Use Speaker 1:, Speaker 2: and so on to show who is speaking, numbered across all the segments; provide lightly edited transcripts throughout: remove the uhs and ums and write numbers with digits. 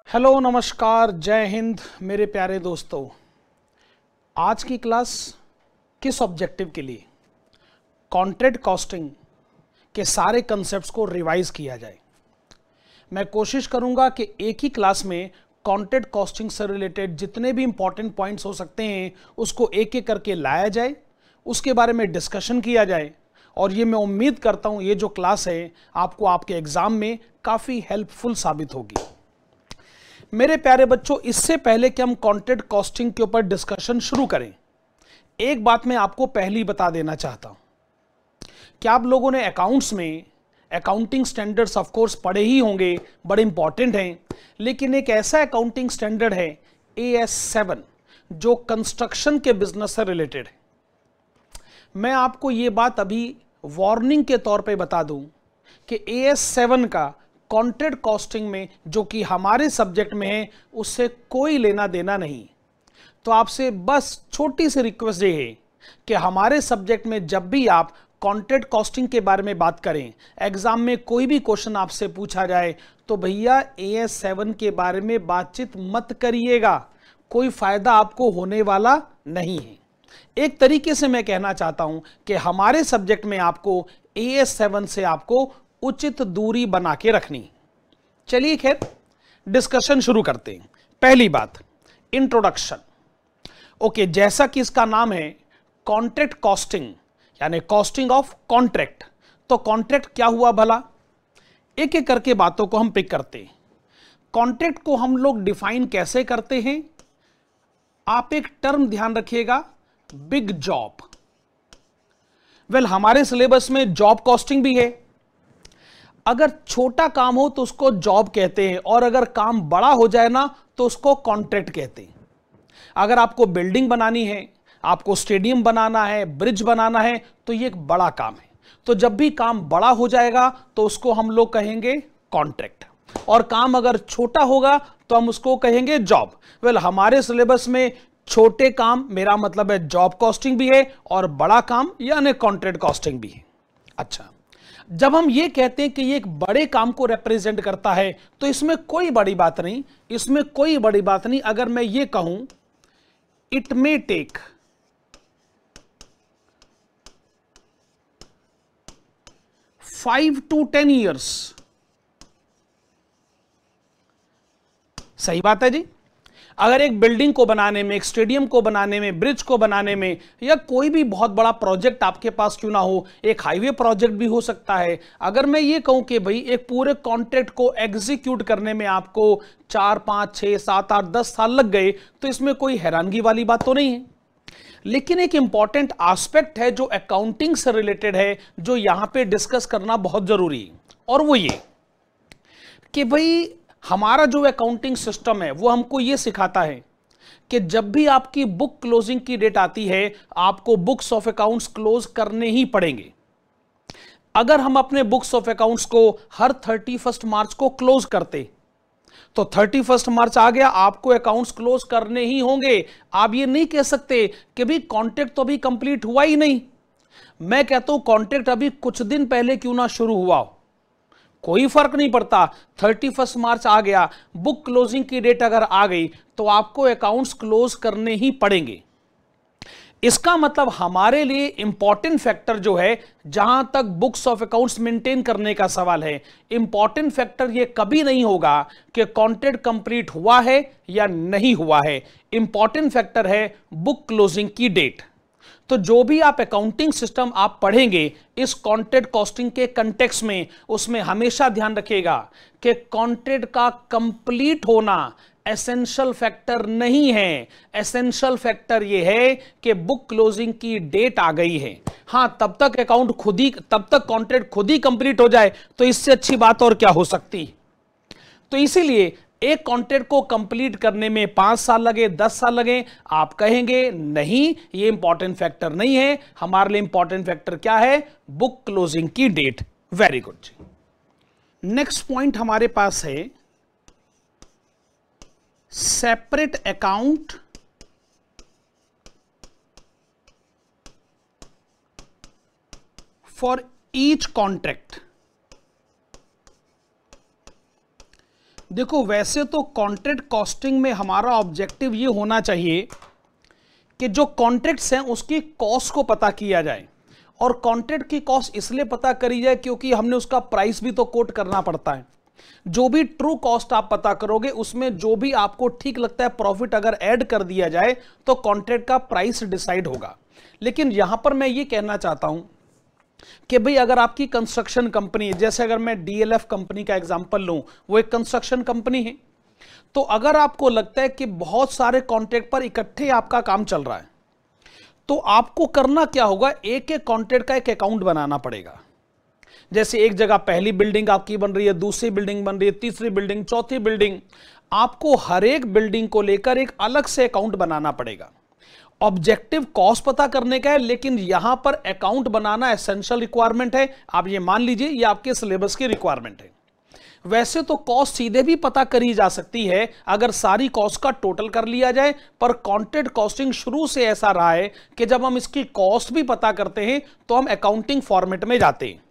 Speaker 1: Hello नमस्कार जय हिंद मेरे प्यारे दोस्तों। आज की क्लास किस ऑब्जेक्टिव के लिए? कॉन्ट्रैक्ट कॉस्टिंग के सारे कंसेप्ट्स को रिवाइज किया जाए। मैं कोशिश करूंगा कि एक ही क्लास में कॉन्ट्रैक्ट कॉस्टिंग से रिलेटेड जितने भी इंपॉर्टेंट पॉइंट्स हो सकते हैं उसको एक एक करके लाया जाए, उसके बारे में डिस्कशन किया जाए। और ये मैं उम्मीद करता हूं ये जो क्लास है आपको आपके एग्जाम में काफ़ी हेल्पफुल साबित होगी। मेरे प्यारे बच्चों, इससे पहले कि हम कॉन्ट्रैक्ट कॉस्टिंग के ऊपर डिस्कशन शुरू करें, एक बात मैं आपको पहले ही बता देना चाहता हूं कि आप लोगों ने अकाउंट्स में अकाउंटिंग स्टैंडर्ड्स ऑफ कोर्स पढ़े ही होंगे, बड़े इंपॉर्टेंट हैं। लेकिन एक ऐसा अकाउंटिंग स्टैंडर्ड है AS7 जो कंस्ट्रक्शन के बिजनेस से रिलेटेड है। मैं आपको ये बात अभी वार्निंग के तौर पे बता दूं कि AS7 का कॉन्ट्रैक्ट कॉस्टिंग में, जो कि हमारे सब्जेक्ट में है, उससे कोई लेना देना नहीं। तो आपसे बस छोटी सी रिक्वेस्ट ये है कि हमारे सब्जेक्ट में जब भी आप कॉन्ट्रैक्ट कॉस्टिंग के बारे में बात करें, एग्जाम में कोई भी क्वेश्चन आपसे पूछा जाए तो भैया AS7 के बारे में बातचीत मत करिएगा, कोई फायदा आपको होने वाला नहीं है। एक तरीके से मैं कहना चाहता हूं कि हमारे सब्जेक्ट में आपको AS7 से आपको उचित दूरी बना के रखनी। चलिए खैर डिस्कशन शुरू करते हैं। पहली बात, इंट्रोडक्शन। ओके, जैसा कि इसका नाम है कॉन्ट्रैक्ट कॉस्टिंग यानी कॉस्टिंग ऑफ कॉन्ट्रैक्ट, तो कॉन्ट्रैक्ट क्या हुआ भला? एक एक करके बातों को हम पिक करते हैं। कॉन्ट्रैक्ट को हम लोग डिफाइन कैसे करते हैं? आप एक टर्म ध्यान रखिएगा, बिग जॉब। वेल, हमारे सिलेबस में जॉब कॉस्टिंग भी है। अगर छोटा काम हो तो उसको जॉब कहते हैं, और अगर काम बड़ा हो जाए ना तो उसको कॉन्ट्रैक्ट कहते हैं। अगर आपको बिल्डिंग बनानी है, आपको स्टेडियम बनाना है, ब्रिज बनाना है, तो ये एक बड़ा काम है। तो जब भी काम बड़ा हो जाएगा तो उसको हम लोग कहेंगे कॉन्ट्रैक्ट, और काम अगर छोटा होगा तो हम उसको कहेंगे जॉब। वेल, हमारे सिलेबस में छोटे काम, मेरा मतलब है जॉब कॉस्टिंग भी है, और बड़ा काम यानी कॉन्ट्रैक्ट कॉस्टिंग भी है। अच्छा, जब हम ये कहते हैं कि ये एक बड़े काम को रिप्रेजेंट करता है तो इसमें कोई बड़ी बात नहीं, इसमें कोई बड़ी बात नहीं। अगर मैं ये कहूं it may take 5 to 10 years, सही बात है जी। अगर एक बिल्डिंग को बनाने में, एक स्टेडियम को बनाने में, ब्रिज को बनाने में, या कोई भी बहुत बड़ा प्रोजेक्ट आपके पास क्यों ना हो, एक हाईवे प्रोजेक्ट भी हो सकता है, अगर मैं ये कहूं कि भाई एक पूरे कॉन्ट्रैक्ट को एग्जीक्यूट करने में आपको 4, 5, 6, 7, 8, 10 साल लग गए, तो इसमें कोई हैरानगी वाली बात तो नहीं है। लेकिन एक इंपॉर्टेंट एस्पेक्ट है जो अकाउंटिंग से रिलेटेड है, जो यहां पे डिस्कस करना बहुत जरूरी है, और वो ये कि भाई हमारा जो अकाउंटिंग सिस्टम है वो हमको ये सिखाता है कि जब भी आपकी बुक क्लोजिंग की डेट आती है आपको बुक्स ऑफ अकाउंट्स क्लोज करने ही पड़ेंगे। अगर हम अपने बुक्स ऑफ अकाउंट्स को हर 31 मार्च को क्लोज करते तो 31 मार्च आ गया, आपको अकाउंट्स क्लोज करने ही होंगे। आप ये नहीं कह सकते कि भाई कॉन्ट्रैक्ट तो अभी कंप्लीट हुआ ही नहीं। मैं कहता हूं कॉन्ट्रैक्ट अभी कुछ दिन पहले क्यों ना शुरू हुआ हो, कोई फर्क नहीं पड़ता। 31 मार्च आ गया, बुक क्लोजिंग की डेट अगर आ गई तो आपको अकाउंट्स क्लोज करने ही पड़ेंगे। इसका मतलब हमारे लिए इंपॉर्टेंट फैक्टर जो है, जहां तक बुक्स ऑफ अकाउंट्स मेंटेन करने का सवाल है, इंपॉर्टेंट फैक्टर ये कभी नहीं होगा कि कॉन्ट्रैक्ट कंप्लीट हुआ है या नहीं हुआ है। इंपॉर्टेंट फैक्टर है बुक क्लोजिंग की डेट। तो जो भी आप अकाउंटिंग सिस्टम आप पढ़ेंगे इस कॉन्ट्रैक्ट कॉस्टिंग के कंटेक्स्ट में, उसमें हमेशा ध्यान रखिएगा कि कॉन्ट्रैक्ट का कंप्लीट होना एसेंशियल फैक्टर नहीं है। एसेंशियल फैक्टर यह है कि बुक क्लोजिंग की डेट आ गई है। हां, तब तक कॉन्ट्रैक्ट खुद ही कंप्लीट हो जाए तो इससे अच्छी बात और क्या हो सकती। तो इसीलिए एक कॉन्ट्रैक्ट को कंप्लीट करने में 5 साल लगे, 10 साल लगे, आप कहेंगे नहीं, ये इंपॉर्टेंट फैक्टर नहीं है। हमारे लिए इंपॉर्टेंट फैक्टर क्या है? बुक क्लोजिंग की डेट। वेरी गुड जी। नेक्स्ट पॉइंट हमारे पास है separate account for each contract. देखो वैसे तो कॉन्ट्रैक्ट कॉस्टिंग में हमारा ऑब्जेक्टिव ये होना चाहिए कि जो कॉन्ट्रैक्ट्स हैं उसकी कॉस्ट को पता किया जाए, और कॉन्ट्रैक्ट की कॉस्ट इसलिए पता करी जाए क्योंकि हमने उसका प्राइस भी तो कोट करना पड़ता है। जो भी ट्रू कॉस्ट आप पता करोगे उसमें जो भी आपको ठीक लगता है प्रॉफिट अगर ऐड कर दिया जाए तो कॉन्ट्रैक्ट का प्राइस डिसाइड होगा। लेकिन यहां पर मैं ये कहना चाहता हूं कि भाई अगर आपकी कंस्ट्रक्शन कंपनी है, जैसे अगर मैं डीएलएफ कंपनी का एग्जांपल लूं, वो एक कंस्ट्रक्शन कंपनी है, तो अगर आपको लगता है कि बहुत सारे कॉन्ट्रैक्ट पर इकट्ठे आपका काम चल रहा है तो आपको करना क्या होगा, एक एक कॉन्ट्रैक्ट का एक अकाउंट बनाना पड़ेगा। जैसे एक जगह पहली बिल्डिंग आपकी बन रही है, दूसरी बिल्डिंग बन रही है, तीसरी बिल्डिंग, चौथी बिल्डिंग, आपको हर एक बिल्डिंग को लेकर एक अलग से अकाउंट बनाना पड़ेगा। ऑब्जेक्टिव कॉस्ट पता करने का है, लेकिन यहां पर अकाउंट बनाना एसेंशियल रिक्वायरमेंट है। आप ये मान लीजिए ये आपके सिलेबस की रिक्वायरमेंट है। वैसे तो कॉस्ट सीधे भी पता करी जा सकती है अगर सारी कॉस्ट का टोटल कर लिया जाए, पर कॉन्ट्रैक्ट कॉस्टिंग शुरू से ऐसा रहा है कि जब हम इसकी कॉस्ट भी पता करते हैं तो हम अकाउंटिंग फॉर्मेट में जाते हैं।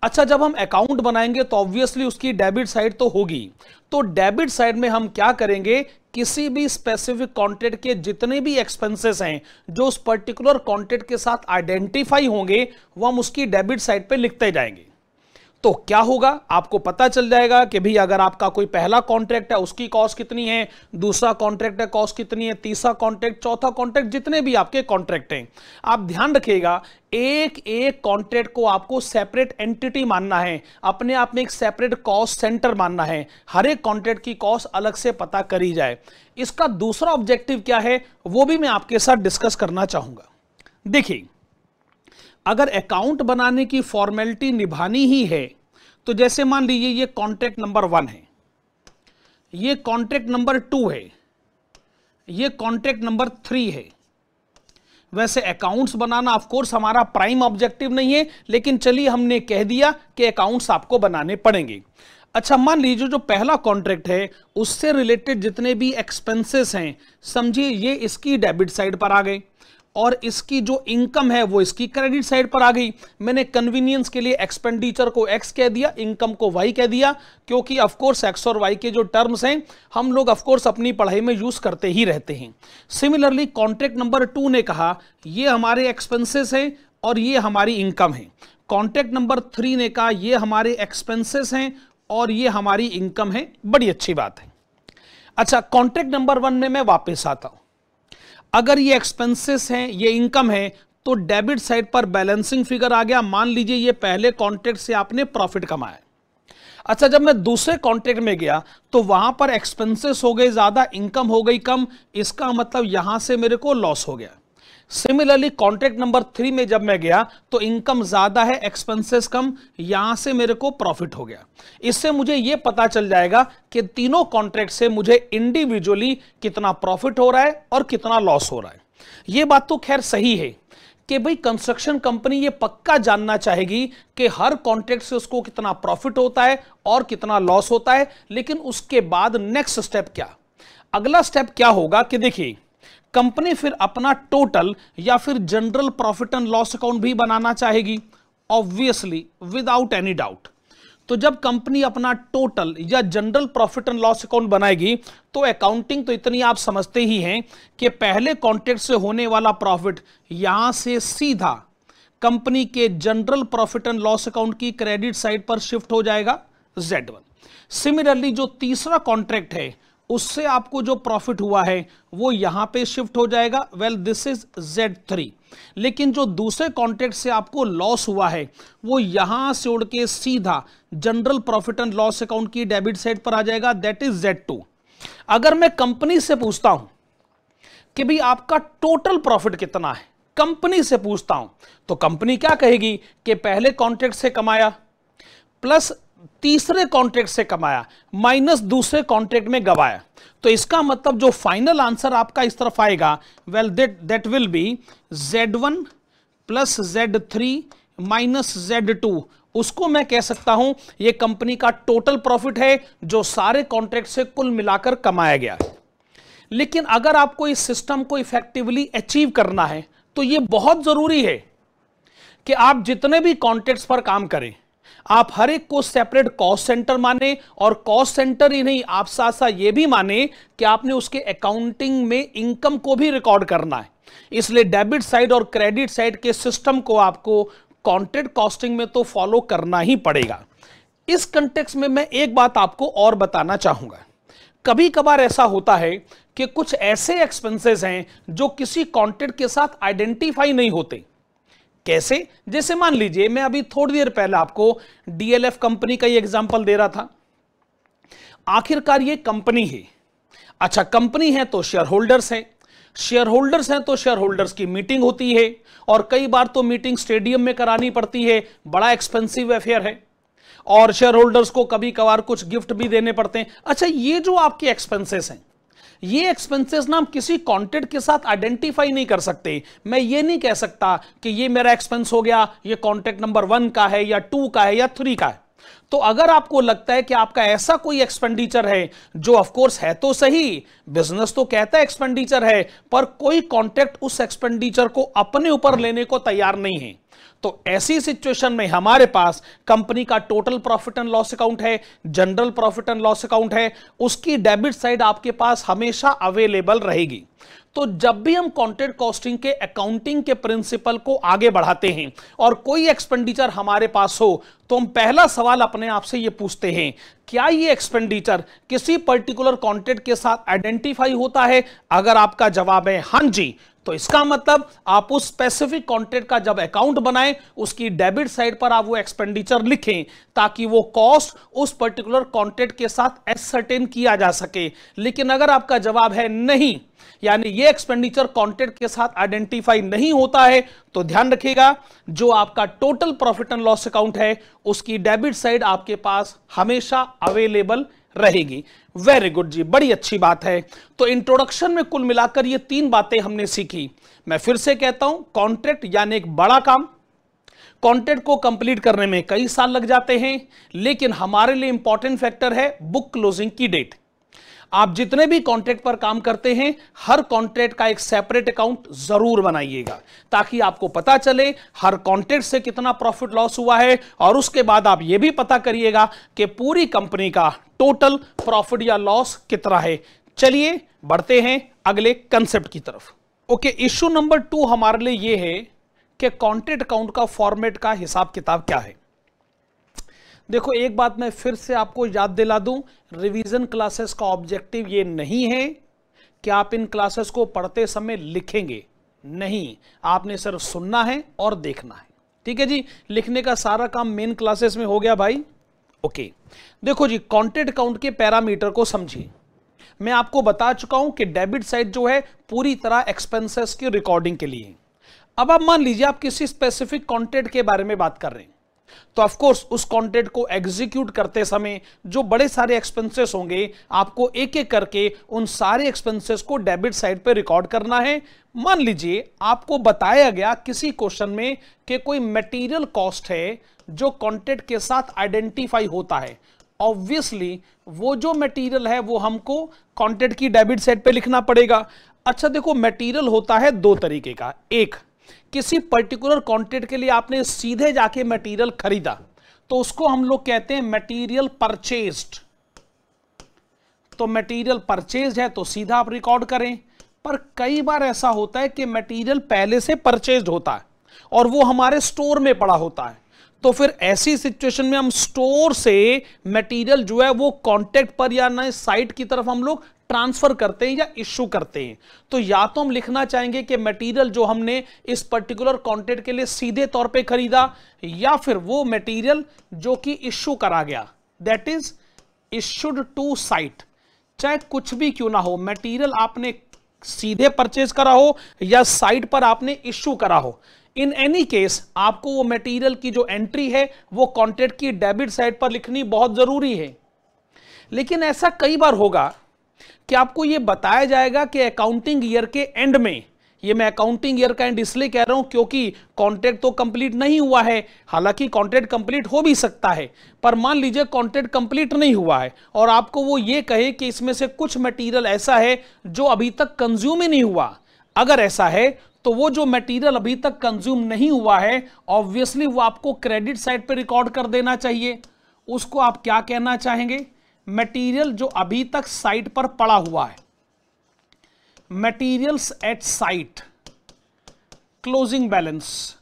Speaker 1: अच्छा, जब हम अकाउंट बनाएंगे तो ऑब्वियसली उसकी डेबिट साइड तो होगी, तो डेबिट साइड में हम क्या करेंगे, किसी भी स्पेसिफिक कॉन्ट्रैक्ट के जितने भी एक्सपेंसेस हैं जो उस पर्टिकुलर कॉन्ट्रैक्ट के साथ आइडेंटिफाई होंगे वो हम उसकी डेबिट साइड पे लिखते जाएंगे। तो क्या होगा, आपको पता चल जाएगा कि भाई अगर आपका कोई पहला कॉन्ट्रैक्ट है उसकी कॉस्ट कितनी है, दूसरा कॉन्ट्रैक्ट है कॉस्ट कितनी है, तीसरा कॉन्ट्रैक्ट, चौथा कॉन्ट्रैक्ट, जितने भी आपके कॉन्ट्रैक्ट हैं। आप ध्यान रखिएगा एक एक कॉन्ट्रैक्ट को आपको सेपरेट एंटिटी मानना है, अपने आप में एक सेपरेट कॉस्ट सेंटर मानना है। हर एक कॉन्ट्रैक्ट की कॉस्ट अलग से पता करी जाए। इसका दूसरा ऑब्जेक्टिव क्या है वो भी मैं आपके साथ डिस्कस करना चाहूंगा। देखिए, अगर अकाउंट बनाने की फॉर्मेलिटी निभानी ही है तो जैसे मान लीजिए ये कॉन्ट्रैक्ट नंबर 1 है, ये कॉन्ट्रैक्ट नंबर 2 है, ये कॉन्ट्रैक्ट नंबर 3 है। वैसे अकाउंट्स बनाना ऑफ कोर्स हमारा प्राइम ऑब्जेक्टिव नहीं है, लेकिन चलिए हमने कह दिया कि अकाउंट्स आपको बनाने पड़ेंगे। अच्छा, मान लीजिए जो पहला कॉन्ट्रैक्ट है उससे रिलेटेड जितने भी एक्सपेंसेस हैं, समझिए ये इसकी डेबिट साइड पर आ गए और इसकी जो इनकम है वो इसकी क्रेडिट साइड पर आ गई। मैंने कन्वीनियंस के लिए एक्सपेंडिचर को एक्स कह दिया, इनकम को वाई कह दिया, क्योंकि ऑफ कोर्स एक्स और वाई के जो टर्म्स हैं हम लोग ऑफ कोर्स अपनी पढ़ाई में यूज करते ही रहते हैं। सिमिलरली कॉन्ट्रैक्ट नंबर 2 ने कहा ये हमारे एक्सपेंसेस हैं और ये हमारी इनकम है। कॉन्ट्रैक्ट नंबर 3 ने कहा ये हमारे एक्सपेंसेस हैं और ये हमारी इनकम है। बड़ी अच्छी बात है। अच्छा, कॉन्ट्रैक्ट नंबर 1 में मैं वापस आता हूं। अगर ये एक्सपेंसेस हैं, ये इनकम है, तो डेबिट साइड पर बैलेंसिंग फिगर आ गया। मान लीजिए ये पहले कॉन्ट्रैक्ट से आपने प्रॉफिट कमाया। अच्छा, जब मैं दूसरे कॉन्ट्रैक्ट में गया तो वहां पर एक्सपेंसेस हो गए ज्यादा, इनकम हो गई कम, इसका मतलब यहां से मेरे को लॉस हो गया। सिमिलरली कॉन्ट्रैक्ट नंबर 3 में जब मैं गया तो इनकम ज्यादा है, एक्सपेंसेस कम, यहां से मेरे को प्रॉफिट हो गया। इससे मुझे यह पता चल जाएगा कि तीनों कॉन्ट्रैक्ट से मुझे इंडिविजुअली कितना प्रॉफिट हो रहा है और कितना लॉस हो रहा है। यह बात तो खैर सही है कि भाई कंस्ट्रक्शन कंपनी ये पक्का जानना चाहेगी कि हर कॉन्ट्रैक्ट से उसको कितना प्रॉफिट होता है और कितना लॉस होता है। लेकिन उसके बाद नेक्स्ट स्टेप क्या, अगला स्टेप क्या होगा कि देखिए कंपनी फिर अपना टोटल या फिर general profit and loss account भी बनाना चाहेगी, ऑब्वियसली विदाउट एनी डाउट। तो जब कंपनी अपना टोटल या general profit and loss account बनाएगी तो अकाउंटिंग तो इतनी आप समझते ही हैं कि पहले कॉन्ट्रैक्ट से होने वाला प्रॉफिट यहां से सीधा कंपनी के general profit and loss account की क्रेडिट साइड पर शिफ्ट हो जाएगा Z1। सिमिलरली जो तीसरा कॉन्ट्रैक्ट है उससे आपको जो प्रॉफिट हुआ है वो यहां पे शिफ्ट हो जाएगा, वेल दिस इज Z3। लेकिन जो दूसरे कॉन्ट्रैक्ट से आपको लॉस हुआ है वो यहां से उड़ के सीधा general profit and loss account की डेबिट साइड पर आ जाएगा, दैट इज Z2। अगर मैं कंपनी से पूछता हूं कि भाई आपका टोटल प्रॉफिट कितना है, कंपनी से पूछता हूं, तो कंपनी क्या कहेगी कि पहले कॉन्ट्रैक्ट से कमाया प्लस तीसरे कॉन्ट्रैक्ट से कमाया माइनस दूसरे कॉन्ट्रैक्ट में गवाया। तो इसका मतलब जो फाइनल आंसर आपका इस तरफ आएगा, well that will be Z1 plus Z3 minus Z2। उसको मैं कह सकता हूं ये कंपनी का टोटल प्रॉफिट है जो सारे कॉन्ट्रैक्ट से कुल मिलाकर कमाया गया। लेकिन अगर आपको इस सिस्टम को इफेक्टिवली अचीव करना है तो यह बहुत जरूरी है कि आप जितने भी कॉन्ट्रैक्ट्स पर काम करें आप हर एक को सेपरेट कॉस्ट सेंटर माने, और कॉस्ट सेंटर ही नहीं, आप साथ साथ ये भी माने कि आपने उसके अकाउंटिंग में इनकम को भी रिकॉर्ड करना है। इसलिए डेबिट साइड और क्रेडिट साइड के सिस्टम को आपको कॉन्ट्रैक्ट कॉस्टिंग में तो फॉलो करना ही पड़ेगा। इस कंटेक्स्ट में मैं एक बात आपको और बताना चाहूंगा। कभी कभार ऐसा होता है कि कुछ ऐसे एक्सपेंसेस हैं जो किसी कॉन्ट्रैक्ट के साथ आइडेंटिफाई नहीं होते। कैसे? जैसे मान लीजिए, मैं अभी थोड़ी देर पहले आपको डीएलएफ कंपनी का ये एग्जांपल दे रहा था। आखिरकार ये कंपनी है, अच्छा कंपनी है तो शेयर होल्डर्स हैं, शेयर होल्डर्स हैं तो शेयर होल्डर्स की मीटिंग होती है, और कई बार तो मीटिंग स्टेडियम में करानी पड़ती है, बड़ा एक्सपेंसिव अफेयर है, और शेयर होल्डर्स को कभी कभार कुछ गिफ्ट भी देने पड़ते हैं। अच्छा, ये जो आपके एक्सपेंसेस हैं, ये एक्सपेंसेस ना हम किसी कॉन्ट्रैक्ट के साथ आइडेंटिफाई नहीं कर सकते। मैं ये नहीं कह सकता कि ये मेरा एक्सपेंस हो गया, ये कॉन्ट्रैक्ट नंबर 1 का है या 2 का है या 3 का है। तो अगर आपको लगता है कि आपका ऐसा कोई एक्सपेंडिचर है जो ऑफ कोर्स है तो सही, बिजनेस तो कहता है एक्सपेंडिचर है, पर कोई कॉन्ट्रैक्ट उस एक्सपेंडिचर को अपने ऊपर लेने को तैयार नहीं है, तो ऐसी सिचुएशन में हमारे पास कंपनी का total profit and loss account है, general profit and loss account है, उसकी डेबिट साइड आपके पास हमेशा अवेलेबल रहेगी। तो जब भी हम कॉन्ट्रैक्ट कॉस्टिंग के अकाउंटिंग के प्रिंसिपल को आगे बढ़ाते हैं और कोई एक्सपेंडिचर हमारे पास हो, तो हम पहला सवाल अपने आप से ये पूछते हैं, क्या ये एक्सपेंडिचर किसी पर्टिकुलर कॉन्ट्रैक्ट के साथ आइडेंटिफाई होता है? अगर आपका जवाब है हां जी, तो इसका मतलब आप उस स्पेसिफिक कॉन्ट्रैक्ट का जब अकाउंट बनाएं, उसकी डेबिट साइड पर आप वो एक्सपेंडिचर लिखें, ताकि वो कॉस्ट उस पर्टिकुलर कॉन्ट्रैक्ट के साथ एसर्टेन किया जा सके। लेकिन अगर आपका जवाब है नहीं, यानी ये एक्सपेंडिचर कॉन्ट्रैक्ट के साथ आइडेंटिफाई नहीं होता है, तो ध्यान रखिएगा, जो आपका total profit and loss account है, उसकी डेबिट साइड आपके पास हमेशा अवेलेबल रहेगी। वेरी गुड जी, बड़ी अच्छी बात है। तो इंट्रोडक्शन में कुल मिलाकर ये 3 बातें हमने सीखी। मैं फिर से कहता हूं, कॉन्ट्रैक्ट यानी एक बड़ा काम, कॉन्ट्रैक्ट को कंप्लीट करने में कई साल लग जाते हैं, लेकिन हमारे लिए इंपॉर्टेंट फैक्टर है बुक क्लोजिंग की डेट। आप जितने भी कॉन्ट्रैक्ट पर काम करते हैं, हर कॉन्ट्रैक्ट का एक सेपरेट अकाउंट जरूर बनाइएगा, ताकि आपको पता चले हर कॉन्ट्रैक्ट से कितना प्रॉफिट लॉस हुआ है, और उसके बाद आप यह भी पता करिएगा कि पूरी कंपनी का टोटल प्रॉफिट या लॉस कितना है। चलिए बढ़ते हैं अगले कंसेप्ट की तरफ। ओके, इश्यू नंबर 2 हमारे लिए यह है कि कॉन्ट्रैक्ट अकाउंट का फॉर्मेट का हिसाब किताब क्या है। देखो, एक बात मैं फिर से आपको याद दिला दूं, रिवीजन क्लासेस का ऑब्जेक्टिव ये नहीं है कि आप इन क्लासेस को पढ़ते समय लिखेंगे, नहीं, आपने सिर्फ सुनना है और देखना है। ठीक है जी, लिखने का सारा काम मेन क्लासेस में हो गया भाई। ओके, देखो जी, कॉन्ट्रैक्ट अकाउंट के पैरामीटर को समझिए। मैं आपको बता चुका हूं कि डेबिट साइड जो है पूरी तरह एक्सपेंसेस की रिकॉर्डिंग के लिए। अब आप मान लीजिए आप किसी स्पेसिफिक कॉन्ट्रैक्ट के बारे में बात कर रहे हैं, तो ऑफ कोर्स उस कॉन्ट्रैक्ट को एग्जीक्यूट करते समय जो बड़े सारे एक्सपेंसेस होंगे, आपको एक एक करके उन सारे एक्सपेंसेस को डेबिट साइड पे रिकॉर्ड करना है। मान लीजिए आपको बताया गया किसी क्वेश्चन में कि कोई मटेरियल कॉस्ट है जो कॉन्ट्रैक्ट के साथ आइडेंटिफाई होता है। ऑब्वियसली वो जो मटेरियल है वो हमको कॉन्ट्रैक्ट की डेबिट साइड पे लिखना पड़ेगा। अच्छा देखो, मटेरियल होता है 2 तरीके का। एक, किसी पर्टिकुलर कॉन्ट्रैक्ट के लिए आपने सीधे जाके मटेरियल खरीदा, तो उसको हम लोग कहते हैं मटेरियल परचेज्ड। तो मटेरियल परचेज है तो सीधा आप रिकॉर्ड करें, पर कई बार ऐसा होता है कि मटेरियल पहले से परचेज्ड होता है और वो हमारे स्टोर में पड़ा होता है, तो फिर ऐसी सिचुएशन में हम स्टोर से मटेरियल जो है वो कॉन्ट्रैक्ट पर या नए साइट की तरफ हम लोग ट्रांसफर करते हैं या इश्यू करते हैं। तो या तो हम लिखना चाहेंगे कि मटेरियल जो हमने इस पर्टिकुलर कॉन्ट्रैक्ट के लिए सीधे तौर पे खरीदा, या फिर वो मटेरियल जो कि इश्यू करा गया, that is issued to site. चाहे कुछ भी क्यों ना हो, मटेरियल आपने सीधे परचेज करा हो या साइट पर आपने इश्यू करा हो, इन एनी केस आपको वो मटेरियल की जो एंट्री है वो कॉन्ट्रैक्ट की डेबिट साइड पर लिखनी बहुत जरूरी है। लेकिन ऐसा कई बार होगा कि आपको ये बताया जाएगा कि अकाउंटिंग ईयर के एंड में, ये मैं अकाउंटिंग ईयर का एंड इसलिए कह रहा हूं क्योंकि कॉन्ट्रैक्ट तो कंप्लीट नहीं हुआ है, हालांकि कॉन्ट्रैक्ट कंप्लीट हो भी सकता है, पर मान लीजिए कॉन्ट्रैक्ट कंप्लीट नहीं हुआ है और आपको वो ये कहे कि इसमें से कुछ मटेरियल ऐसा है जो अभी तक कंज्यूम ही नहीं हुआ। अगर ऐसा है तो वो जो मटेरियल अभी तक कंज्यूम नहीं हुआ है ऑब्वियसली वो आपको क्रेडिट साइड पे रिकॉर्ड कर देना चाहिए। उसको आप क्या कहना चाहेंगे? मटेरियल जो अभी तक साइट पर पड़ा हुआ है, materials at site, closing balance.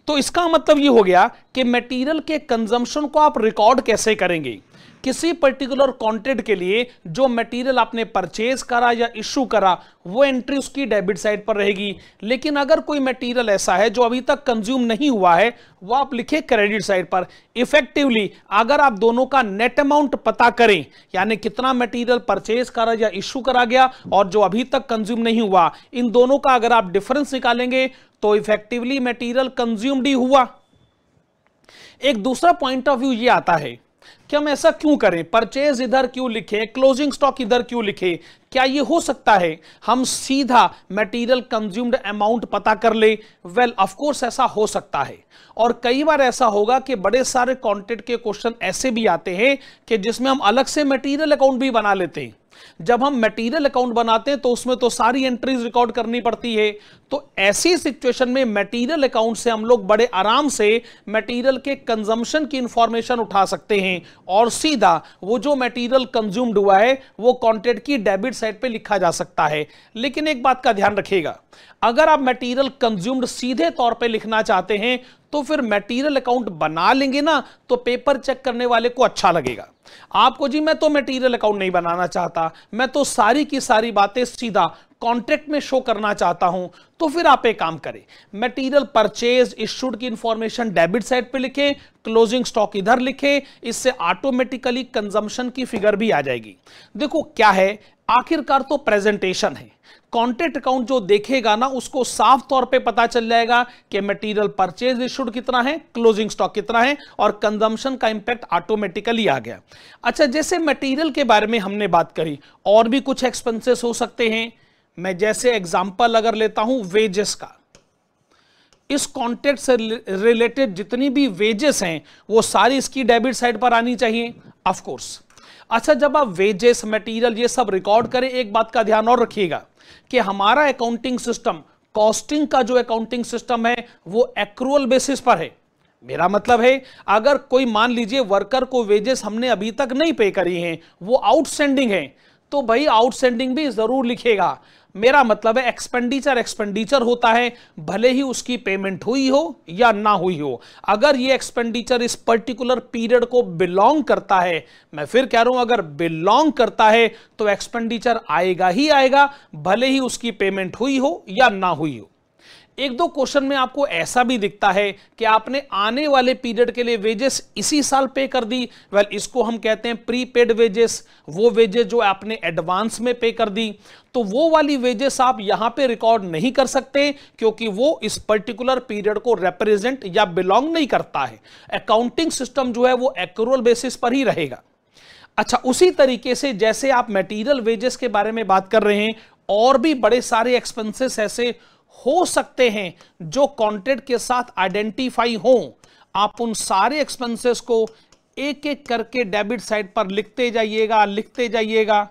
Speaker 1: तो इसका मतलब ये हो गया कि मटेरियल के कंजम्पशन को आप रिकॉर्ड कैसे करेंगे? किसी पर्टिकुलर कॉन्ट्रैक्ट के लिए जो मटेरियल आपने परचेज करा या इशू करा वो एंट्री उसकी डेबिट साइड पर रहेगी। लेकिन अगर कोई मटेरियल ऐसा है जो अभी तक कंज्यूम नहीं हुआ है वो आप लिखे क्रेडिट साइड पर। इफेक्टिवली अगर आप दोनों का नेट अमाउंट पता करें, यानी कितना मटेरियल परचेज करा या इशू करा गया और जो अभी तक कंज्यूम नहीं हुआ, इन दोनों का अगर आप डिफरेंस निकालेंगे तो इफेक्टिवली मटेरियल कंज्यूम्ड ही हुआ। एक दूसरा पॉइंट ऑफ व्यू ये आता है कि हम ऐसा क्यों करें, परचेज इधर क्यों लिखे, क्लोजिंग स्टॉक इधर क्यों लिखे? क्या ये हो सकता है हम सीधा मटेरियल कंज्यूम्ड अमाउंट पता कर ले? वेल ऑफ कोर्स ऐसा हो सकता है, और कई बार ऐसा होगा कि बड़े सारे कॉन्ट्रैक्ट के क्वेश्चन ऐसे भी आते हैं कि जिसमें हम अलग से मटेरियल अकाउंट भी बना लेते हैं। जब हम मटेरियल अकाउंट बनाते हैं तो उसमें तो सारी एंट्रीज रिकॉर्ड करनी पड़ती है। तो ऐसी सिचुएशन में मटेरियल अकाउंट से हम लोग बड़े आराम से मटेरियल के कंजम्पशन की इंफॉर्मेशन उठा सकते हैं और सीधा वो जो मटेरियल कंज्यूम्ड हुआ है वो कॉन्ट्रैक्ट की डेबिट साइड पे लिखा जा सकता है। लेकिन एक बात का ध्यान रखिएगा, अगर आप मटेरियल कंज्यूम्ड सीधे तौर पे लिखना चाहते हैं तो फिर मटेरियल अकाउंट बना लेंगे ना तो पेपर चेक करने वाले को अच्छा लगेगा। आपको जी मैं तो मटेरियल अकाउंट नहीं बनाना चाहता, मैं तो सारी की सारी बातें सीधा कॉन्ट्रैक्ट में शो करना चाहता हूं, तो फिर आप एक काम करें, मटेरियल परचेज इशूड की इंफॉर्मेशन डेबिट साइड पे लिखें, क्लोजिंग स्टॉक इधर लिखें। इससे ऑटोमेटिकली कंजम्पशन की फिगर भी आ जाएगी। देखो क्या है, आखिरकार तो प्रेजेंटेशन है। कॉन्ट्रैक्ट अकाउंट जो देखेगा ना उसको साफ तौर पे पता चल जाएगा कि मटेरियल परचेज इशूड कितना है, क्लोजिंग स्टॉक कितना है, और कंजम्पशन का इंपैक्ट ऑटोमेटिकली आ गया। अच्छा, जैसे मटेरियल के बारे में हमने बात करी, और भी कुछ एक्सपेंसेस हो सकते हैं। मैं जैसे एग्जांपल अगर लेता हूं वेजेस का, इस कॉन्ट्रैक्ट से रिलेटेड जितनी भी वेजेस हैं वो सारी इसकी डेबिट साइड पर आनी चाहिए ऑफ कोर्स। अच्छा, जब आप वेजेस, मटेरियल ये सब रिकॉर्ड करें, एक बात का ध्यान और रखिएगा कि हमारा अकाउंटिंग सिस्टम, कॉस्टिंग का जो अकाउंटिंग सिस्टम है वो एक्रूअल बेसिस पर है। मेरा मतलब है अगर कोई मान लीजिए वर्कर को वेजेस हमने अभी तक नहीं पे करी हैं, वो आउटस्टैंडिंग है, तो भाई आउटस्टैंडिंग भी जरूर लिखेगा। मेरा मतलब है एक्सपेंडिचर एक्सपेंडिचर होता है, भले ही उसकी पेमेंट हुई हो या ना हुई हो। अगर ये एक्सपेंडिचर इस पर्टिकुलर पीरियड को बिलोंग करता है, मैं फिर कह रहा हूं अगर बिलोंग करता है तो एक्सपेंडिचर आएगा ही आएगा, भले ही उसकी पेमेंट हुई हो या ना हुई हो। एक दो क्वेश्चन में आपको ऐसा भी दिखता है कि आपने आने वाले पीरियड के लिए वेजेस इसी साल पे कर दी। वेल, इसको हम कहते हैं प्रीपेड वेजेस। वो वेजेस जो आपने एडवांस में पे कर दी, तो वो वाली वेजेस आप यहां पे रिकॉर्ड नहीं कर सकते क्योंकि वो इस पर्टिकुलर पीरियड को रिप्रेजेंट या बिलोंग नहीं करता है। अकाउंटिंग सिस्टम जो है वो एक्रूअल बेसिस पर ही रहेगा। अच्छा, उसी तरीके से जैसे आप मटेरियल वेजेस के बारे में बात कर रहे हैं, और भी बड़े सारे एक्सपेंसेस ऐसे हो सकते हैं जो कॉन्ट्रैक्ट के साथ आइडेंटिफाई हो। आप उन सारे एक्सपेंसेस को एक एक करके डेबिट साइड पर लिखते जाइएगा।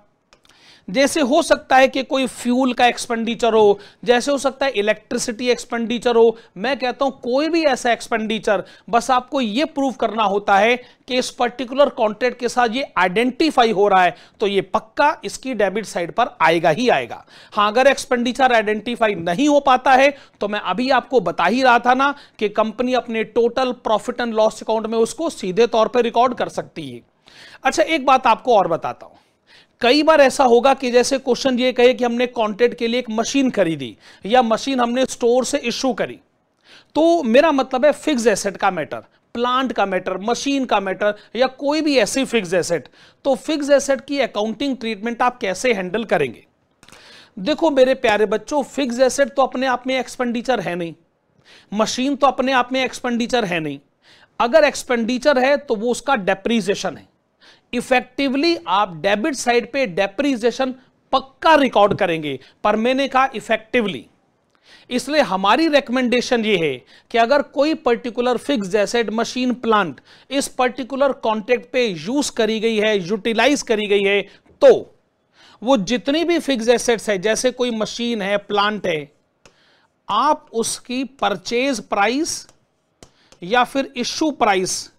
Speaker 1: जैसे हो सकता है कि कोई फ्यूल का एक्सपेंडिचर हो, जैसे हो सकता है इलेक्ट्रिसिटी एक्सपेंडिचर हो। मैं कहता हूं कोई भी ऐसा एक्सपेंडिचर, बस आपको यह प्रूव करना होता है कि इस पर्टिकुलर कॉन्ट्रैक्ट के साथ ये आइडेंटिफाई हो रहा है, तो ये पक्का इसकी डेबिट साइड पर आएगा ही आएगा। हां, अगर एक्सपेंडिचर आइडेंटिफाई नहीं हो पाता है तो मैं अभी आपको बता ही रहा था ना कि कंपनी अपने total profit and loss account में उसको सीधे तौर पर रिकॉर्ड कर सकती है। अच्छा, एक बात आपको और बताता हूं, कई बार ऐसा होगा कि जैसे क्वेश्चन ये कहे कि हमने कॉन्ट्रैक्ट के लिए एक मशीन खरीदी या मशीन हमने स्टोर से इश्यू करी, तो मेरा मतलब है फिक्स एसेट का मैटर, प्लांट का मैटर, मशीन का मैटर, या कोई भी ऐसी फिक्स एसेट, तो फिक्स एसेट की अकाउंटिंग ट्रीटमेंट आप कैसे हैंडल करेंगे? देखो मेरे प्यारे बच्चों, फिक्स एसेट तो अपने आप में एक्सपेंडिचर है नहीं, मशीन तो अपने आप में एक्सपेंडिचर है नहीं। अगर एक्सपेंडिचर है तो वो उसका डेप्रीसिएशन है। इफेक्टिवली आप डेबिट साइड पे डेप्रीसिएशन पक्का रिकॉर्ड करेंगे, पर मैंने कहा इफेक्टिवली। इसलिए हमारी रिकमेंडेशन ये है कि अगर कोई particular fixed asset, machine, plant इस पर्टिकुलर कॉन्ट्रैक्ट पे यूज करी गई है, यूटिलाइज करी गई है, तो वो जितनी भी फिक्स्ड एसेट्स है, जैसे कोई मशीन है, प्लांट है, आप उसकी परचेज प्राइस या फिर इश्यू प्राइस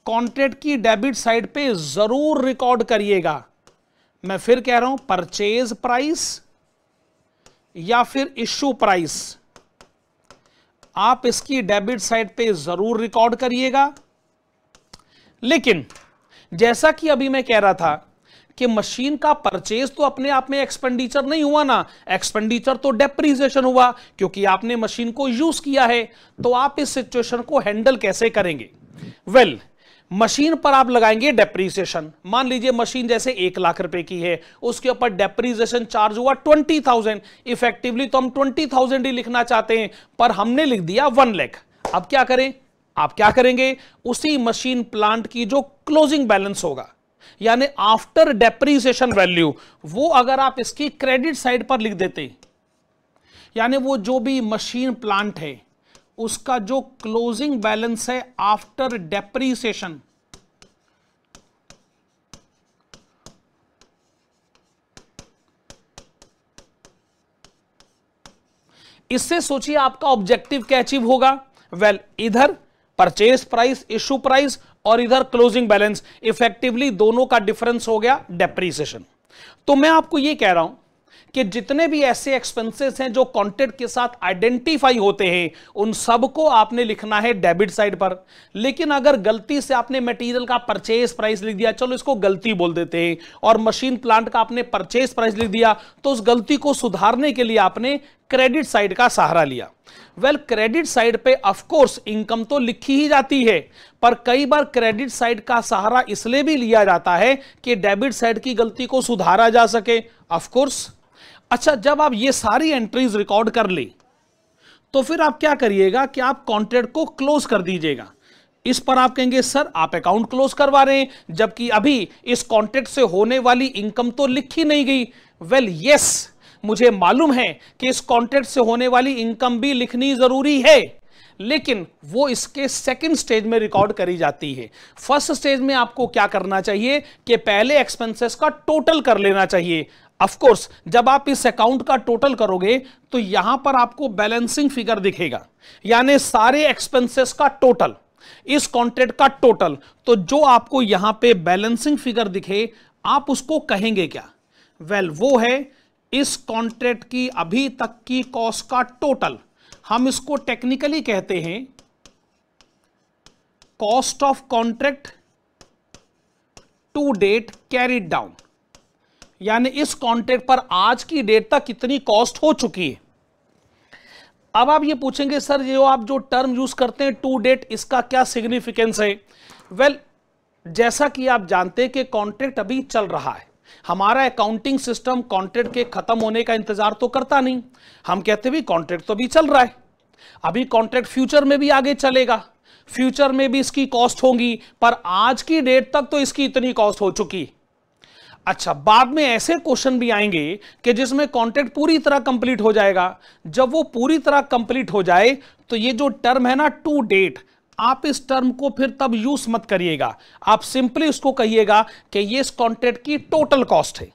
Speaker 1: कॉन्ट्रैक्ट की डेबिट साइड पे जरूर रिकॉर्ड करिएगा। मैं फिर कह रहा हूं, परचेज प्राइस या फिर इश्यू प्राइस आप इसकी डेबिट साइड पे जरूर रिकॉर्ड करिएगा। लेकिन जैसा कि अभी मैं कह रहा था कि मशीन का परचेज तो अपने आप में एक्सपेंडिचर नहीं हुआ ना, एक्सपेंडिचर तो डेप्रिसिएशन हुआ क्योंकि आपने मशीन को यूज किया है। तो आप इस सिचुएशन को हैंडल कैसे करेंगे? वेल, मशीन पर आप लगाएंगे डेप्रिसिएशन। मान लीजिए मशीन जैसे 1 लाख रुपए की है, उसके ऊपर डेप्रिसिएशन चार्ज हुआ 20,000। इफेक्टिवली तो हम 20,000 ही लिखना चाहते हैं, पर हमने लिख दिया 1 लाख। अब क्या करें? आप क्या करेंगे? उसी मशीन प्लांट की जो क्लोजिंग बैलेंस होगा, यानी आफ्टर डेप्रिसिएशन वैल्यू, वो अगर आप इसकी क्रेडिट साइड पर लिख देते, यानी वो जो भी मशीन प्लांट है उसका जो क्लोजिंग बैलेंस है आफ्टर डेप्रिसिएशन, इससे सोचिए आपका ऑब्जेक्टिव क्या अचीव होगा? वेल, इधर परचेज प्राइस, इश्यू प्राइस और इधर क्लोजिंग बैलेंस, इफेक्टिवली दोनों का डिफरेंस हो गया डेप्रिसिएशन। तो मैं आपको यह कह रहा हूं कि जितने भी ऐसे एक्सपेंसेस हैं जो कॉन्ट्रैक्ट के साथ आइडेंटिफाई होते हैं, उन सबको आपने लिखना है डेबिट साइड पर। लेकिन अगर गलती से आपने मटेरियल का परचेज प्राइस लिख दिया, चलो इसको गलती बोल देते हैं, और मशीन प्लांट का आपने परचेज प्राइस लिख दिया, तो उस गलती को सुधारने के लिए आपने क्रेडिट साइड का सहारा लिया। वेल, क्रेडिट साइड पे ऑफ कोर्स इनकम तो लिखी ही जाती है, पर कई बार क्रेडिट साइड का सहारा इसलिए भी लिया जाता है कि डेबिट साइड की गलती को सुधारा जा सके। Of course. अच्छा, जब आप ये सारी एंट्रीज रिकॉर्ड कर ले, तो फिर आप क्या करिएगा कि आप कॉन्ट्रैक्ट को क्लोज कर दीजिएगा। इस पर आप कहेंगे सर आप अकाउंट क्लोज करवा रहे हैं, जबकि अभी इस कॉन्ट्रैक्ट से होने वाली इनकम तो लिखी नहीं गई। वेल यस, मुझे मालूम है कि इस कॉन्ट्रैक्ट से होने वाली इनकम भी लिखनी जरूरी है, लेकिन वो इसके सेकंड स्टेज में रिकॉर्ड करी जाती है। फर्स्ट स्टेज में आपको क्या करना चाहिए कि पहले एक्सपेंसेस का टोटल कर लेना चाहिए। ऑफ कोर्स, जब आप इस अकाउंट का टोटल करोगे तो यहां पर आपको बैलेंसिंग फिगर दिखेगा, यानी सारे एक्सपेंसेस का टोटल, इस कॉन्ट्रैक्ट का टोटल। तो जो आपको यहां पे बैलेंसिंग फिगर दिखे, आप उसको कहेंगे क्या? वेल, वो है इस कॉन्ट्रैक्ट की अभी तक की कॉस्ट का टोटल। हम इसको टेक्निकली कहते हैं cost of contract to date carried down, यानी इस कॉन्ट्रैक्ट पर आज की डेट तक कितनी कॉस्ट हो चुकी है। अब आप ये पूछेंगे सर ये आप जो टर्म यूज करते हैं टू डेट, इसका क्या सिग्निफिकेंस है? वेल, जैसा कि आप जानते हैं कि कॉन्ट्रैक्ट अभी चल रहा है, हमारा अकाउंटिंग सिस्टम कॉन्ट्रैक्ट के खत्म होने का इंतजार तो करता नहीं। हम कहते भी कॉन्ट्रैक्ट तो अभी चल रहा है, अभी कॉन्ट्रैक्ट फ्यूचर में भी आगे चलेगा, फ्यूचर में भी इसकी कॉस्ट होगी, पर आज की डेट तक तो इसकी इतनी कॉस्ट हो चुकी। अच्छा, बाद में ऐसे क्वेश्चन भी आएंगे कि जिसमें कॉन्ट्रैक्ट पूरी तरह कंप्लीट हो जाएगा। जब वो पूरी तरह कंप्लीट हो जाए तो ये जो टर्म है ना टू डेट, आप इस टर्म को फिर तब यूज मत करिएगा, आप सिंपली उसको कहिएगा कि ये इस कॉन्ट्रैक्ट की टोटल कॉस्ट है।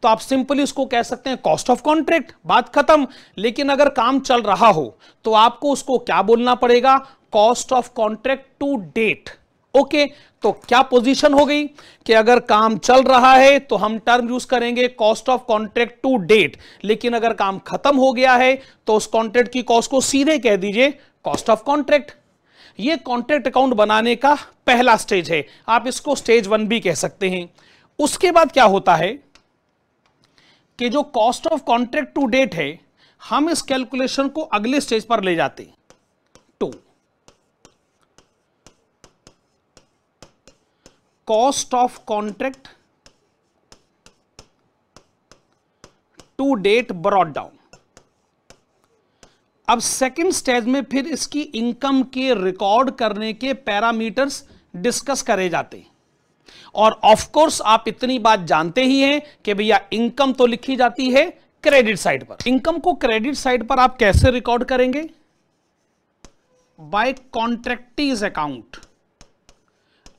Speaker 1: तो आप सिंपली उसको कह सकते हैं कॉस्ट ऑफ कॉन्ट्रैक्ट, बात खत्म। लेकिन अगर काम चल रहा हो तो आपको उसको क्या बोलना पड़ेगा? Cost of contract to date. Okay, तो क्या पोजीशन हो गई कि अगर काम चल रहा है तो हम टर्म यूज करेंगे cost of contract to date, लेकिन अगर काम खत्म हो गया है तो उस कॉन्ट्रैक्ट की कॉस्ट को सीधे कह दीजिए कॉस्ट ऑफ कॉन्ट्रैक्ट। ये कॉन्ट्रैक्ट अकाउंट बनाने का पहला स्टेज है, आप इसको स्टेज 1 भी कह सकते हैं। उसके बाद क्या होता है कि जो cost of contract to date है, हम इस कैलकुलेशन को अगले स्टेज पर ले जाते हैं, 2 cost of contract to date brought down. अब सेकंड स्टेज में फिर इसकी इनकम के रिकॉर्ड करने के पैरामीटर्स डिस्कस करे जाते हैं। और ऑफ कोर्स आप इतनी बात जानते ही हैं कि भैया इनकम तो लिखी जाती है क्रेडिट साइड पर। इनकम को क्रेडिट साइड पर आप कैसे रिकॉर्ड करेंगे? By contractees account.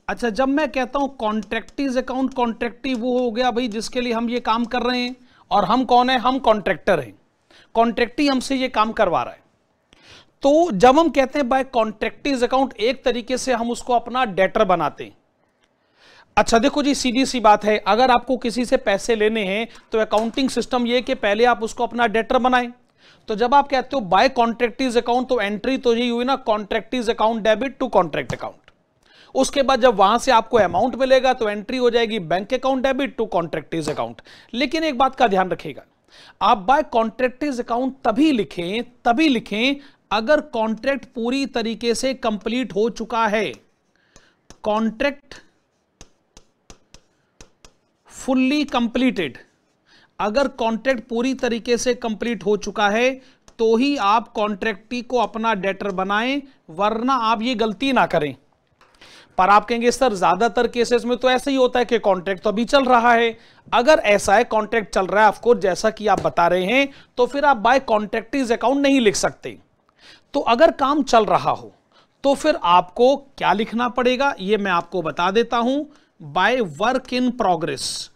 Speaker 1: अच्छा, जब मैं कहता हूं कॉन्ट्रैक्टीज अकाउंट, कॉन्ट्रैक्टी वो हो गया भाई जिसके लिए हम ये काम कर रहे हैं, और हम कौन है? हम कॉन्ट्रैक्टर हैं। कॉन्ट्रैक्टी हमसे ये काम करवा रहा है। तो जब हम कहते हैं बाय कॉन्ट्रैक्टीज अकाउंट, एक तरीके से हम उसको अपना डेटर बनाते हैं। अच्छा देखो जी, सीधी सी बात है, अगर आपको किसी से पैसे लेने हैं तो अकाउंटिंग सिस्टम ये कि पहले आप उसको अपना डेटर बनाएं। तो जब आप कहते हो बाय कॉन्ट्रैक्टीज अकाउंट, तो एंट्री तो यही हुई ना, contractees account debit to contract account. उसके बाद जब वहां से आपको अमाउंट मिलेगा तो एंट्री हो जाएगी bank account debit to contractees account. लेकिन एक बात का ध्यान रखिएगा, आप बाय कॉन्ट्रैक्टीज अकाउंट तभी लिखें अगर कॉन्ट्रैक्ट पूरी तरीके से कंप्लीट हो चुका है। कॉन्ट्रैक्ट फुल्ली कंप्लीटेड, अगर कॉन्ट्रैक्ट पूरी तरीके से कंप्लीट हो चुका है तो ही आप कॉन्ट्रैक्टी को अपना डेटर बनाएं, वरना आप ये गलती ना करें। पर आप कहेंगे सर ज्यादातर केसेस में तो ऐसा ही होता है कि कॉन्ट्रैक्ट तो अभी चल रहा है। अगर ऐसा है, कॉन्ट्रैक्ट चल रहा है ऑफकोर्स जैसा कि आप बता रहे हैं, तो फिर आप बाय कॉन्ट्रैक्टीज अकाउंट नहीं लिख सकते। तो अगर काम चल रहा हो तो फिर आपको क्या लिखना पड़ेगा, ये मैं आपको बता देता हूं, बाय वर्क इन प्रोग्रेस।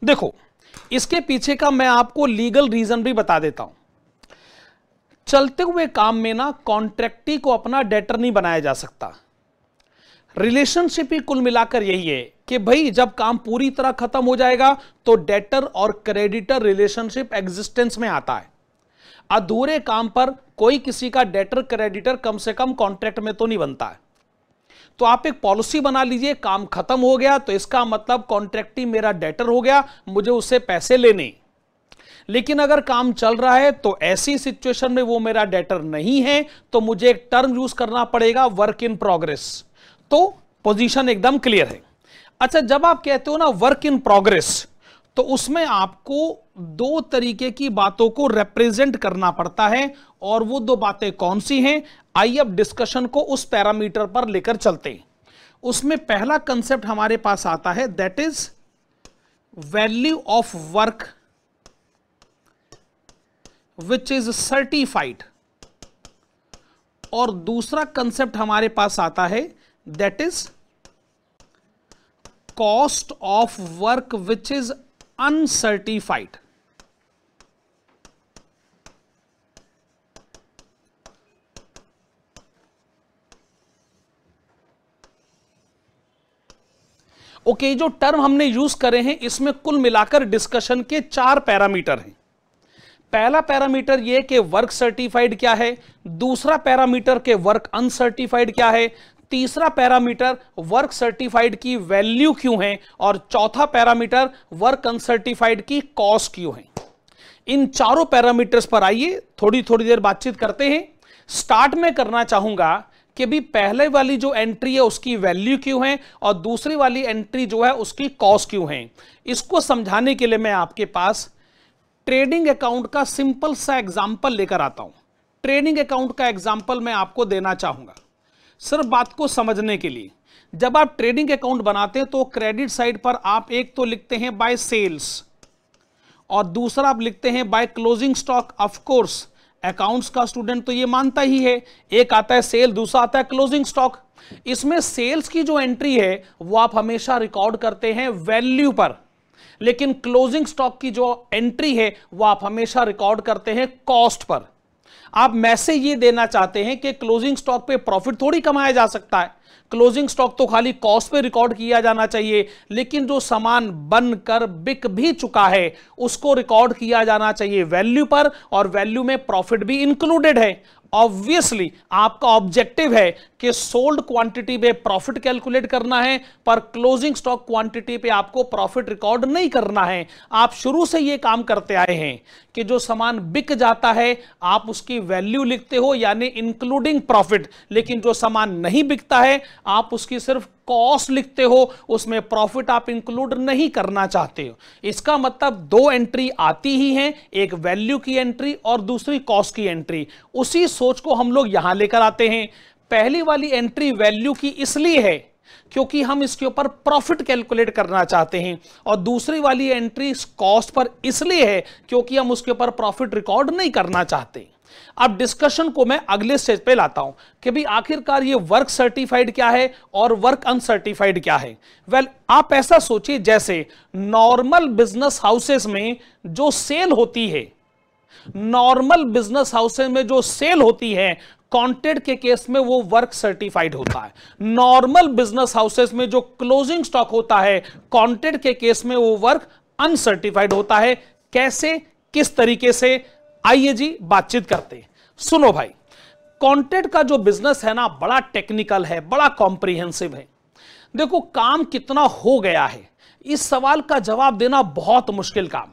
Speaker 1: देखो इसके पीछे का मैं आपको लीगल रीजन भी बता देता हूं। चलते हुए काम में ना कॉन्ट्रैक्टी को अपना डेटर नहीं बनाया जा सकता। रिलेशनशिप ही कुल मिलाकर यही है कि भाई जब काम पूरी तरह खत्म हो जाएगा तो डेटर और क्रेडिटर रिलेशनशिप एग्जिस्टेंस में आता है। अधूरे काम पर कोई किसी का डेटर क्रेडिटर कम से कम कॉन्ट्रैक्ट में तो नहीं बनता है। तो आप एक पॉलिसी बना लीजिए, काम खत्म हो गया तो इसका मतलब कॉन्ट्रैक्टी मेरा डेटर हो गया, मुझे उससे पैसे लेने। लेकिन अगर काम चल रहा है तो ऐसी सिचुएशन में वो मेरा डेटर नहीं है, तो मुझे एक टर्म यूज करना पड़ेगा, वर्क इन प्रोग्रेस। तो पोजीशन एकदम क्लियर है। अच्छा, जब आप कहते हो ना वर्क इन प्रोग्रेस, तो उसमें आपको दो तरीके की बातों को रिप्रेजेंट करना पड़ता है, और वो दो बातें कौन सी हैं, आइए अब डिस्कशन को उस पैरामीटर पर लेकर चलते हैं। उसमें पहला कंसेप्ट हमारे पास आता है, that is value of work which is certified, और दूसरा कंसेप्ट हमारे पास आता है, that is cost of work which is uncertified. Okay, जो टर्म हमने यूज करे हैं इसमें कुल मिलाकर डिस्कशन के 4 पैरामीटर हैं। पहला पैरामीटर यह कि वर्क सर्टिफाइड क्या है, दूसरा पैरामीटर के वर्क अनसर्टिफाइड क्या है, तीसरा पैरामीटर वर्क सर्टिफाइड की वैल्यू क्यों है, और चौथा पैरामीटर वर्क अनसर्टिफाइड की कॉस्ट क्यों है। इन चारों पैरामीटर्स पर आइए थोड़ी थोड़ी देर बातचीत करते हैं। स्टार्ट में करना चाहूंगा कि भी पहले वाली जो एंट्री है उसकी वैल्यू क्यों है, और दूसरी वाली एंट्री जो है उसकी कॉस्ट क्यों है। इसको समझाने के लिए मैं आपके पास ट्रेडिंग अकाउंट का सिंपल सा एग्जांपल लेकर आता हूं। ट्रेडिंग अकाउंट का एग्जांपल मैं आपको देना चाहूंगा सिर्फ बात को समझने के लिए। जब आप ट्रेडिंग अकाउंट बनाते हैं तो क्रेडिट साइड पर आप एक तो लिखते हैं बाय सेल्स, और दूसरा आप लिखते हैं by closing stock. Of course accounts का स्टूडेंट तो ये मानता ही है, एक आता है सेल, दूसरा आता है क्लोजिंग स्टॉक। इसमें सेल्स की जो एंट्री है वो आप हमेशा रिकॉर्ड करते हैं वैल्यू पर, लेकिन क्लोजिंग स्टॉक की जो एंट्री है वो आप हमेशा रिकॉर्ड करते हैं कॉस्ट पर। आप मैसेज ये देना चाहते हैं कि क्लोजिंग स्टॉक पे प्रॉफिट थोड़ी कमाया जा सकता है, क्लोजिंग स्टॉक तो खाली कॉस्ट पे रिकॉर्ड किया जाना चाहिए, लेकिन जो सामान बनकर बिक भी चुका है उसको रिकॉर्ड किया जाना चाहिए वैल्यू पर, और वैल्यू में प्रॉफिट भी इंक्लूडेड है। ऑब्वियसली आपका ऑब्जेक्टिव है कि सोल्ड क्वांटिटी पे प्रॉफिट कैलकुलेट करना है, पर क्लोजिंग स्टॉक क्वांटिटी पे आपको प्रॉफिट रिकॉर्ड नहीं करना है। आप शुरू से ये काम करते आए हैं कि जो सामान बिक जाता है आप उसकी वैल्यू लिखते हो यानी इंक्लूडिंग प्रॉफिट, लेकिन जो सामान नहीं बिकता है आप उसकी सिर्फ कॉस्ट लिखते हो, उसमें प्रॉफिट आप इंक्लूड नहीं करना चाहते हो। इसका मतलब दो एंट्री आती ही हैं, एक वैल्यू की एंट्री और दूसरी कॉस्ट की एंट्री। उसी सोच को हम लोग यहां लेकर आते हैं। पहली वाली एंट्री वैल्यू की इसलिए है क्योंकि हम इसके ऊपर प्रॉफिट कैलकुलेट करना चाहते हैं, और दूसरी वाली एंट्री कॉस्ट पर इसलिए है क्योंकि हम उसके ऊपर प्रॉफिट रिकॉर्ड नहीं करना चाहते। अब डिस्कशन को मैं अगले स्टेज पे लाता हूं कि भाई आखिरकार ये वर्क सर्टिफाइड क्या है और वर्क अनसर्टिफाइड क्या है। वेल, आप ऐसा सोचिए जैसे नॉर्मल बिजनेस हाउसेस में जो सेल होती है, नॉर्मल बिजनेस हाउसेस में जो सेल होती है, कॉन्ट्रैक्ट के केस में वो वर्क सर्टिफाइड होता है। नॉर्मल बिजनेस हाउसेस में जो क्लोजिंग स्टॉक होता है, कॉन्ट्रैक्ट के केस में वो वर्क अनसर्टिफाइड होता है। कैसे, किस तरीके से, आइए जी बातचीत करते हैं। सुनो भाई, कॉन्ट्रैक्ट का जो बिजनेस है ना, बड़ा टेक्निकल है, बड़ा कॉम्प्रिहेंसिव है। देखो, काम कितना हो गया है, इस सवाल का जवाब देना बहुत मुश्किल काम।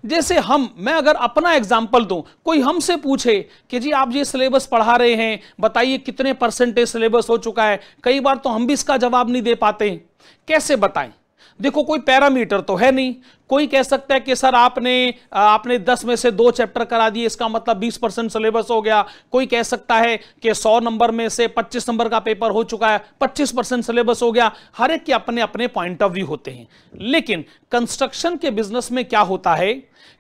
Speaker 1: जैसे मैं अगर अपना एग्जांपल दूं, कोई हमसे पूछे कि जी आप ये सिलेबस पढ़ा रहे हैं, बताइए कितने परसेंटेज सिलेबस हो चुका है, कई बार तो हम भी इसका जवाब नहीं दे पाते। कैसे बताएं? देखो, कोई पैरामीटर तो है नहीं। कोई कह सकता है कि सर आपने 10 में से 2 चैप्टर करा दिए, इसका मतलब 20% सिलेबस हो गया। कोई कह सकता है कि 100 नंबर में से 25 नंबर का पेपर हो चुका है, 25% सिलेबस हो गया। हर एक के अपने अपने पॉइंट ऑफ व्यू होते हैं। लेकिन कंस्ट्रक्शन के बिजनेस में क्या होता है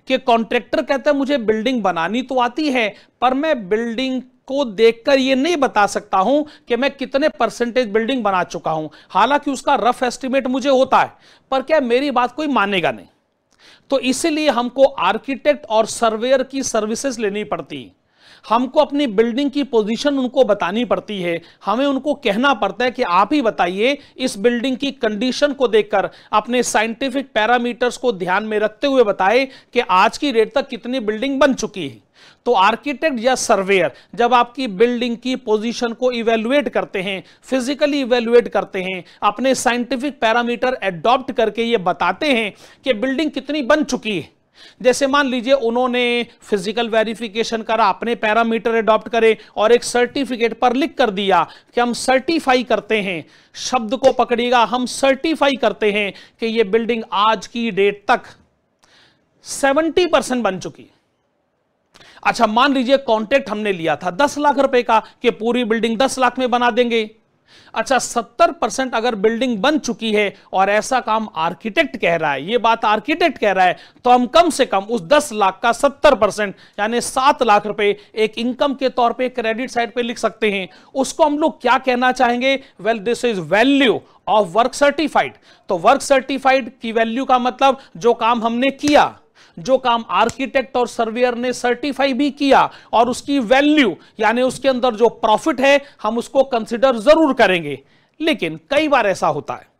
Speaker 1: कि कॉन्ट्रैक्टर कहता है मुझे बिल्डिंग बनानी तो आती है, पर मैं बिल्डिंग को देखकर ये नहीं बता सकता हूं कि मैं कितने परसेंटेज बिल्डिंग बना चुका हूं। हालांकि उसका रफ एस्टिमेट मुझे होता है, पर क्या मेरी बात कोई मानेगा नहीं। तो इसीलिए हमको आर्किटेक्ट और सर्वेयर की सर्विसेज लेनी पड़ती। हमको अपनी बिल्डिंग की पोजीशन उनको बतानी पड़ती है। हमें उनको कहना पड़ता है कि आप ही बताइए, इस बिल्डिंग की कंडीशन को देखकर अपने साइंटिफिक पैरामीटर्स को ध्यान में रखते हुए बताएं कि आज की डेट तक कितनी बिल्डिंग बन चुकी है। तो आर्किटेक्ट या सर्वेयर जब आपकी बिल्डिंग की पोजीशन को इवेल्युएट करते हैं, फिजिकली इवेल्युएट करते हैं, अपने साइंटिफिक पैरामीटर एडॉप्ट करके ये बताते हैं कि बिल्डिंग कितनी बन चुकी है। जैसे मान लीजिए उन्होंने फिजिकल वेरिफिकेशन करा, अपने पैरामीटर अडॉप्ट करे और एक सर्टिफिकेट पर लिख कर दिया कि हम सर्टिफाई करते हैं, शब्द को पकड़िएगा, हम सर्टिफाई करते हैं कि यह बिल्डिंग आज की डेट तक 70% बन चुकी। अच्छा, मान लीजिए कॉन्ट्रैक्ट हमने लिया था 10 लाख रुपए का कि पूरी बिल्डिंग 10 लाख में बना देंगे। अच्छा, 70% अगर बिल्डिंग बन चुकी है और ऐसा काम आर्किटेक्ट कह रहा है, ये बात आर्किटेक्ट कह रहा है, तो हम कम से कम उस 10 लाख का 70% यानी 7 लाख रुपए एक इनकम के तौर पे क्रेडिट साइड पे लिख सकते हैं। उसको हम लोग क्या कहना चाहेंगे? Well, this is value of work certified. तो वर्क सर्टिफाइड की वैल्यू का मतलब जो काम हमने किया, जो काम आर्किटेक्ट और सर्वेयर ने सर्टिफाई भी किया, और उसकी वैल्यू यानी उसके अंदर जो प्रॉफिट है हम उसको कंसिडर जरूर करेंगे। लेकिन कई बार ऐसा होता है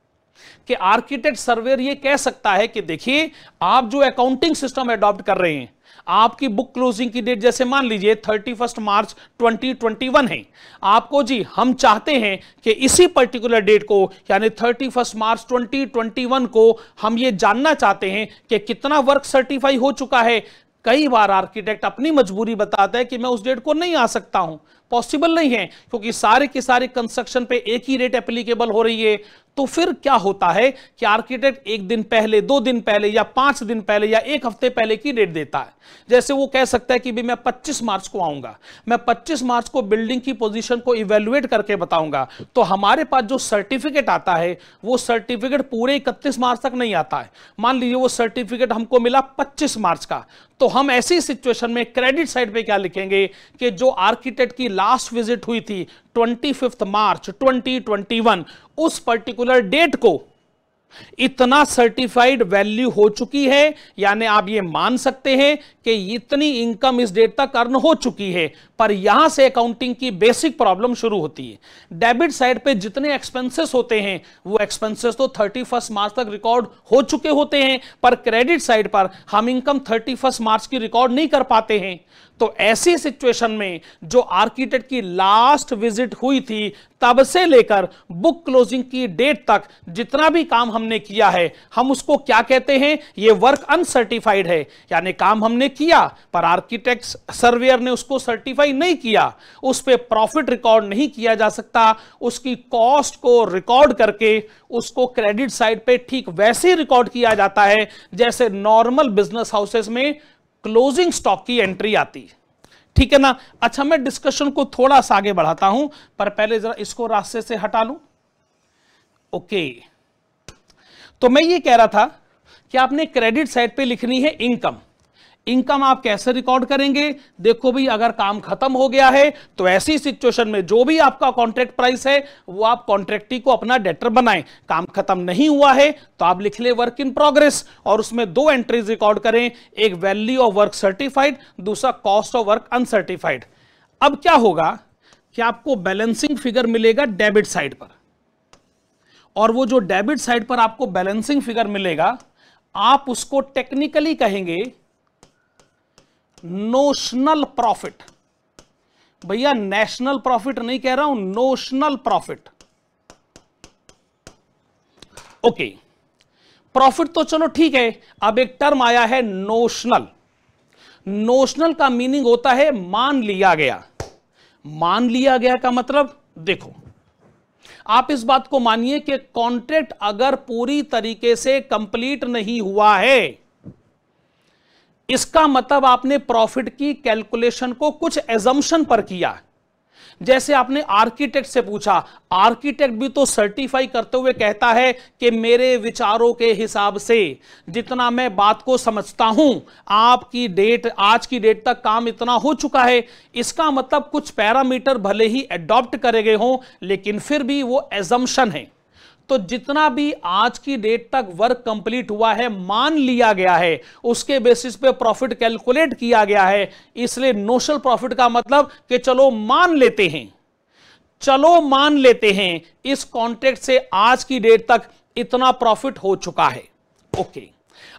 Speaker 1: कि आर्किटेक्ट सर्वेयर ये कह सकता है कि देखिए, आप जो अकाउंटिंग सिस्टम अडॉप्ट कर रहे हैं, आपकी बुक क्लोजिंग की डेट जैसे मान लीजिए 31 मार्च 2021 है, आपको जी हम चाहते हैं कि इसी पर्टिकुलर डेट को यानी 31 मार्च 2021 को हम ये जानना चाहते हैं कि कितना वर्क सर्टिफाई हो चुका है। कई बार आर्किटेक्ट अपनी मजबूरी बताता है कि मैं उस डेट को नहीं आ सकता हूं, पॉसिबल नहीं है, क्योंकि सारे के सारे कंस्ट्रक्शन पे एक ही रेट एप्लीकेबल हो रही है। तो फिर क्या होता है कि आर्किटेक्ट 1 दिन पहले, 2 दिन पहले या 5 दिन पहले या 1 हफ्ते पहले की डेट देता है। जैसे वो कह सकता है कि भी मैं 25 मार्च को आऊंगा, मैं 25 मार्च को बिल्डिंग की पोजीशन को इवेल्युएट करके बताऊंगा। तो हमारे पास जो सर्टिफिकेट आता है वो सर्टिफिकेट पूरे 31 मार्च तक नहीं आता है। मान लीजिए वो सर्टिफिकेट हमको मिला 25 मार्च का, तो हम ऐसी सिचुएशन में क्रेडिट साइड पे क्या लिखेंगे कि जो आर्किटेक्ट की लास्ट विजिट हुई थी 25 मार्च 2021, उस पर्टिकुलर डेट को इतना सर्टिफाइड वैल्यू हो चुकी है, यानी आप ये मान सकते हैं कि इतनी इनकम इस डेट तक अर्न हो चुकी है। पर यहां से अकाउंटिंग की बेसिक प्रॉब्लम शुरू होती है। डेबिट साइड पे जितने एक्सपेंसेस होते हैं वो एक्सपेंसेस तो 31 मार्च तक रिकॉर्ड हो चुके होते हैं, पर क्रेडिट साइड पर हम इनकम 31 मार्च की रिकॉर्ड नहीं कर पाते हैं। तो ऐसी सिचुएशन में जो आर्किटेक्ट की लास्ट विजिट हुई थी तब से लेकर बुक क्लोजिंग की डेट तक जितना भी काम हमने किया है, हम उसको क्या कहते हैं? ये वर्क अनसर्टिफाइड है, यानी काम हमने किया पर आर्किटेक्ट सर्वेयर ने उसको सर्टिफाई नहीं किया, उस पे प्रॉफिट रिकॉर्ड नहीं किया जा सकता। उसकी कॉस्ट को रिकॉर्ड करके उसको क्रेडिट साइड पे ठीक वैसे ही रिकॉर्ड किया जाता है जैसे नॉर्मल बिजनेस हाउसेस में क्लोजिंग स्टॉक की एंट्री आती है। ठीक है ना? अच्छा, मैं डिस्कशन को थोड़ा सा आगे बढ़ाता हूं, पर पहले जरा इसको रास्ते से हटा लूं। ओके, तो मैं ये कह रहा था कि आपने क्रेडिट साइड पे लिखनी है इनकम। इनकम आप कैसे रिकॉर्ड करेंगे? देखो भाई, अगर काम खत्म हो गया है तो ऐसी सिचुएशन में जो भी आपका कॉन्ट्रैक्ट प्राइस है वो आप कॉन्ट्रैक्टी को अपना डेटर बनाएं। काम खत्म नहीं हुआ है तो आप लिख ले वर्क इन प्रोग्रेस और उसमें दो एंट्रीज रिकॉर्ड करें, एक वैल्यू ऑफ वर्क सर्टिफाइड, दूसरा कॉस्ट ऑफ वर्क अनसर्टिफाइड। अब क्या होगा कि आपको बैलेंसिंग फिगर मिलेगा डेबिट साइड पर, और वो जो डेबिट साइड पर आपको बैलेंसिंग फिगर मिलेगा आप उसको टेक्निकली कहेंगे नोशनल प्रॉफिट। भैया नेशनल प्रॉफिट नहीं कह रहा हूं, नोशनल प्रॉफिट। ओके, प्रॉफिट तो चलो ठीक है, अब एक टर्म आया है नोशनल। नोशनल का मीनिंग होता है मान लिया गया। मान लिया गया का मतलब, देखो आप इस बात को मानिए कि कॉन्ट्रैक्ट अगर पूरी तरीके से कंप्लीट नहीं हुआ है, इसका मतलब आपने प्रॉफिट की कैलकुलेशन को कुछ एजम्पशन पर किया। जैसे आपने आर्किटेक्ट से पूछा, आर्किटेक्ट भी तो सर्टिफाई करते हुए कहता है कि मेरे विचारों के हिसाब से जितना मैं बात को समझता हूं, आपकी डेट आज की डेट तक काम इतना हो चुका है। इसका मतलब कुछ पैरामीटर भले ही एडॉप्ट करे गए हों लेकिन फिर भी वो एजम्पशन है। तो जितना भी आज की डेट तक वर्क कंप्लीट हुआ है मान लिया गया है, उसके बेसिस पे प्रॉफिट कैलकुलेट किया गया है। इसलिए नोशनल प्रॉफिट का मतलब कि चलो मान लेते हैं इस कॉन्ट्रैक्ट से आज की डेट तक इतना प्रॉफिट हो चुका है। ओके,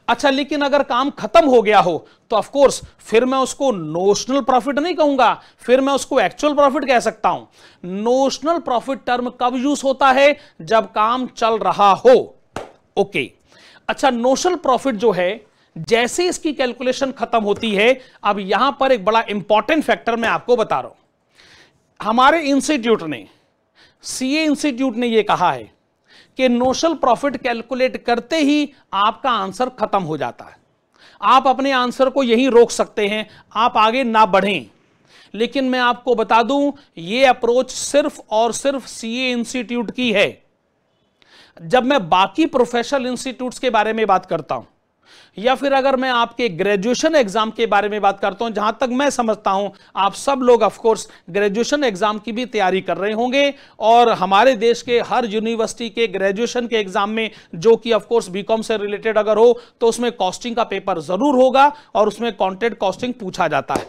Speaker 1: अच्छा, लेकिन अगर काम खत्म हो गया हो तो ऑफ कोर्स फिर मैं उसको नोशनल प्रॉफिट नहीं कहूंगा, फिर मैं उसको एक्चुअल प्रॉफिट कह सकता हूं। नोशनल प्रॉफिट टर्म कब यूज होता है? जब काम चल रहा हो। ओके, अच्छा, नोशनल प्रॉफिट जो है जैसे इसकी कैलकुलेशन खत्म होती है, अब यहां पर एक बड़ा इंपॉर्टेंट फैक्टर मैं आपको बता रहा हूं। हमारे इंस्टीट्यूट ने, सीए इंस्टीट्यूट ने यह कहा है कि नोशनल प्रॉफिट कैलकुलेट करते ही आपका आंसर खत्म हो जाता है। आप अपने आंसर को यहीं रोक सकते हैं, आप आगे ना बढ़ें। लेकिन मैं आपको बता दूं, यह अप्रोच सिर्फ और सिर्फ सीए इंस्टीट्यूट की है। जब मैं बाकी प्रोफेशनल इंस्टीट्यूट्स के बारे में बात करता हूं या फिर अगर मैं आपके ग्रेजुएशन एग्जाम के बारे में बात करता हूं, जहां तक मैं समझता हूं आप सब लोग ऑफ कोर्स ग्रेजुएशन एग्जाम की भी तैयारी कर रहे होंगे, और हमारे देश के हर यूनिवर्सिटी के ग्रेजुएशन के एग्जाम में, जो कि ऑफ कोर्स बीकॉम से रिलेटेड अगर हो तो उसमें कॉस्टिंग का पेपर जरूर होगा और उसमें कॉन्टेंट कॉस्टिंग पूछा जाता है।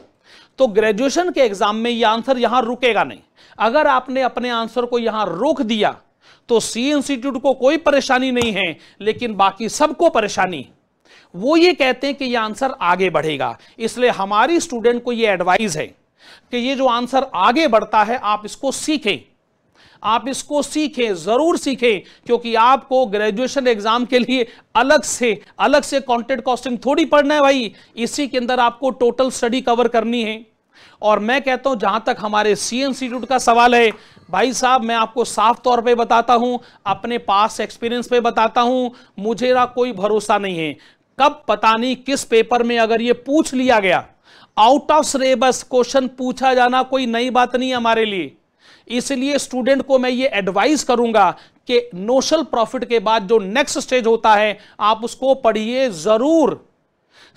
Speaker 1: तो ग्रेजुएशन के एग्जाम में यह आंसर यहां रुकेगा नहीं। अगर आपने अपने आंसर को यहां रोक दिया तो सी इंस्टीट्यूट को कोई परेशानी नहीं है, लेकिन बाकी सबको परेशानी। वो ये कहते हैं कि ये आंसर आगे बढ़ेगा। इसलिए हमारी स्टूडेंट को ये एडवाइस है कि ये जो आंसर आगे बढ़ता है आप इसको सीखें, जरूर सीखें, क्योंकि आपको ग्रेजुएशन एग्जाम के लिए अलग से कंटेंट कॉस्टिंग थोड़ी पढ़ना है भाई। इसी के अंदर आपको टोटल स्टडी कवर करनी है। और मैं कहता हूं, जहां तक हमारे सी इंस्टीट्यूट का सवाल है, भाई साहब मैं आपको साफ तौर पे बताता हूं, अपने पास एक्सपीरियंस पे बताता हूं, मुझे ना कोई भरोसा नहीं है। कब पता नहीं किस पेपर में अगर ये पूछ लिया गया, आउट ऑफ सिलेबस क्वेश्चन पूछा जाना कोई नई बात नहीं हमारे लिए। इसलिए स्टूडेंट को मैं ये एडवाइस करूंगा कि नोशनल प्रॉफिट के बाद जो नेक्स्ट स्टेज होता है आप उसको पढ़िए जरूर।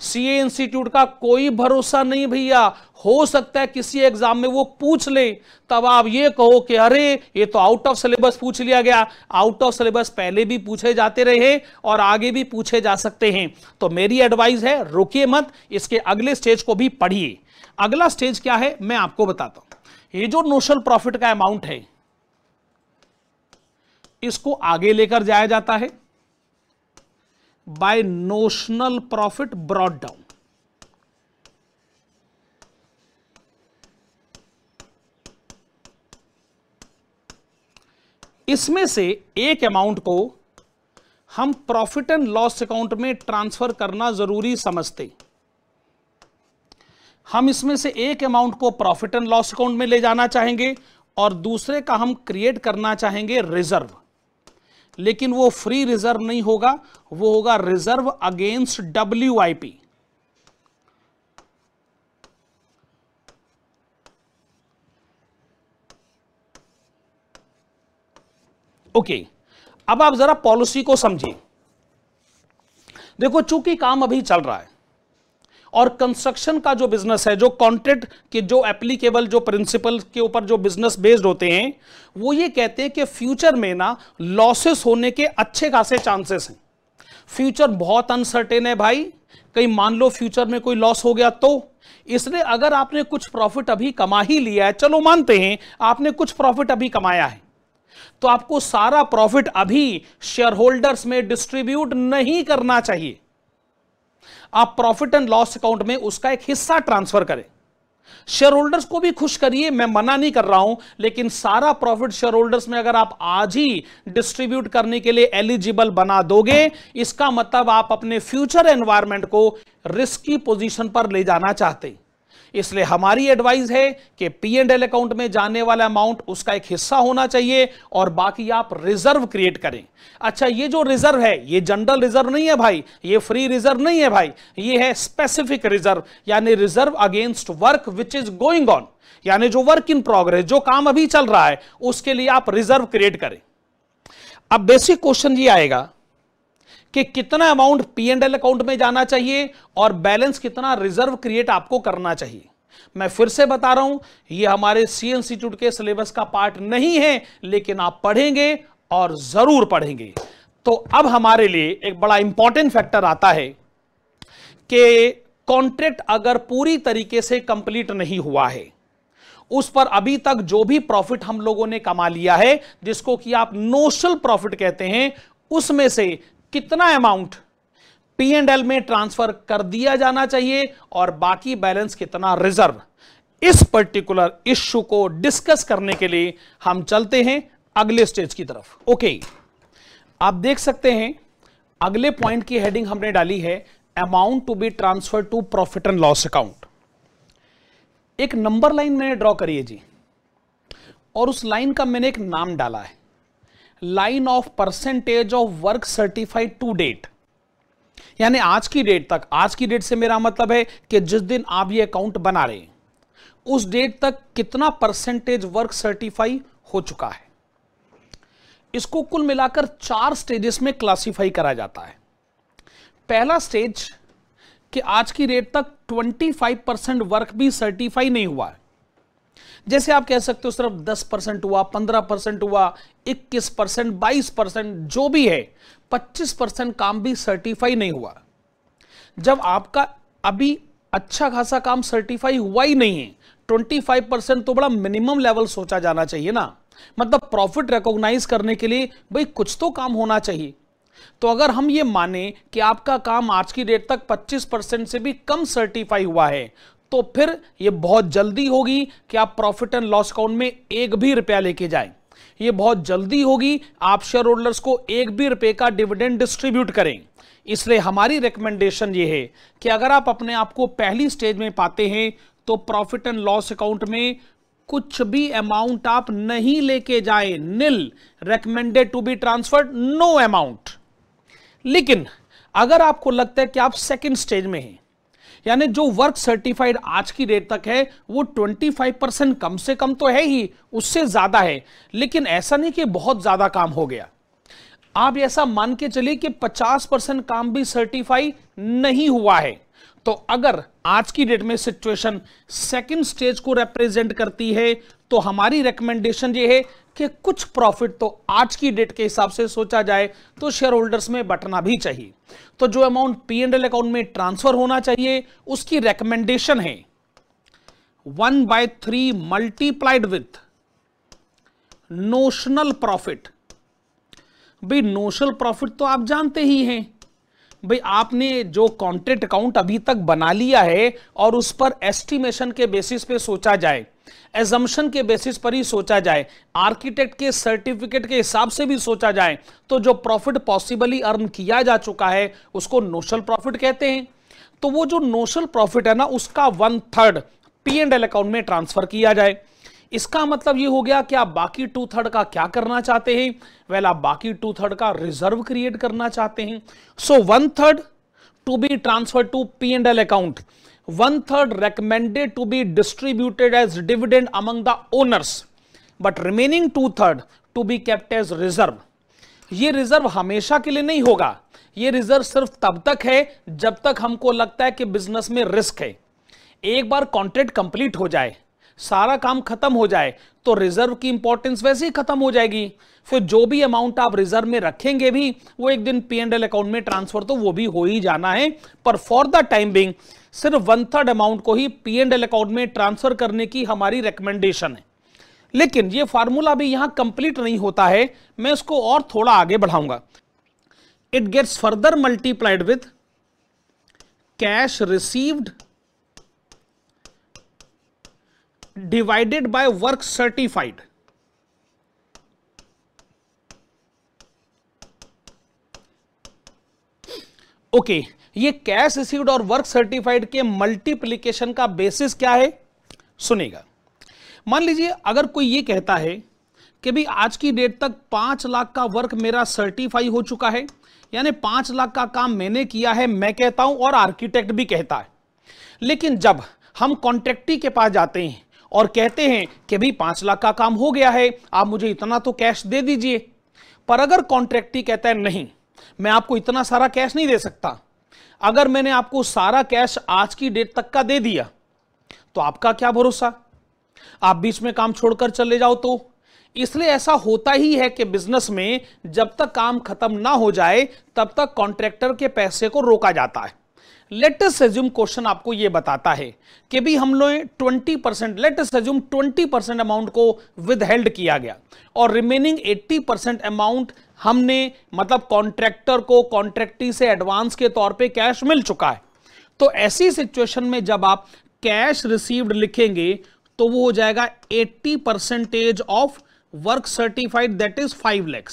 Speaker 1: सीए इंस्टीट्यूट का कोई भरोसा नहीं भैया, हो सकता है किसी एग्जाम में वो पूछ ले, तब आप ये कहो कि अरे ये तो आउट ऑफ सिलेबस पूछ लिया गया। आउट ऑफ सिलेबस पहले भी पूछे जाते रहे और आगे भी पूछे जा सकते हैं। तो मेरी एडवाइस है, रुकिए मत, इसके अगले स्टेज को भी पढ़िए। अगला स्टेज क्या है मैं आपको बताता हूं। ये जो नोशनल प्रॉफिट का अमाउंट है इसको आगे लेकर जाया जाता है by notional profit brought down. इसमें से एक अमाउंट को हम प्रॉफिट एंड लॉस अकाउंट में ट्रांसफर करना जरूरी समझते। हम इसमें से एक अमाउंट को प्रॉफिट एंड लॉस अकाउंट में ले जाना चाहेंगे और दूसरे का हम क्रिएट करना चाहेंगे रिजर्व। लेकिन वो फ्री रिजर्व नहीं होगा, वो होगा रिजर्व अगेंस्ट WIP। ओके, अब आप जरा पॉलिसी को समझिए। देखो, चूंकि काम अभी चल रहा है और कंस्ट्रक्शन का जो बिजनेस है, जो कॉन्ट्रैक्ट के जो एप्लीकेबल जो प्रिंसिपल के ऊपर जो बिजनेस बेस्ड होते हैं, वो ये कहते हैं कि फ्यूचर में ना लॉसेस होने के अच्छे खासे चांसेस हैं। फ्यूचर बहुत अनसर्टेन है भाई, कहीं मान लो फ्यूचर में कोई लॉस हो गया तो, इसलिए अगर आपने कुछ प्रॉफिट अभी कमा ही लिया है, चलो मानते हैं आपने कुछ प्रॉफिट अभी कमाया है, तो आपको सारा प्रॉफिट अभी शेयर होल्डर्स में डिस्ट्रीब्यूट नहीं करना चाहिए। आप प्रॉफिट एंड लॉस अकाउंट में उसका एक हिस्सा ट्रांसफर करें, शेयर होल्डर्स को भी खुश करिए, मैं मना नहीं कर रहा हूं, लेकिन सारा प्रॉफिट शेयर होल्डर्स में अगर आप आज ही डिस्ट्रीब्यूट करने के लिए एलिजिबल बना दोगे, इसका मतलब आप अपने फ्यूचर एनवायरनमेंट को रिस्की पोजीशन पर ले जाना चाहते। इसलिए हमारी एडवाइस है कि P&L अकाउंट में जाने वाला अमाउंट उसका एक हिस्सा होना चाहिए और बाकी आप रिजर्व क्रिएट करें। अच्छा, ये जो रिजर्व है ये जनरल रिजर्व नहीं है भाई, ये फ्री रिजर्व नहीं है भाई, ये है स्पेसिफिक रिजर्व, यानी reserve against work which is going on, यानी जो वर्क इन प्रोग्रेस, जो काम अभी चल रहा है उसके लिए आप रिजर्व क्रिएट करें। अब बेसिक क्वेश्चन ये आएगा कि कितना अमाउंट P&L अकाउंट में जाना चाहिए और बैलेंस कितना रिजर्व क्रिएट आपको करना चाहिए। मैं फिर से बता रहा हूं, यह हमारे सी इंस्टीट्यूट के सिलेबस का पार्ट नहीं है, लेकिन आप पढ़ेंगे और जरूर पढ़ेंगे। तो अब हमारे लिए एक बड़ा इंपॉर्टेंट फैक्टर आता है कि कॉन्ट्रैक्ट अगर पूरी तरीके से कंप्लीट नहीं हुआ है, उस पर अभी तक जो भी प्रॉफिट हम लोगों ने कमा लिया है, जिसको कि आप नोशनल प्रॉफिट कहते हैं, उसमें से कितना अमाउंट P&L में ट्रांसफर कर दिया जाना चाहिए और बाकी बैलेंस कितना रिजर्व। इस पर्टिकुलर इश्यू को डिस्कस करने के लिए हम चलते हैं अगले स्टेज की तरफ। ओके, आप देख सकते हैं अगले पॉइंट की हेडिंग हमने डाली है amount to be transfer to profit and loss account. एक नंबर लाइन मैंने ड्रॉ करी है जी, और उस लाइन का मैंने एक नाम डाला है line of percentage of work certified to date, यानी आज की डेट तक। आज की डेट से मेरा मतलब है कि जिस दिन आप ये अकाउंट बना रहे हैं उस डेट तक कितना परसेंटेज वर्क सर्टिफाई हो चुका है। इसको कुल मिलाकर 4 स्टेजेस में क्लासिफाई करा जाता है। पहला स्टेज कि आज की डेट तक 25% वर्क भी सर्टिफाई नहीं हुआ है। जैसे आप कह सकते हो सिर्फ 10% हुआ, 15% हुआ, 21%, 22%, जो भी है, 25% काम भी सर्टिफाई नहीं हुआ। जब आपका अभी अच्छा खासा काम सर्टिफाई हुआ ही नहीं है, 25% तो बड़ा मिनिमम लेवल सोचा जाना चाहिए ना। मतलब प्रॉफिट रिकॉग्नाइज करने के लिए भाई कुछ तो काम होना चाहिए। तो अगर हम ये माने कि आपका काम आज की डेट तक 25% से भी कम सर्टिफाई हुआ है, तो फिर ये बहुत जल्दी होगी कि आप प्रॉफिट एंड लॉस अकाउंट में एक भी रुपया लेके जाएं। ये बहुत जल्दी होगी आप शेयर होल्डर्स को एक भी रुपए का डिविडेंड डिस्ट्रीब्यूट करें। इसलिए हमारी रिकमेंडेशन ये है कि अगर आप अपने आप को पहली स्टेज में पाते हैं तो प्रॉफिट एंड लॉस अकाउंट में कुछ भी अमाउंट आप नहीं लेके जाएं। Nil, recommended to be transferred, no amount. लेकिन अगर आपको लगता है कि आप सेकेंड स्टेज में हैं, यानी जो वर्क सर्टिफाइड आज की डेट तक है वो 25% कम से कम तो है ही, उससे ज्यादा है, लेकिन ऐसा नहीं कि बहुत ज्यादा काम हो गया। आप ऐसा मान के चलिए कि 50% काम भी सर्टिफाई नहीं हुआ है। तो अगर आज की डेट में सिचुएशन सेकंड स्टेज को रिप्रेजेंट करती है, तो हमारी रिकमेंडेशन ये है कि कुछ प्रॉफिट तो आज की डेट के हिसाब से सोचा जाए तो शेयर होल्डर्स में बंटना भी चाहिए। तो जो अमाउंट P&L अकाउंट में ट्रांसफर होना चाहिए उसकी रिकमेंडेशन है 1/3 मल्टीप्लाइड विथ नोशनल प्रॉफिट। भाई नोशनल प्रॉफिट तो आप जानते ही हैं, भाई आपने जो कॉन्ट्रैक्ट अकाउंट अभी तक बना लिया है और उस पर एस्टिमेशन के बेसिस पे सोचा जाए, एजम्पशन के बेसिस पर ही सोचा जाए, आर्किटेक्ट के सर्टिफिकेट के हिसाब से भी सोचा जाए, तो जो प्रॉफिट पॉसिबली अर्न किया जा चुका है उसको नोशनल प्रॉफिट कहते हैं। तो वो जो नोशनल प्रॉफिट है ना, उसका 1/3 P&L अकाउंट में ट्रांसफर किया जाए। इसका मतलब ये हो गया कि आप बाकी 2/3 का क्या करना चाहते हैं? वेल, आप बाकी 2/3 का रिजर्व क्रिएट करना चाहते हैं। So 1/3 to be transfer to P&L account, 1/3 recommended to be distributed as dividend among the owners, but remaining 2/3 to be kept as reserve। ये रिजर्व हमेशा के लिए नहीं होगा, ये रिजर्व सिर्फ तब तक है जब तक हमको लगता है कि बिजनेस में रिस्क है। एक बार कॉन्ट्रैक्ट कंप्लीट हो जाए, सारा काम खत्म हो जाए, तो रिजर्व की इंपॉर्टेंस वैसे ही खत्म हो जाएगी। फिर जो भी अमाउंट आप रिजर्व में रखेंगे भी वो एक दिन P&L अकाउंट में ट्रांसफर तो वो भी हो ही जाना है, पर फॉर द टाइम बिंग सिर्फ 1/3 अमाउंट को ही P&L अकाउंट में ट्रांसफर करने की हमारी रिकमेंडेशन है। लेकिन ये फार्मूला भी यहां कंप्लीट नहीं होता है, मैं इसको और थोड़ा आगे बढ़ाऊंगा। It gets further multiplied with cash received divided by work certified. Okay, ये कैश रिसीव्ड और वर्क सर्टिफाइड के मल्टीप्लिकेशन का बेसिस क्या है, सुनेगा। मान लीजिए अगर कोई ये कहता है कि भाई आज की डेट तक 5 लाख का वर्क मेरा सर्टिफाई हो चुका है, यानी 5 लाख का काम मैंने किया है, मैं कहता हूं और आर्किटेक्ट भी कहता है। लेकिन जब हम कॉन्ट्रैक्टी के पास जाते हैं और कहते हैं कि भाई 5 लाख का काम हो गया है, आप मुझे इतना तो कैश दे दीजिए, पर अगर कॉन्ट्रैक्टी कहता है नहीं, मैं आपको इतना सारा कैश नहीं दे सकता, अगर मैंने आपको सारा कैश आज की डेट तक का दे दिया तो आपका क्या भरोसा, आप बीच में काम छोड़कर चले जाओ तो। इसलिए ऐसा होता ही है कि बिजनेस में जब तक काम खत्म ना हो जाए तब तक कॉन्ट्रैक्टर के पैसे को रोका जाता है। लेट अस अज्यूम क्वेश्चन आपको यह बताता है कि भी हम लोग 20%, लेट अस अज्यूम 20% अमाउंट को विदहेल्ड किया गया और रिमेनिंग 80% अमाउंट हमने मतलब कॉन्ट्रैक्टर को कॉन्ट्रैक्टी से एडवांस के तौर पे कैश मिल चुका है। तो ऐसी सिचुएशन में जब आप कैश रिसीव्ड लिखेंगे तो वो हो जाएगा 80% of work certified, that is 5 lakh.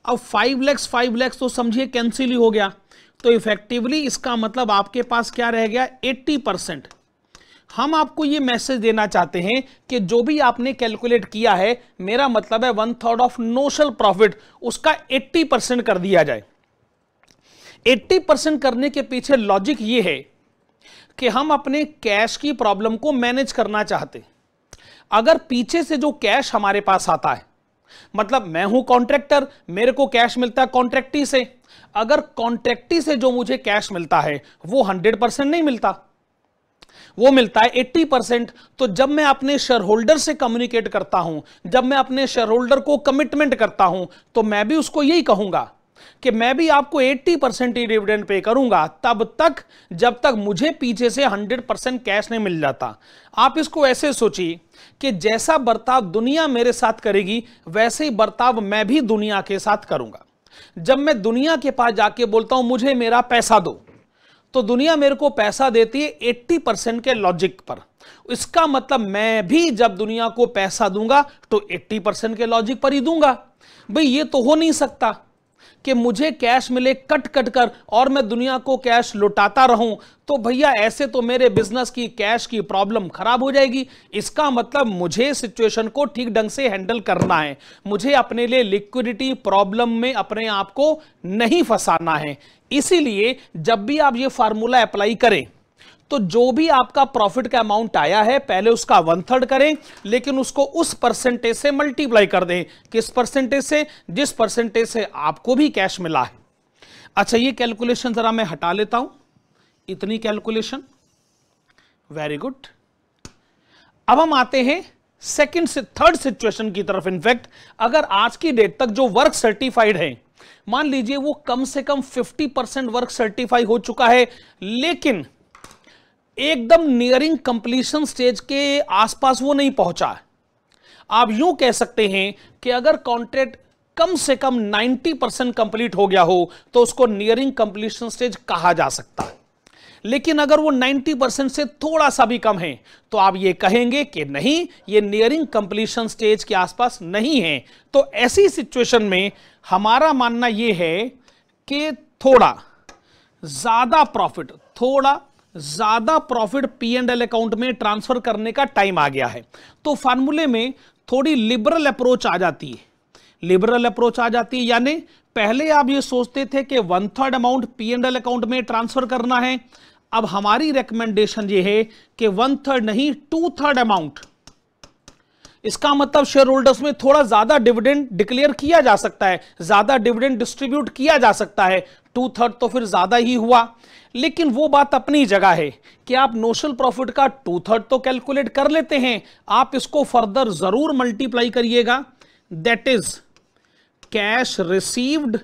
Speaker 1: अब 5 लाख तो समझिए कैंसिल ही हो गया, तो इफेक्टिवली इसका मतलब आपके पास क्या रह गया, 80%। हम आपको ये मैसेज देना चाहते हैं कि जो भी आपने कैलकुलेट किया है, मेरा मतलब है 1/3 ऑफ नोशनल प्रॉफिट, उसका 80% कर दिया जाए। 80% करने के पीछे लॉजिक ये है कि हम अपने कैश की प्रॉब्लम को मैनेज करना चाहते। अगर पीछे से जो कैश हमारे पास आता है, मतलब मैं हूं कॉन्ट्रैक्टर, मेरे को कैश मिलता है कॉन्ट्रैक्टी से, अगर कॉन्ट्रैक्टी से जो मुझे कैश मिलता है वो 100% नहीं मिलता, वो मिलता है 80%। तो जब मैं अपने शेयर होल्डर से कम्युनिकेट करता हूं, जब मैं अपने शेयर होल्डर को कमिटमेंट करता हूं, तो मैं भी उसको यही कहूंगा कि मैं भी आपको 80% ही डिविडेंड पे करूंगा तब तक जब तक मुझे पीछे से 100% कैश नहीं मिल जाता। आप इसको ऐसे सोचिए कि जैसा बर्ताव दुनिया मेरे साथ करेगी वैसे ही बर्ताव मैं भी दुनिया के साथ करूंगा। जब मैं दुनिया के पास जाके बोलता हूं मुझे मेरा पैसा दो, तो दुनिया मेरे को पैसा देती है 80% के लॉजिक पर। इसका मतलब मैं भी जब दुनिया को पैसा दूंगा तो 80% के लॉजिक पर ही दूंगा। भाई ये तो हो नहीं सकता कि मुझे कैश मिले कट कट कर और मैं दुनिया को कैश लुटाता रहूं, तो भैया ऐसे तो मेरे बिजनेस की कैश की प्रॉब्लम खराब हो जाएगी। इसका मतलब मुझे सिचुएशन को ठीक ढंग से हैंडल करना है, मुझे अपने लिए लिक्विडिटी प्रॉब्लम में अपने आप को नहीं फंसाना है। इसीलिए जब भी आप ये फार्मूला अप्लाई करें तो जो भी आपका प्रॉफिट का अमाउंट आया है पहले उसका 1/3 करें, लेकिन उसको उस परसेंटेज से मल्टीप्लाई कर दें। किस परसेंटेज से, जिस परसेंटेज से आपको भी कैश मिला है। अच्छा ये कैलकुलेशन जरा मैं हटा लेता हूं, इतनी कैलकुलेशन, वेरी गुड। अब हम आते हैं सेकंड से थर्ड सिचुएशन की तरफ। इनफैक्ट अगर आज की डेट तक जो वर्क सर्टिफाइड है, मान लीजिए वो कम से कम 50% वर्क सर्टिफाई हो चुका है, लेकिन एकदम नियरिंग कंप्लीशन स्टेज के आसपास वो नहीं पहुंचा। आप यूं कह सकते हैं कि अगर कॉन्ट्रैक्ट कम से कम 90% कंप्लीट हो गया हो तो उसको नियरिंग कंप्लीशन स्टेज कहा जा सकता है। लेकिन अगर वो 90% से थोड़ा सा भी कम है तो आप ये कहेंगे कि नहीं, ये नियरिंग कंप्लीशन स्टेज के आसपास नहीं है। तो ऐसी सिचुएशन में हमारा मानना यह है कि थोड़ा ज्यादा प्रॉफिट P&L अकाउंट में ट्रांसफर करने का टाइम आ गया है। तो फार्मूले में थोड़ी लिबरल अप्रोच आ जाती है। यानी पहले आप ये सोचते थे कि 1/3 अमाउंट P&L अकाउंट में ट्रांसफर करना है, अब हमारी रिकमेंडेशन ये है कि 1/3 नहीं 2/3 अमाउंट। इसका मतलब शेयर होल्डर्स में थोड़ा ज्यादा डिविडेंड डिक्लेयर किया जा सकता है, ज्यादा डिविडेंड डिस्ट्रीब्यूट किया जा सकता है। 2/3 तो फिर ज्यादा ही हुआ, लेकिन वो बात अपनी जगह है कि आप नोशनल प्रॉफिट का 2/3 तो कैलकुलेट कर लेते हैं, आप इसको फर्दर जरूर मल्टीप्लाई करिएगा, that is cash received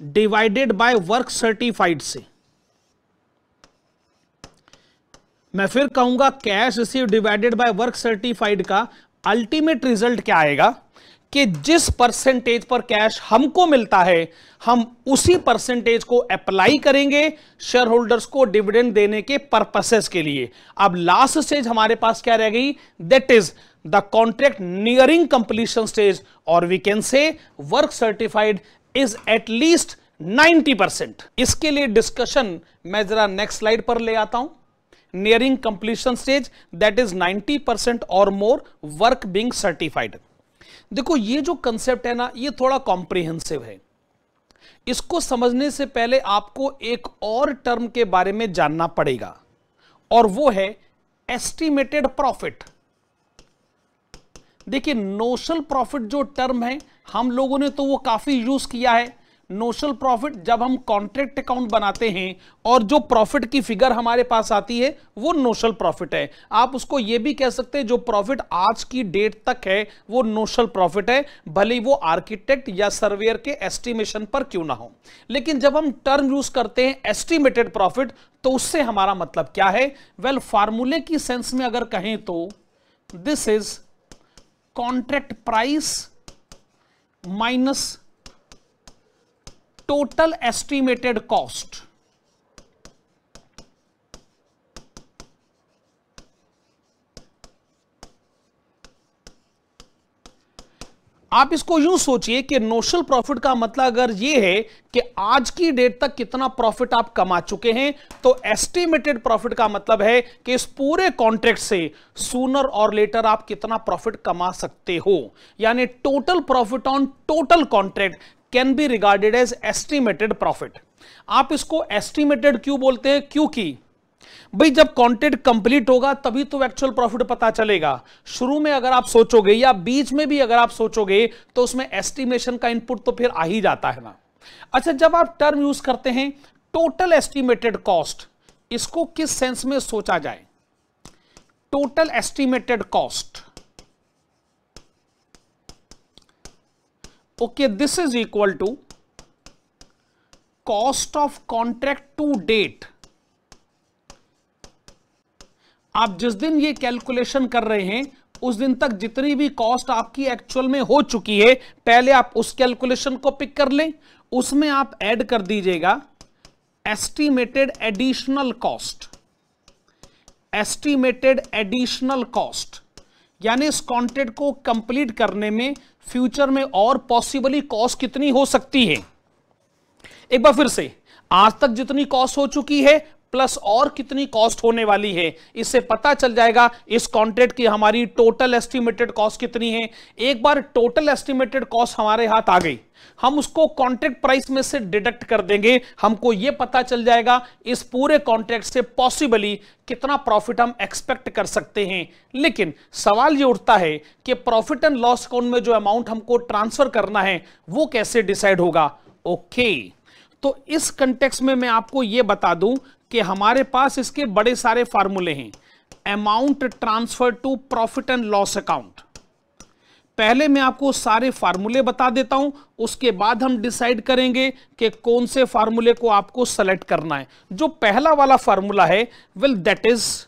Speaker 1: divided by work certified से। मैं फिर कहूंगा cash receive divided by work certified का अल्टीमेट रिजल्ट क्या आएगा कि जिस परसेंटेज पर कैश हमको मिलता है हम उसी परसेंटेज को अप्लाई करेंगे शेयर होल्डर्स को डिविडेंड देने के पर्पसेस के लिए। अब लास्ट स्टेज हमारे पास क्या रह गई, that is the contract nearing completion stage, और we can say work certified is at least 90%। इसके लिए डिस्कशन मैं जरा नेक्स्ट स्लाइड पर ले आता हूं। Nearing completion stage that is 90% और मोर वर्क बीइंग सर्टिफाइड। देखो ये जो कंसेप्ट है ना, ये थोड़ा कॉम्प्रिहेंसिव है। इसको समझने से पहले आपको एक और टर्म के बारे में जानना पड़ेगा, और वो है एस्टिमेटेड प्रॉफिट। देखिए नोशनल प्रॉफिट जो टर्म है हम लोगों ने तो वो काफी यूज किया है। नोशनल प्रॉफिट जब हम कॉन्ट्रैक्ट अकाउंट बनाते हैं और जो प्रॉफिट की फिगर हमारे पास आती है वो नोशनल प्रॉफिट है। आप उसको ये भी कह सकते हैं जो प्रॉफिट आज की डेट तक है वो नोशनल प्रॉफिट है, भले ही वो आर्किटेक्ट या सर्वेयर के एस्टिमेशन पर क्यों ना हो। लेकिन जब हम टर्म यूज करते हैं एस्टिमेटेड प्रॉफिट तो उससे हमारा मतलब क्या है, वेल फार्मूले की सेंस में अगर कहें तो this is contract price minus total estimated cost. आप इसको यूं सोचिए कि नोशनल प्रॉफिट का मतलब अगर यह है कि आज की डेट तक कितना प्रॉफिट आप कमा चुके हैं, तो एस्टिमेटेड प्रॉफिट का मतलब है कि इस पूरे कॉन्ट्रैक्ट से सूनर और लेटर आप कितना प्रॉफिट कमा सकते हो। यानी total profit on total contract can be regarded as estimated profit. आप इसको एस्टिमेटेड क्यों बोलते हैं, क्योंकि भाई जब कॉन्ट्रैक्ट कंप्लीट होगा तभी तो एक्चुअल प्रॉफिट पता चलेगा। शुरू में अगर आप सोचोगे या बीच में भी अगर आप सोचोगे तो उसमें एस्टिमेशन का इनपुट तो फिर आ ही जाता है ना। अच्छा, जब आप टर्म यूज करते हैं टोटल एस्टिमेटेड कॉस्ट, इसको किस सेंस में सोचा जाए, total estimated cost, okay, this is equal to cost of contract to date. आप जिस दिन ये कैलकुलेशन कर रहे हैं उस दिन तक जितनी भी कॉस्ट आपकी एक्चुअल में हो चुकी है, पहले आप उस कैलकुलेशन को पिक कर लें, उसमें आप ऐड कर दीजिएगा estimated additional cost. Estimated additional cost यानी इस कॉन्ट्रैक्ट को कंप्लीट करने में फ्यूचर में और पॉसिबली कॉस्ट कितनी हो सकती है। एक बार फिर से, आज तक जितनी कॉस्ट हो चुकी है प्लस और कितनी कॉस्ट होने वाली है, इससे पता चल जाएगा इस कॉन्ट्रैक्ट की हमारी टोटल एस्टिमेटेड कॉस्ट कितनी है। एक बार टोटल एस्टिमेटेड कॉस्ट हमारे हाथ आ गई, हम उसको कॉन्ट्रैक्ट प्राइस में से डिडक्ट कर देंगे, हमको यह पता चल जाएगा इस पूरे कॉन्ट्रैक्ट से पॉसिबली कितना प्रॉफिट हम एक्सपेक्ट कर सकते हैं। लेकिन सवाल यह उठता है कि प्रॉफिट एंड लॉस अकाउंट में जो अमाउंट हमको ट्रांसफर करना है वो कैसे डिसाइड होगा। ओके, तो इस कंटेक्स्ट में मैं आपको यह बता दूं कि हमारे पास इसके बड़े सारे फार्मूले हैं। Amount transfer to profit and loss account, पहले मैं आपको सारे फार्मूले बता देता हूं, उसके बाद हम डिसाइड करेंगे कि कौन से फार्मूले को आपको सेलेक्ट करना है। जो पहला वाला फार्मूला है, well that is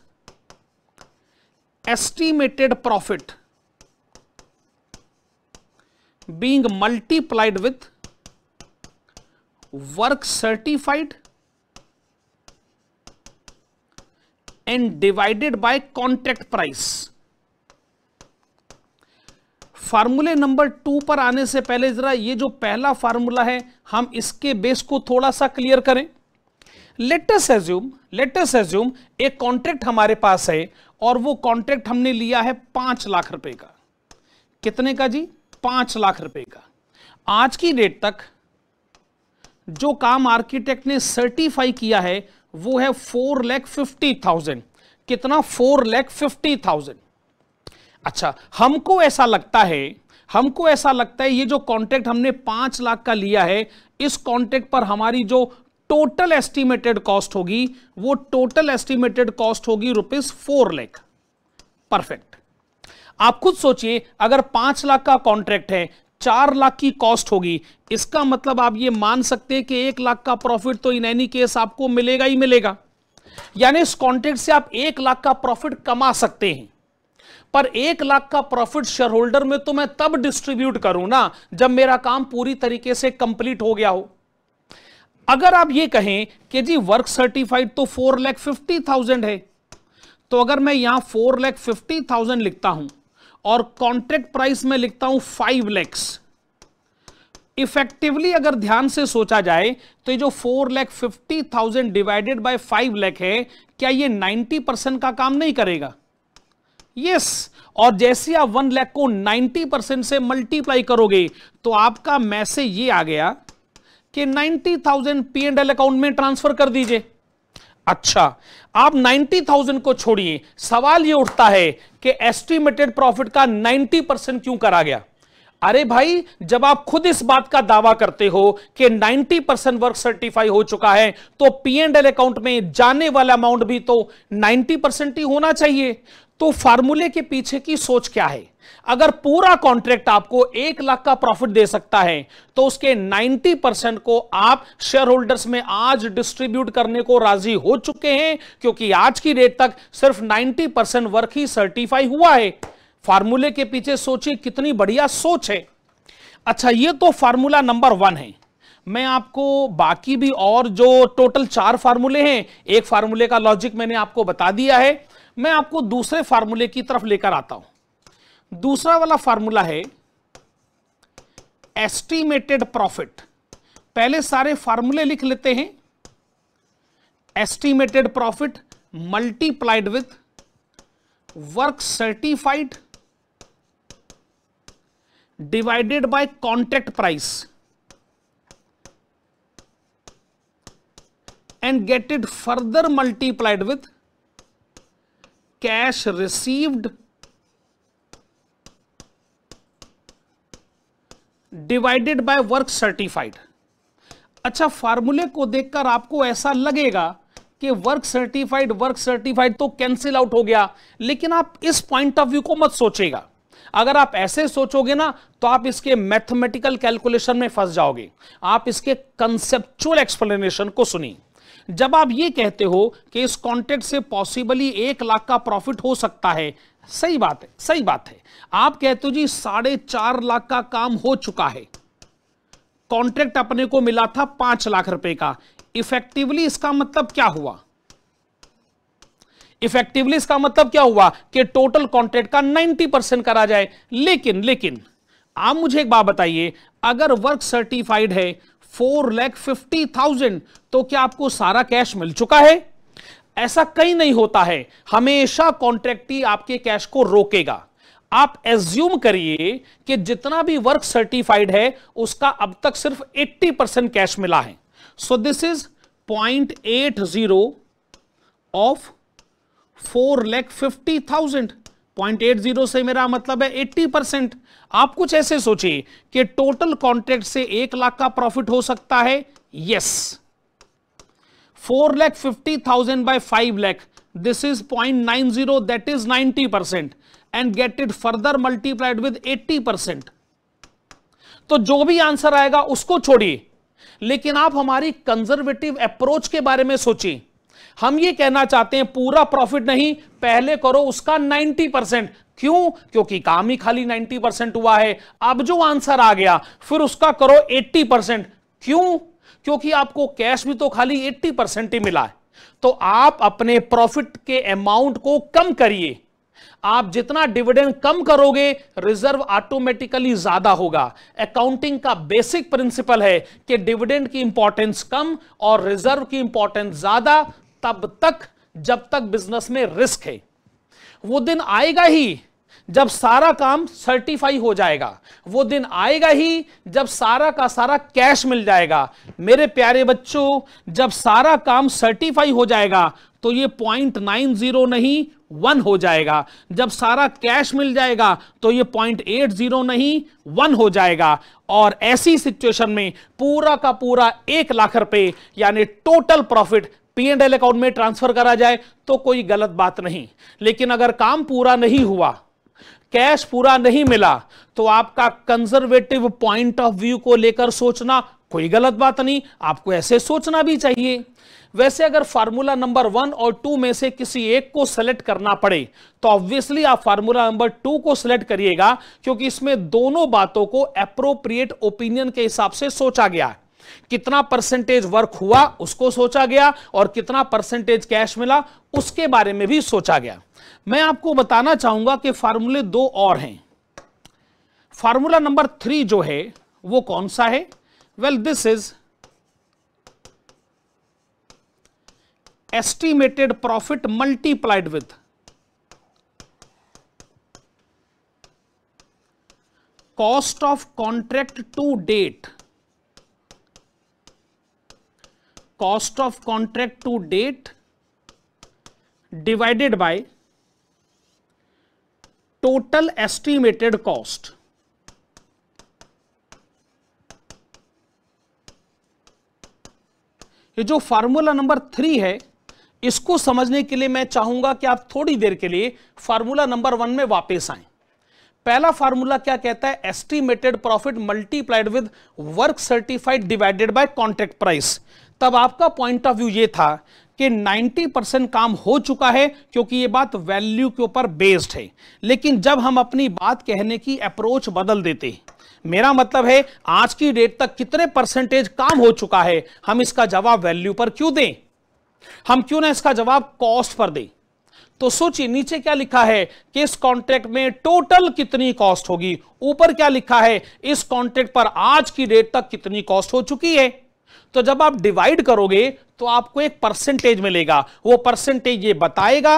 Speaker 1: estimated profit being multiplied with work certified and divided by contract price. फार्मूले नंबर 2 पर आने से पहले जरा ये जो पहला फार्मूला है हम इसके बेस को थोड़ा सा क्लियर करें। लेट अस एज्यूम एक कॉन्ट्रैक्ट हमारे पास है और वो कॉन्ट्रैक्ट हमने लिया है 5 लाख रुपए का। कितने का जी? 5 लाख रुपए का। आज की डेट तक जो काम आर्किटेक्ट ने सर्टिफाई किया है वो है 4,50,000। कितना? 4,50,000। अच्छा, हमको ऐसा लगता हमको ऐसा लगता है ये जो कॉन्ट्रैक्ट हमने 5 लाख का लिया है, इस कॉन्ट्रैक्ट पर हमारी जो टोटल एस्टिमेटेड कॉस्ट होगी वो टोटल एस्टिमेटेड कॉस्ट होगी ₹4 लाख। परफेक्ट। आप खुद सोचिए, अगर 5 लाख का कॉन्ट्रैक्ट है, 4 लाख की कॉस्ट होगी, इसका मतलब आप ये मान सकते हैं कि 1 लाख का प्रॉफिट तो इन एनी केस आपको मिलेगा ही मिलेगा। यानी इस कॉन्ट्रैक्ट से आप 1 लाख का प्रॉफिट कमा सकते हैं, पर 1 लाख का प्रॉफिट शेयर होल्डर में तो मैं तब डिस्ट्रीब्यूट करूं ना जब मेरा काम पूरी तरीके से कंप्लीट हो गया हो। अगर आप ये कहें कि जी वर्क सर्टिफाइड तो 4,50,000 है, तो अगर मैं यहां 4,50,000 लिखता हूं और कॉन्ट्रैक्ट प्राइस में लिखता हूं 5 लाख, इफेक्टिवली अगर ध्यान से सोचा जाए तो ये जो 4,50,000 डिवाइडेड बाय 5 लाख है, क्या ये 90% का काम नहीं करेगा? यस। और जैसे आप 1 लाख को 90% से मल्टीप्लाई करोगे तो आपका मैसेज ये आ गया कि 90,000 P&L अकाउंट में ट्रांसफर कर दीजिए। अच्छा, आप 90,000 को छोड़िए, सवाल ये उठता है कि एस्टिमेटेड प्रॉफिट का 90% क्यों करा गया? अरे भाई, जब आप खुद इस बात का दावा करते हो कि 90% वर्क सर्टिफाई हो चुका है, तो P&L अकाउंट में जाने वाला अमाउंट भी तो 90% ही होना चाहिए। तो फार्मूले के पीछे की सोच क्या है? अगर पूरा कॉन्ट्रैक्ट आपको 1 लाख का प्रॉफिट दे सकता है, तो उसके 90% को आप शेयर होल्डर्स में आज डिस्ट्रीब्यूट करने को राजी हो चुके हैं, क्योंकि आज की डेट तक सिर्फ 90% वर्क ही सर्टिफाई हुआ है। फार्मूले के पीछे सोचिए, कितनी बढ़िया सोच है। अच्छा, ये तो फार्मूला नंबर 1 है। मैं आपको बाकी भी और जो टोटल 4 फार्मूले हैं, एक फार्मूले का लॉजिक मैंने आपको बता दिया है। मैं आपको दूसरे फार्मूले की तरफ लेकर आता हूं। दूसरा वाला फार्मूला है एस्टिमेटेड प्रॉफिट। पहले सारे फार्मूले लिख लेते हैं। Estimated profit multiplied with work certified divided by contract price and get it further multiplied with cash received divided by work certified. अच्छा, फार्मूले को देखकर आपको ऐसा लगेगा कि वर्क सर्टिफाइड तो कैंसिल आउट हो गया, लेकिन आप इस पॉइंट ऑफ व्यू को मत सोचेगा। अगर आप ऐसे सोचोगे ना तो आप इसके मैथमेटिकल कैलकुलेशन में फंस जाओगे। आप इसके कंसेप्चुअल एक्सप्लेनेशन को सुनिए। जब आप ये कहते हो कि इस कॉन्ट्रैक्ट से पॉसिबली 1 लाख का प्रॉफिट हो सकता है, सही बात है, सही बात है। आप कहते हो जी 4.5 लाख का काम हो चुका है, कॉन्ट्रैक्ट अपने को मिला था 5 लाख रुपए का। इफेक्टिवली इसका मतलब क्या हुआ? इफेक्टिवली इसका मतलब क्या हुआ कि टोटल कॉन्ट्रैक्ट का 90% करा जाए। लेकिन आप मुझे एक बात बताइए, अगर वर्क सर्टिफाइड है 4,50,000, तो क्या आपको सारा कैश मिल चुका है? ऐसा कहीं नहीं होता है। हमेशा कॉन्ट्रैक्ट ही आपके कैश को रोकेगा। आप एज्यूम करिए कि जितना भी वर्क सर्टिफाइड है उसका अब तक सिर्फ 80% कैश मिला है। So this is 0.80 of 4,50,000। 0.80 से मेरा मतलब है 80%। आप कुछ ऐसे सोचिए कि टोटल कॉन्ट्रैक्ट से 1 लाख का प्रॉफिट हो सकता है। Yes, 4,50,000 by 5 lakh, this is 0.90, that is 90%, and get it further multiplied with 80%। तो जो भी आंसर आएगा उसको छोड़िए, लेकिन आप हमारी कंजर्वेटिव अप्रोच के बारे में सोचिए। हम ये कहना चाहते हैं पूरा प्रॉफिट नहीं, पहले करो उसका 90%। क्यों? क्योंकि काम ही खाली 90% हुआ है। अब जो आंसर आ गया फिर उसका करो 80%। क्यों? क्योंकि आपको कैश भी तो खाली 80% ही मिला है। तो आप अपने प्रॉफिट के अमाउंट को कम करिए। आप जितना डिविडेंड कम करोगे, रिजर्व ऑटोमेटिकली ज्यादा होगा। अकाउंटिंग का बेसिक प्रिंसिपल है कि डिविडेंड की इंपॉर्टेंस कम और रिजर्व की इंपॉर्टेंस ज्यादा, तब तक जब तक बिजनेस में रिस्क है। वो दिन आएगा ही जब सारा काम सर्टिफाई हो जाएगा। वो दिन आएगा ही जब सारा का सारा कैश मिल जाएगा। मेरे प्यारे बच्चों, जब सारा काम सर्टिफाई हो जाएगा तो ये 0.90 नहीं 1 हो जाएगा। जब सारा कैश मिल जाएगा तो ये 0.80 नहीं 1 हो जाएगा। और ऐसी सिचुएशन में पूरा का पूरा 1 लाख रुपए यानी टोटल प्रॉफिट P&L अकाउंट में ट्रांसफर करा जाए तो कोई गलत बात नहीं। लेकिन अगर काम पूरा नहीं हुआ, कैश पूरा नहीं मिला, तो आपका कंजर्वेटिव पॉइंट ऑफ व्यू को लेकर सोचना कोई गलत बात नहीं, आपको ऐसे सोचना भी चाहिए। वैसे अगर फार्मूला नंबर 1 और 2 में से किसी एक को सेलेक्ट करना पड़े तो ऑब्वियसली आप फार्मूला नंबर 2 को सिलेक्ट करिएगा, क्योंकि इसमें दोनों बातों को एप्रोप्रिएट ओपिनियन के हिसाब से सोचा गया। कितना परसेंटेज वर्क हुआ उसको सोचा गया और कितना परसेंटेज कैश मिला उसके बारे में भी सोचा गया। मैं आपको बताना चाहूंगा कि फार्मूले 2 और हैं। फार्मूला नंबर 3 जो है वो कौन सा है? Well, this is estimated profit multiplied with cost of contract to date, cost of contract to date divided by total estimated cost। ये जो फार्मूला नंबर 3 है, इसको समझने के लिए मैं चाहूंगा कि आप थोड़ी देर के लिए फार्मूला नंबर 1 में वापस आएं। पहला फार्मूला क्या कहता है? Estimated profit multiplied with work certified divided by contract price. तब आपका पॉइंट ऑफ व्यू ये था कि 90% काम हो चुका है, क्योंकि ये बात वैल्यू के ऊपर बेस्ड है। लेकिन जब हम अपनी बात कहने की अप्रोच बदल देते, मेरा मतलब है आज की डेट तक कितने परसेंटेज काम हो चुका है, हम इसका जवाब वैल्यू पर क्यों दें? हम क्यों ना इसका जवाब कॉस्ट पर दें? तो सोचिए नीचे क्या लिखा है कि इस कॉन्ट्रैक्ट में टोटल कितनी कॉस्ट होगी, ऊपर क्या लिखा है इस कॉन्ट्रैक्ट पर आज की डेट तक कितनी कॉस्ट हो चुकी है। तो जब आप डिवाइड करोगे तो आपको एक परसेंटेज मिलेगा। वो परसेंटेज ये बताएगा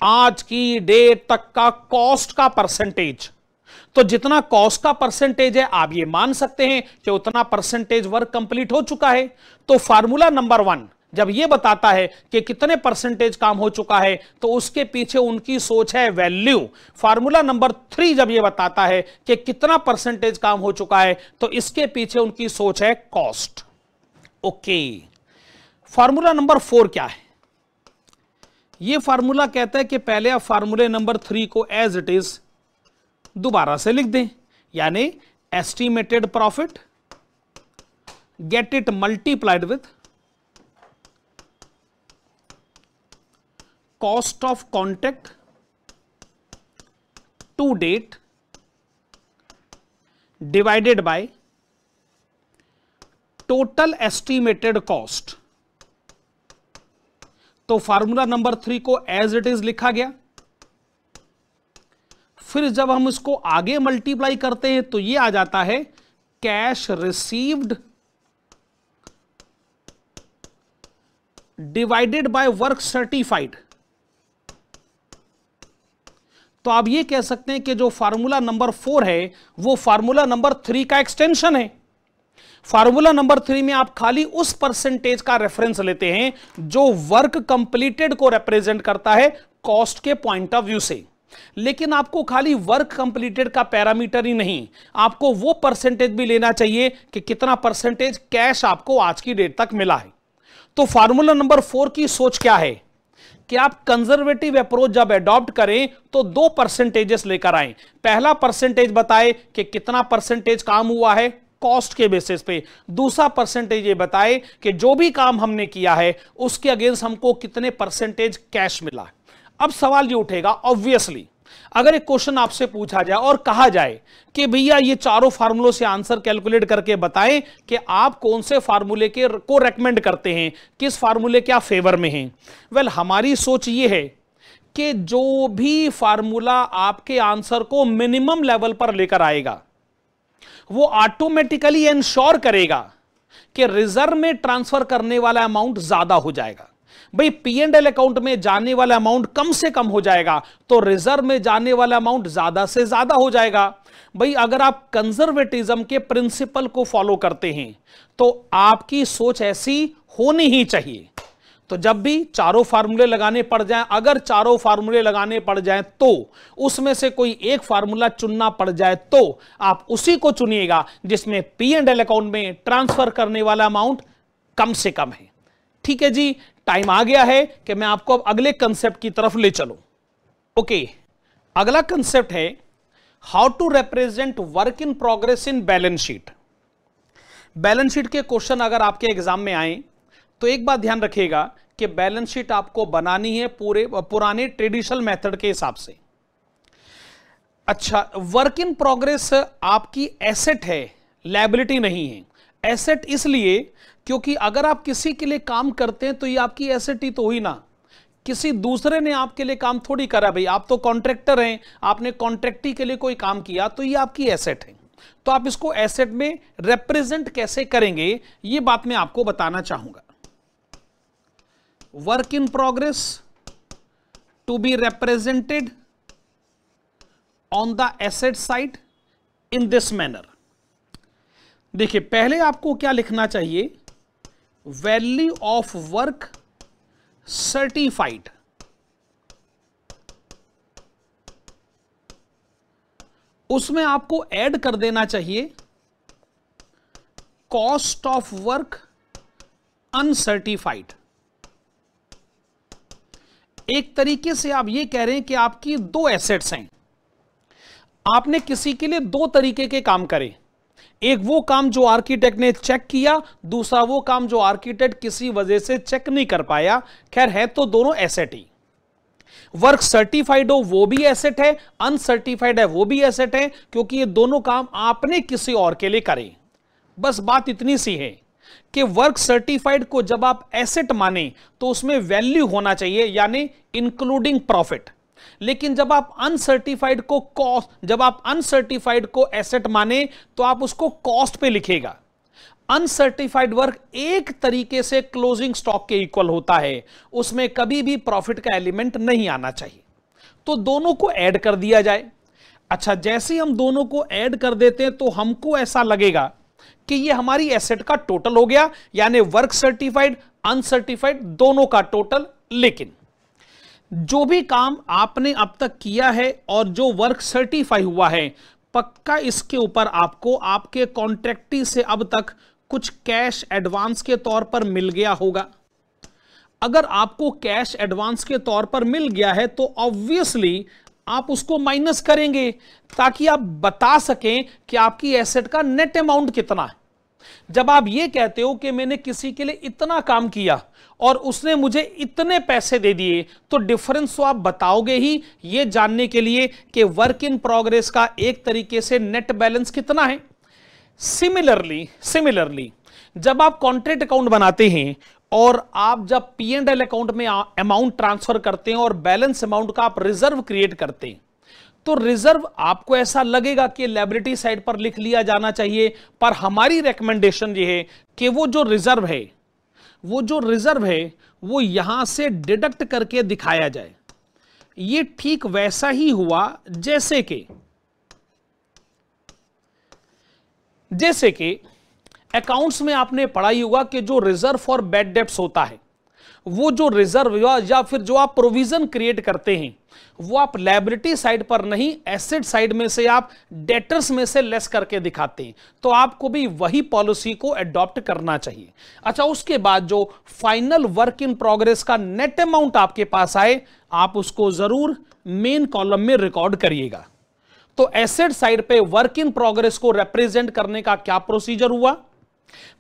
Speaker 1: आज की डेट तक का कॉस्ट का परसेंटेज। तो जितना कॉस्ट का परसेंटेज है आप ये मान सकते हैं कि उतना परसेंटेज वर्क कंप्लीट हो चुका है। तो फार्मूला नंबर 1 जब ये बताता है कि कितने परसेंटेज काम हो चुका है तो उसके पीछे उनकी सोच है वैल्यू। फार्मूला नंबर 3 जब ये बताता है कि कितना परसेंटेज काम हो चुका है तो इसके पीछे उनकी सोच है कॉस्ट। ओके, फार्मूला नंबर 4 क्या है? ये फार्मूला कहता है कि पहले आप फार्मूले नंबर 3 को एज इट इज दोबारा से लिख दें, यानी estimated profit get it multiplied with cost of contract to date divided by total estimated cost. तो फार्मूला नंबर 3 को एज इट इज लिखा गया। फिर जब हम इसको आगे मल्टीप्लाई करते हैं तो ये आ जाता है cash received divided by work certified. तो आप ये कह सकते हैं कि जो फार्मूला नंबर 4 है वो फार्मूला नंबर 3 का एक्सटेंशन है। फार्मूला नंबर 3 में आप खाली उस परसेंटेज का रेफरेंस लेते हैं जो वर्क कंप्लीटेड को रिप्रेजेंट करता है कॉस्ट के पॉइंट ऑफ व्यू से। लेकिन आपको खाली वर्क कंप्लीटेड का पैरामीटर ही नहीं, आपको वो परसेंटेज भी लेना चाहिए कि कितना परसेंटेज कैश आपको आज की डेट तक मिला है। तो फार्मूला नंबर 4 की सोच क्या है कि आप कंजर्वेटिव अप्रोच जब अडॉप्ट करें तो 2 परसेंटेजेस लेकर आए। पहला परसेंटेज बताए कि कितना परसेंटेज काम हुआ है कॉस्ट के बेसिस पे, दूसरा परसेंटेज ये बताए कि जो भी काम हमने किया है उसके अगेंस्ट हमको कितने परसेंटेज कैश मिला। अब सवाल ये उठेगा ऑब्वियसली, अगर एक क्वेश्चन आपसे पूछा जाए और कहा जाए कि भैया ये चारों फार्मूलों से आंसर कैलकुलेट करके बताएं कि आप कौन से फार्मूले के को रेकमेंड करते हैं, किस फार्मूले के आप फेवर में हैं। वेल, हमारी सोच ये है कि जो भी फार्मूला आपके आंसर को मिनिमम लेवल पर लेकर आएगा वो ऑटोमेटिकली इंश्योर करेगा कि रिजर्व में ट्रांसफर करने वाला अमाउंट ज्यादा हो जाएगा। भाई P&L अकाउंट में जाने वाला अमाउंट कम से कम हो जाएगा तो रिजर्व में जाने वाला अमाउंट ज्यादा से ज्यादा हो जाएगा। भाई अगर आप कंजर्वेटिज्म के प्रिंसिपल को फॉलो करते हैं तो आपकी सोच ऐसी होनी ही चाहिए। तो जब भी चारों फार्मूले लगाने पड़ जाएं, अगर चारों फार्मूले लगाने पड़ जाएं तो उसमें से कोई एक फार्मूला चुनना पड़ जाए तो आप उसी को चुनिएगा जिसमें P&L अकाउंट में ट्रांसफर करने वाला अमाउंट कम से कम है। ठीक है जी, टाइम आ गया है कि मैं आपको अब अगले कंसेप्ट की तरफ ले चलूं। ओके, अगला कंसेप्ट है how to represent work in progress in balance sheet. Balance sheet के क्वेश्चन अगर आपके एग्जाम में आए तो एक बात ध्यान रखिएगा कि बैलेंस शीट आपको बनानी है पुराने ट्रेडिशनल मेथड के हिसाब से। अच्छा, वर्क इन प्रोग्रेस आपकी एसेट है, लायबिलिटी नहीं है। एसेट इसलिए क्योंकि अगर आप किसी के लिए काम करते हैं तो ये आपकी एसेट ही तो हुई ना, किसी दूसरे ने आपके लिए काम थोड़ी करा। भाई आप तो कॉन्ट्रैक्टर हैं, आपने कॉन्ट्रैक्टी के लिए कोई काम किया तो ये आपकी एसेट है। तो आप इसको एसेट में रिप्रेजेंट कैसे करेंगे ये बात मैं आपको बताना चाहूंगा। Work in progress to be represented on the asset side in this manner. देखिए, पहले आपको क्या लिखना चाहिए, वैल्यू ऑफ वर्क सर्टिफाइड। उसमें आपको ऐड कर देना चाहिए कॉस्ट ऑफ वर्क अनसर्टिफाइड। एक तरीके से आप ये कह रहे हैं कि आपकी दो एसेट्स हैं, आपने किसी के लिए दो तरीके के काम करे। एक वो काम जो आर्किटेक्ट ने चेक किया, दूसरा वो काम जो आर्किटेक्ट किसी वजह से चेक नहीं कर पाया। खैर है तो दोनों एसेट ही। वर्क सर्टिफाइड हो वो भी एसेट है, अनसर्टिफाइड है वो भी एसेट है, क्योंकि ये दोनों काम आपने किसी और के लिए करे। बस बात इतनी सी है कि वर्क सर्टिफाइड को जब आप एसेट माने तो उसमें वैल्यू होना चाहिए, यानी इंक्लूडिंग प्रॉफिट। लेकिन जब आप अनसर्टिफाइड को कॉस्ट, जब आप अनसर्टिफाइड को एसेट माने तो आप उसको कॉस्ट पे लिखेगा। अनसर्टिफाइड वर्क एक तरीके से क्लोजिंग स्टॉक के इक्वल होता है, उसमें कभी भी प्रॉफिट का एलिमेंट नहीं आना चाहिए। तो दोनों को ऐड कर दिया जाए। अच्छा, जैसे हम दोनों को ऐड कर देते हैं तो हमको ऐसा लगेगा कि ये हमारी एसेट का टोटल हो गया, यानी वर्क सर्टिफाइड अनसर्टिफाइड दोनों का टोटल। लेकिन जो भी काम आपने अब तक किया है और जो वर्क सर्टिफाई हुआ है, पक्का इसके ऊपर आपको आपके कॉन्ट्रैक्टी से अब तक कुछ कैश एडवांस के तौर पर मिल गया होगा। अगर आपको कैश एडवांस के तौर पर मिल गया है तो ऑब्वियसली आप उसको माइनस करेंगे ताकि आप बता सकें कि आपकी एसेट का नेट अमाउंट कितना है। जब आप ये कहते हो कि मैंने किसी के लिए इतना काम किया और उसने मुझे इतने पैसे दे दिए, तो डिफरेंस तो आप बताओगे ही, ये जानने के लिए कि वर्क इन प्रोग्रेस का एक तरीके से नेट बैलेंस कितना है। सिमिलरली जब आप कॉन्ट्रैक्ट अकाउंट बनाते हैं और आप जब P&L अकाउंट में अमाउंट ट्रांसफर करते हैं और बैलेंस अमाउंट का आप रिजर्व क्रिएट करते हैं, तो रिजर्व आपको ऐसा लगेगा कि लायबिलिटी साइड पर लिख लिया जाना चाहिए, पर हमारी रिकमेंडेशन ये है कि वो जो रिजर्व है वो यहां से डिडक्ट करके दिखाया जाए। ये ठीक वैसा ही हुआ जैसे कि अकाउंट्स में आपने पढ़ा ही होगा कि जो रिजर्व फॉर बैड डेब्ट्स होता है, वो जो रिजर्व या फिर जो आप प्रोविजन क्रिएट करते हैं वो आप लायबिलिटी साइड पर नहीं, एसेट साइड में से आप डेटर्स में से लेस करके दिखाते हैं। तो आपको भी वही पॉलिसी को अडॉप्ट करना चाहिए। अच्छा, उसके बाद जो फाइनल वर्क इन प्रोग्रेस का नेट अमाउंट आपके पास आए, आप उसको जरूर मेन कॉलम में रिकॉर्ड करिएगा। तो एसेट साइड पे वर्क इन प्रोग्रेस को रिप्रेजेंट करने का क्या प्रोसीजर हुआ,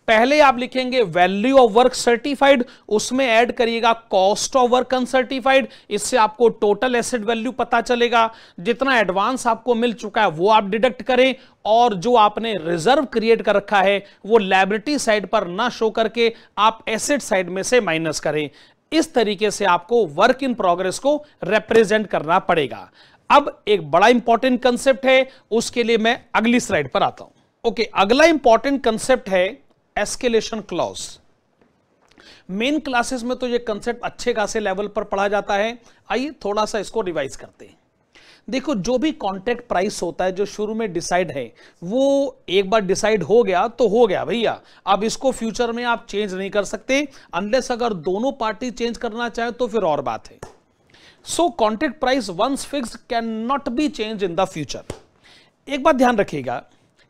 Speaker 1: पहले आप लिखेंगे वैल्यू ऑफ वर्क सर्टिफाइड, उसमें ऐड करिएगा कॉस्ट ऑफ वर्क अनसर्टिफाइड। इससे आपको टोटल एसेट वैल्यू पता चलेगा। जितना एडवांस आपको मिल चुका है वो आप डिडक्ट करें, और जो आपने रिजर्व क्रिएट कर रखा है वो लायबिलिटी साइड पर ना शो करके आप एसेट साइड में से माइनस करें। इस तरीके से आपको वर्क इन प्रोग्रेस को रिप्रेजेंट करना पड़ेगा। अब एक बड़ा इंपॉर्टेंट कंसेप्ट है, उसके लिए मैं अगली स्लाइड पर आता हूं। ओके, अगला इंपॉर्टेंट कंसेप्ट है एस्केलेशन क्लॉज। मेन क्लासेस में तो ये कंसेप्ट अच्छे खासे लेवल पर पढ़ा जाता है। आइए थोड़ा सा इसको रिवाइज करते हैं। देखो, जो भी कॉन्ट्रैक्ट प्राइस होता है जो शुरू में डिसाइड है, वो एक बार डिसाइड हो गया तो हो गया भैया। अब इसको फ्यूचर में आप चेंज नहीं कर सकते, अनलेस अगर दोनों पार्टी चेंज करना चाहे तो फिर और बात है। So contract price once fixed can not be change in the future. एक बात ध्यान रखिएगा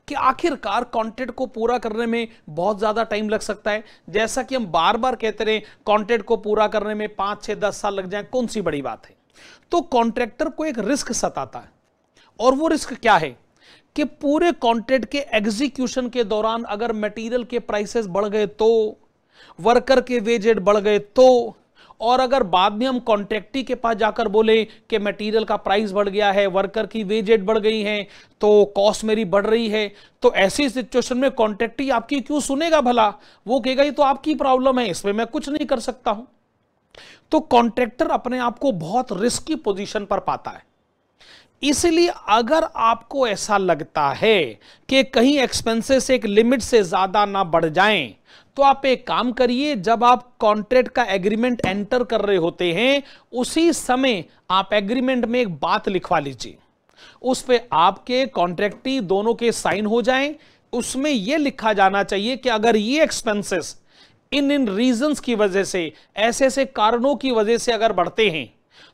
Speaker 1: कि आखिरकार कॉन्ट्रैक्ट को पूरा करने में बहुत ज्यादा टाइम लग सकता है। जैसा कि हम बार बार कहते रहे, कॉन्ट्रैक्ट को पूरा करने में 5, 6, 10 साल लग जाए, कौन सी बड़ी बात है। तो कॉन्ट्रैक्टर को एक रिस्क सताता है, और वो रिस्क क्या है कि पूरे कॉन्ट्रैक्ट के एग्जीक्यूशन के दौरान अगर मटेरियल के प्राइसेस बढ़ गए तो, वर्कर के वेज रेट बढ़ गए तो, और अगर बाद में हम कॉन्ट्रैक्टी के पास जाकर बोले कि मटेरियल का प्राइस बढ़ गया है, वर्कर की वेज रेट बढ़ गई है, तो कॉस्ट मेरी बढ़ रही है, तो ऐसी सिचुएशन में कॉन्ट्रैक्टी आपकी क्यों सुनेगा भला? वो कहेगा ये तो आपकी प्रॉब्लम है, इसमें मैं कुछ नहीं कर सकता हूं। तो कॉन्ट्रैक्टर अपने आप को बहुत रिस्की पोजीशन पर पाता है। इसलिए अगर आपको ऐसा लगता है कि कहीं एक्सपेंसेस एक लिमिट से ज्यादा ना बढ़ जाएं, तो आप एक काम करिए, जब आप कॉन्ट्रैक्ट का एग्रीमेंट एंटर कर रहे होते हैं उसी समय आप एग्रीमेंट में एक बात लिखवा लीजिए, उस पे आपके कॉन्ट्रैक्टी दोनों के साइन हो जाएं। उसमें यह लिखा जाना चाहिए कि अगर ये एक्सपेंसेस इन रीजंस की वजह से, ऐसे ऐसे कारणों की वजह से अगर बढ़ते हैं,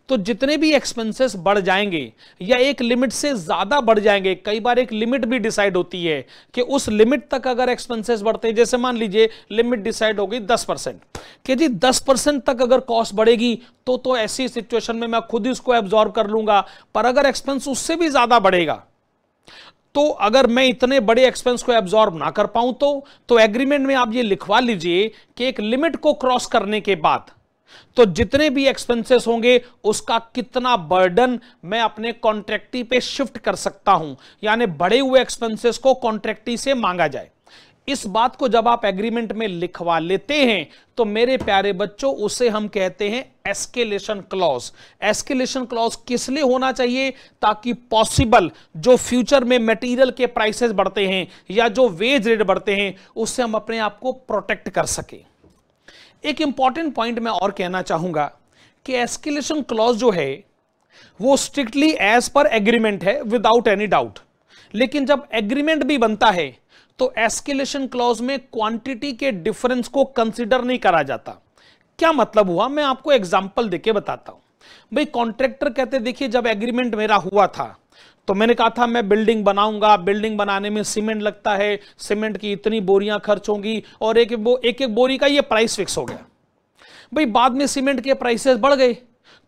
Speaker 1: तो जितने भी एक्सपेंसेस बढ़ जाएंगे या एक लिमिट से ज्यादा बढ़ जाएंगे, कई बार एक लिमिट भी डिसाइड होती है कि उस लिमिट तक अगर एक्सपेंसेस बढ़ते हैं, जैसे मान लीजिए लिमिट डिसाइड हो गई 10%, कि जी 10% तक अगर कॉस्ट बढ़ेगी तो ऐसी सिचुएशन में मैं खुद इसको एब्जॉर्ब कर लूंगा। पर अगर एक्सपेंस उससे भी ज्यादा बढ़ेगा, तो अगर मैं इतने बड़े एक्सपेंस को एब्जॉर्ब ना कर पाऊं तो एग्रीमेंट में आप ये लिखवा लीजिए कि एक लिमिट को क्रॉस करने के बाद तो जितने भी एक्सपेंसेस होंगे उसका कितना बर्डन मैं अपने कॉन्ट्रैक्टी पे शिफ्ट कर सकता हूं, यानी बढ़े हुए एक्सपेंसेस को कॉन्ट्रैक्टी से मांगा जाए। इस बात को जब आप एग्रीमेंट में लिखवा लेते हैं तो मेरे प्यारे बच्चों, उसे हम कहते हैं एस्केलेशन क्लॉज। एस्केलेशन क्लॉज किस लिए होना चाहिए? ताकि पॉसिबल जो फ्यूचर में मटेरियल के प्राइसेस बढ़ते हैं या जो वेज रेट बढ़ते हैं, उससे हम अपने आप को प्रोटेक्ट कर सके। एक इंपॉर्टेंट पॉइंट मैं और कहना चाहूंगा कि एस्केलेशन क्लॉज जो है वो स्ट्रिक्टली एज पर एग्रीमेंट है, विदाउट एनी डाउट। लेकिन जब एग्रीमेंट भी बनता है तो एस्केलेशन क्लॉज में क्वांटिटी के डिफरेंस को कंसीडर नहीं करा जाता। क्या मतलब हुआ, मैं आपको एग्जांपल देके बताता हूं। भाई कॉन्ट्रैक्टर कहते देखिए, जब एग्रीमेंट मेरा हुआ था तो मैंने कहा था मैं बिल्डिंग बनाऊंगा, बिल्डिंग बनाने में सीमेंट लगता है, सीमेंट की इतनी बोरियां खर्च होंगी, और एक एक बोरी का ये प्राइस फिक्स हो गया। भाई बाद में सीमेंट के प्राइसेस बढ़ गए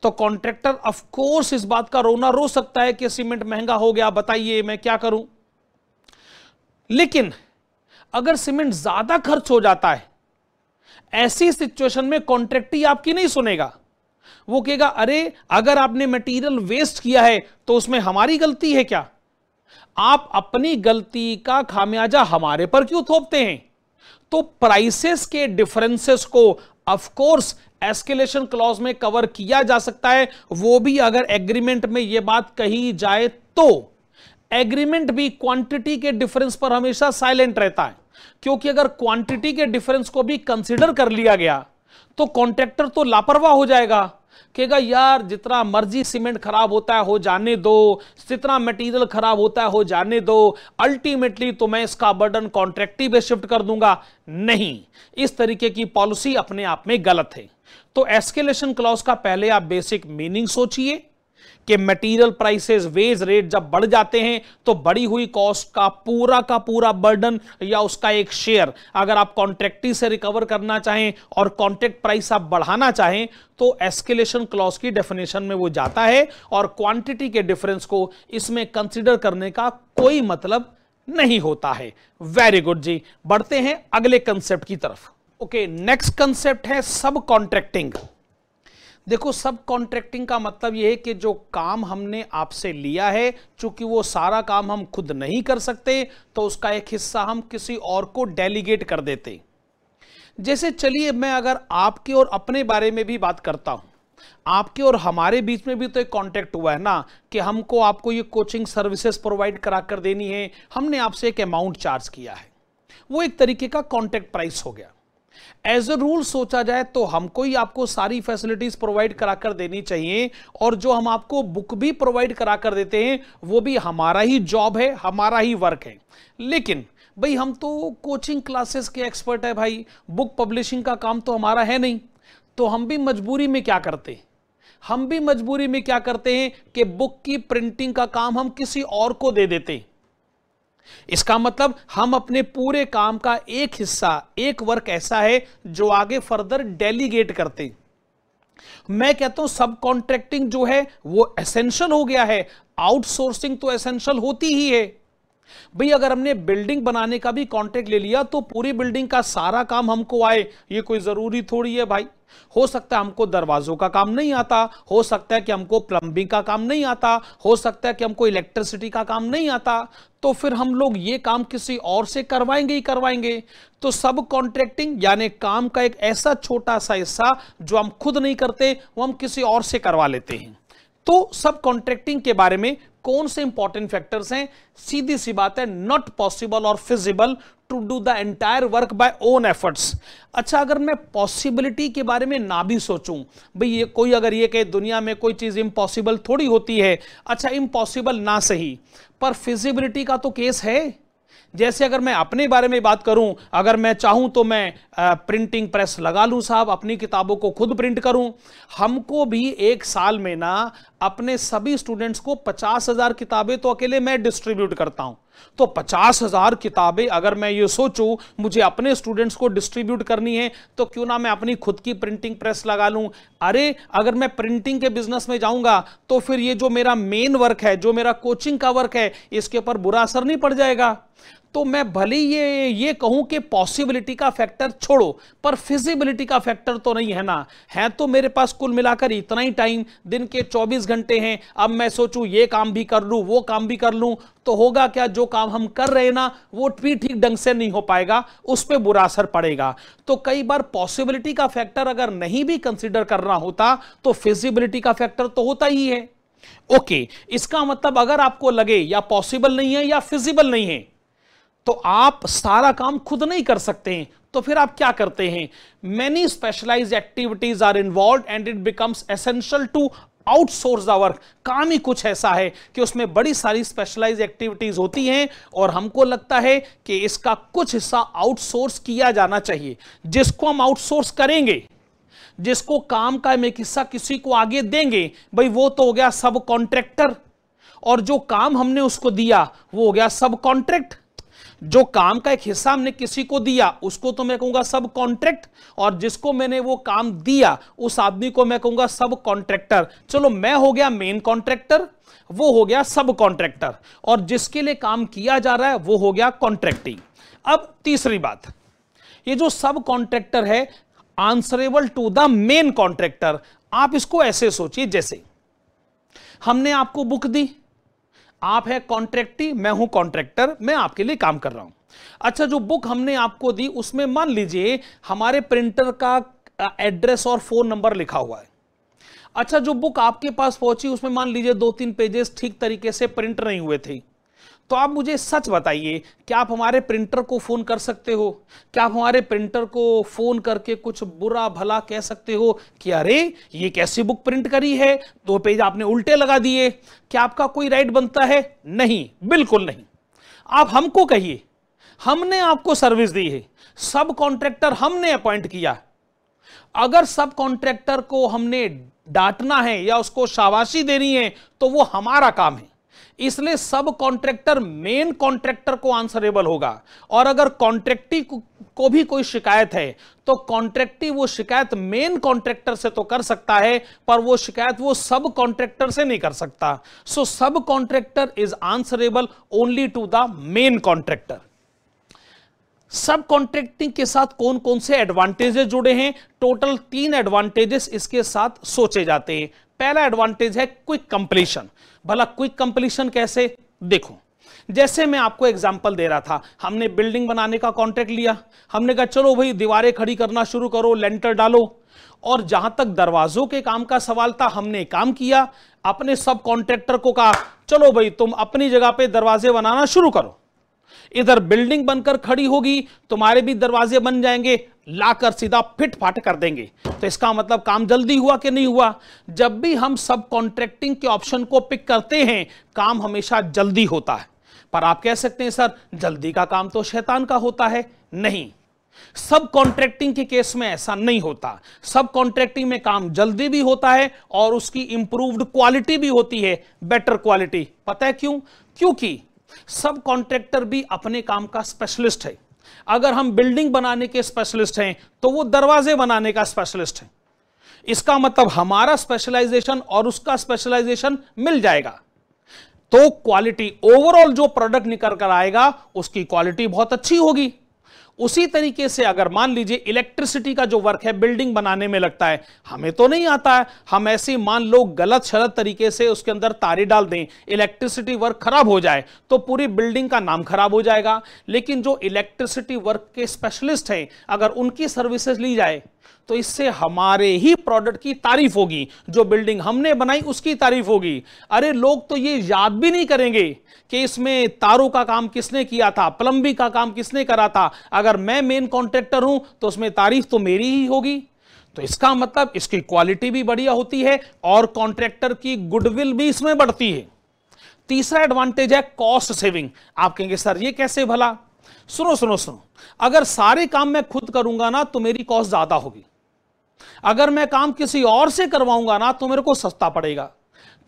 Speaker 1: तो कॉन्ट्रैक्टर ऑफ कोर्स इस बात का रोना रो सकता है कि सीमेंट महंगा हो गया, बताइए मैं क्या करूं। लेकिन अगर सीमेंट ज्यादा खर्च हो जाता है, ऐसी सिचुएशन में कॉन्ट्रैक्टी आपकी नहीं सुनेगा। वो कहेगा अरे अगर आपने मटेरियल वेस्ट किया है तो उसमें हमारी गलती है क्या? आप अपनी गलती का खामियाजा हमारे पर क्यों थोपते हैं? तो प्राइसेस के डिफरेंसेस को ऑफ कोर्स एस्केलेशन क्लॉज में कवर किया जा सकता है, वो भी अगर एग्रीमेंट में यह बात कही जाए तो। एग्रीमेंट भी क्वांटिटी के डिफरेंस पर हमेशा साइलेंट रहता है, क्योंकि अगर क्वांटिटी के डिफरेंस को भी कंसीडर कर लिया गया तो कॉन्ट्रैक्टर तो लापरवाह हो जाएगा, कहेगा यार जितना मर्जी सीमेंट खराब होता है हो जाने दो, जितना मटेरियल खराब होता है हो जाने दो, अल्टीमेटली तो मैं इसका बर्डन कॉन्ट्रैक्टी पे शिफ्ट कर दूंगा। नहीं, इस तरीके की पॉलिसी अपने आप में गलत है। तो एस्केलेशन क्लॉज का पहले आप बेसिक मीनिंग सोचिए कि मटेरियल प्राइसेस, वेज रेट जब बढ़ जाते हैं तो बढ़ी हुई कॉस्ट का पूरा बर्डन या उसका एक शेयर अगर आप कॉन्ट्रैक्टी से रिकवर करना चाहें और कॉन्ट्रैक्ट प्राइस आप बढ़ाना चाहें तो एस्केलेशन क्लॉज की डेफिनेशन में वो जाता है, और क्वांटिटी के डिफरेंस को इसमें कंसीडर करने का कोई मतलब नहीं होता है। वेरी गुड जी, बढ़ते हैं अगले कंसेप्ट की तरफ। ओके, नेक्स्ट कंसेप्ट है सब कॉन्ट्रैक्टिंग। देखो, सब कॉन्ट्रैक्टिंग का मतलब यह है कि जो काम हमने आपसे लिया है, चूंकि वो सारा काम हम खुद नहीं कर सकते तो उसका एक हिस्सा हम किसी और को डेलीगेट कर देते। जैसे चलिए मैं अगर आपके और अपने बारे में भी बात करता हूं, आपके और हमारे बीच में भी तो एक कॉन्ट्रैक्ट हुआ है ना कि हमको आपको ये कोचिंग सर्विसेज प्रोवाइड करा कर देनी है, हमने आपसे एक अमाउंट चार्ज किया है, वो एक तरीके का कॉन्ट्रैक्ट प्राइस हो गया। एज अ रूल सोचा जाए तो हमको ही आपको सारी फैसिलिटीज प्रोवाइड कराकर देनी चाहिए, और जो हम आपको बुक भी प्रोवाइड कराकर देते हैं वो भी हमारा ही जॉब है, हमारा ही वर्क है। लेकिन भाई हम तो कोचिंग क्लासेस के एक्सपर्ट है भाई, बुक पब्लिशिंग का काम तो हमारा है नहीं, तो हम भी मजबूरी में क्या करते हैं कि बुक की प्रिंटिंग का काम हम किसी और को दे देते। इसका मतलब हम अपने पूरे काम का एक हिस्सा, एक वर्क ऐसा है जो आगे फर्दर डेलीगेट करते। मैं कहता हूं सब कॉन्ट्रैक्टिंग जो है वो एसेंशियल हो गया है, आउटसोर्सिंग तो एसेंशियल होती ही है। भाई अगर हमने बिल्डिंग बनाने का भी कॉन्ट्रैक्ट ले लिया तो पूरी बिल्डिंग का सारा काम हमको आए, ये कोई जरूरी थोड़ी है भाई। हो सकता है हमको दरवाजों का काम नहीं आता, हो सकता है कि हमको प्लम्बिंग का काम नहीं आता, हो सकता है कि हमको इलेक्ट्रिसिटी का काम नहीं आता, तो फिर हम लोग ये काम किसी और से करवाएंगे ही करवाएंगे। तो सब कॉन्ट्रैक्टिंग यानी काम का एक ऐसा छोटा सा हिस्सा जो हम खुद नहीं करते वो हम किसी और से करवा लेते हैं। तो सब कॉन्ट्रैक्टिंग के बारे में कौन से इंपॉर्टेंट फैक्टर्स हैं? सीधी सी बात है, नॉट पॉसिबल और feasible to do the entire work by own efforts. अच्छा, अगर मैं पॉसिबिलिटी के बारे में ना भी सोचूं, भाई ये कोई अगर ये कहे दुनिया में कोई चीज इम्पॉसिबल थोड़ी होती है, अच्छा इम्पॉसिबल ना सही पर फिजिबिलिटी का तो केस है। जैसे अगर मैं अपने बारे में बात करूं, अगर मैं चाहूं तो मैं प्रिंटिंग प्रेस लगा लूं साहब, अपनी किताबों को खुद प्रिंट करूं। हमको भी एक साल में ना अपने सभी स्टूडेंट्स को 50,000 किताबें तो अकेले मैं डिस्ट्रीब्यूट करता हूं। तो 50,000 किताबें अगर मैं ये सोचूं मुझे अपने स्टूडेंट्स को डिस्ट्रीब्यूट करनी है तो क्यों ना मैं अपनी खुद की प्रिंटिंग प्रेस लगा लूं। अरे अगर मैं प्रिंटिंग के बिजनेस में जाऊंगा तो फिर ये जो मेरा मेन वर्क है, जो मेरा कोचिंग का वर्क है, इसके ऊपर बुरा असर नहीं पड़ जाएगा। तो मैं भले ये कहूं कि पॉसिबिलिटी का फैक्टर छोड़ो पर फिजिबिलिटी का फैक्टर तो नहीं है ना। है तो मेरे पास कुल मिलाकर इतना ही टाइम, दिन के 24 घंटे हैं। अब मैं सोचूं ये काम भी कर लूं वो काम भी कर लूं तो होगा क्या, जो काम हम कर रहे हैं ना वो भी ठीक ढंग से नहीं हो पाएगा, उस पर बुरा असर पड़ेगा। तो कई बार पॉसिबिलिटी का फैक्टर अगर नहीं भी कंसिडर करना होता तो फिजिबिलिटी का फैक्टर तो होता ही है। ओके, इसका मतलब अगर आपको लगे या पॉसिबल नहीं है या फिजिबल नहीं है तो आप सारा काम खुद नहीं कर सकते हैं, तो फिर आप क्या करते हैं? Many specialised activities are involved and it becomes essential to outsource the work. काम ही कुछ ऐसा है कि उसमें बड़ी सारी स्पेशलाइज्ड एक्टिविटीज होती हैं और हमको लगता है कि इसका कुछ हिस्सा आउटसोर्स किया जाना चाहिए। जिसको हम आउटसोर्स करेंगे, जिसको काम का एक हिस्सा किसी को आगे देंगे, भाई वो तो हो गया सब कॉन्ट्रैक्टर, और जो काम हमने उसको दिया वो हो गया सब कॉन्ट्रैक्ट। जो काम का एक हिस्सा हमने किसी को दिया उसको तो मैं कहूंगा सब कॉन्ट्रैक्ट, और जिसको मैंने वो काम दिया उस आदमी को मैं कहूंगा सब कॉन्ट्रैक्टर। चलो मैं हो गया मेन कॉन्ट्रैक्टर, वो हो गया सब कॉन्ट्रैक्टर, और जिसके लिए काम किया जा रहा है वो हो गया कॉन्ट्रैक्टिंग। अब तीसरी बात, ये जो सब कॉन्ट्रैक्टर है answerable to the main contractor. आप इसको ऐसे सोचिए, जैसे हमने आपको बुक दी, आप है कॉन्ट्रैक्टी, मैं हूं कॉन्ट्रैक्टर, मैं आपके लिए काम कर रहा हूं। अच्छा, जो बुक हमने आपको दी उसमें मान लीजिए हमारे प्रिंटर का एड्रेस और फोन नंबर लिखा हुआ है। अच्छा, जो बुक आपके पास पहुंची उसमें मान लीजिए 2-3 पेजेस ठीक तरीके से प्रिंट नहीं हुए थे, तो आप मुझे सच बताइए, क्या आप हमारे प्रिंटर को फोन कर सकते हो? क्या आप हमारे प्रिंटर को फोन करके कुछ बुरा भला कह सकते हो कि अरे ये कैसी बुक प्रिंट करी है, 2 पेज आपने उल्टे लगा दिए? क्या आपका कोई राइट बनता है? नहीं, बिल्कुल नहीं। आप हमको कहिए, हमने आपको सर्विस दी है, सब कॉन्ट्रैक्टर हमने अपॉइंट किया। अगर सब कॉन्ट्रैक्टर को हमने डांटना है या उसको शाबाशी देनी है तो वो हमारा काम है, इसलिए सब कॉन्ट्रैक्टर मेन कॉन्ट्रैक्टर को आंसरेबल होगा। और अगर कॉन्ट्रैक्टी को भी कोई शिकायत है तो कॉन्ट्रैक्टी वो शिकायत मेन कॉन्ट्रैक्टर से तो कर सकता है पर वो शिकायत वो सब कॉन्ट्रैक्टर से नहीं कर सकता। So sub contractor is answerable only to the main contractor. Sub contracting के साथ कौन कौन से एडवांटेजेस जुड़े हैं? टोटल 3 एडवांटेजेस इसके साथ सोचे जाते हैं। पहला एडवांटेज है क्विक कंप्लीशन। भला क्विक कंप्लीशन कैसे? देखो, जैसे मैं आपको एग्जांपल दे रहा था, हमने बिल्डिंग बनाने का कॉन्ट्रैक्ट लिया, हमने कहा चलो भाई दीवारें खड़ी करना शुरू करो, लेंटर डालो, और जहां तक दरवाजों के काम का सवाल था हमने काम किया, अपने सब कॉन्ट्रैक्टर को कहा चलो भाई तुम अपनी जगह पे दरवाजे बनाना शुरू करो। इधर बिल्डिंग बनकर खड़ी होगी, तुम्हारे भी दरवाजे बन जाएंगे, लाकर सीधा फिट फाट कर देंगे। तो इसका मतलब काम जल्दी हुआ कि नहीं हुआ? जब भी हम सब कॉन्ट्रैक्टिंग के ऑप्शन को पिक करते हैं, काम हमेशा जल्दी होता है। पर आप कह सकते हैं सर जल्दी का काम तो शैतान का होता है। नहीं, सब कॉन्ट्रैक्टिंग के केस में ऐसा नहीं होता। सब कॉन्ट्रैक्टिंग में काम जल्दी भी होता है और उसकी इंप्रूव्ड क्वालिटी भी होती है, बेटर क्वालिटी। पता है क्यों? क्योंकि सब कॉन्ट्रैक्टर भी अपने काम का स्पेशलिस्ट है। अगर हम बिल्डिंग बनाने के स्पेशलिस्ट हैं तो वो दरवाजे बनाने का स्पेशलिस्ट है। इसका मतलब हमारा स्पेशलाइजेशन और उसका स्पेशलाइजेशन मिल जाएगा, तो क्वालिटी ओवरऑल जो प्रोडक्ट निकल कर आएगा उसकी क्वालिटी बहुत अच्छी होगी। उसी तरीके से अगर मान लीजिए इलेक्ट्रिसिटी का जो वर्क है बिल्डिंग बनाने में लगता है, हमें तो नहीं आता है, हम ऐसे मान लो गलत शलत तरीके से उसके अंदर तारे डाल दें, इलेक्ट्रिसिटी वर्क खराब हो जाए तो पूरी बिल्डिंग का नाम खराब हो जाएगा। लेकिन जो इलेक्ट्रिसिटी वर्क के स्पेशलिस्ट हैं, अगर उनकी सर्विसेज ली जाए तो इससे हमारे ही प्रोडक्ट की तारीफ होगी, जो बिल्डिंग हमने बनाई उसकी तारीफ होगी। अरे लोग तो ये याद भी नहीं करेंगे कि इसमें तारों का काम किसने किया था, प्लम्बिंग का काम किसने करा था। अगर मैं मेन कॉन्ट्रैक्टर हूं तो उसमें तारीफ तो मेरी ही होगी। तो इसका मतलब इसकी क्वालिटी भी बढ़िया होती है और कॉन्ट्रैक्टर की गुडविल भी इसमें बढ़ती है। तीसरा एडवांटेज है कॉस्ट सेविंग। आप कहेंगे सर ये कैसे भला? सुनो सुनो सुनो, अगर सारे काम मैं खुद करूंगा ना तो मेरी कॉस्ट ज्यादा होगी। अगर मैं काम किसी और से करवाऊंगा ना तो मेरे को सस्ता पड़ेगा।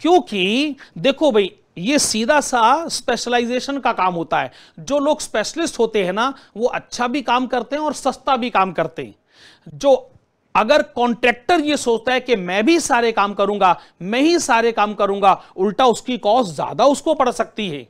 Speaker 1: क्योंकि देखो भाई, ये सीधा सा स्पेशलाइजेशन का काम होता है। जो लोग स्पेशलिस्ट होते हैं ना वो अच्छा भी काम करते हैं और सस्ता भी काम करते हैं। जो अगर कॉन्ट्रैक्टर ये सोचता है कि मैं भी सारे काम करूंगा, मैं ही सारे काम करूंगा, उल्टा उसकी कॉस्ट ज्यादा उसको पड़ सकती है।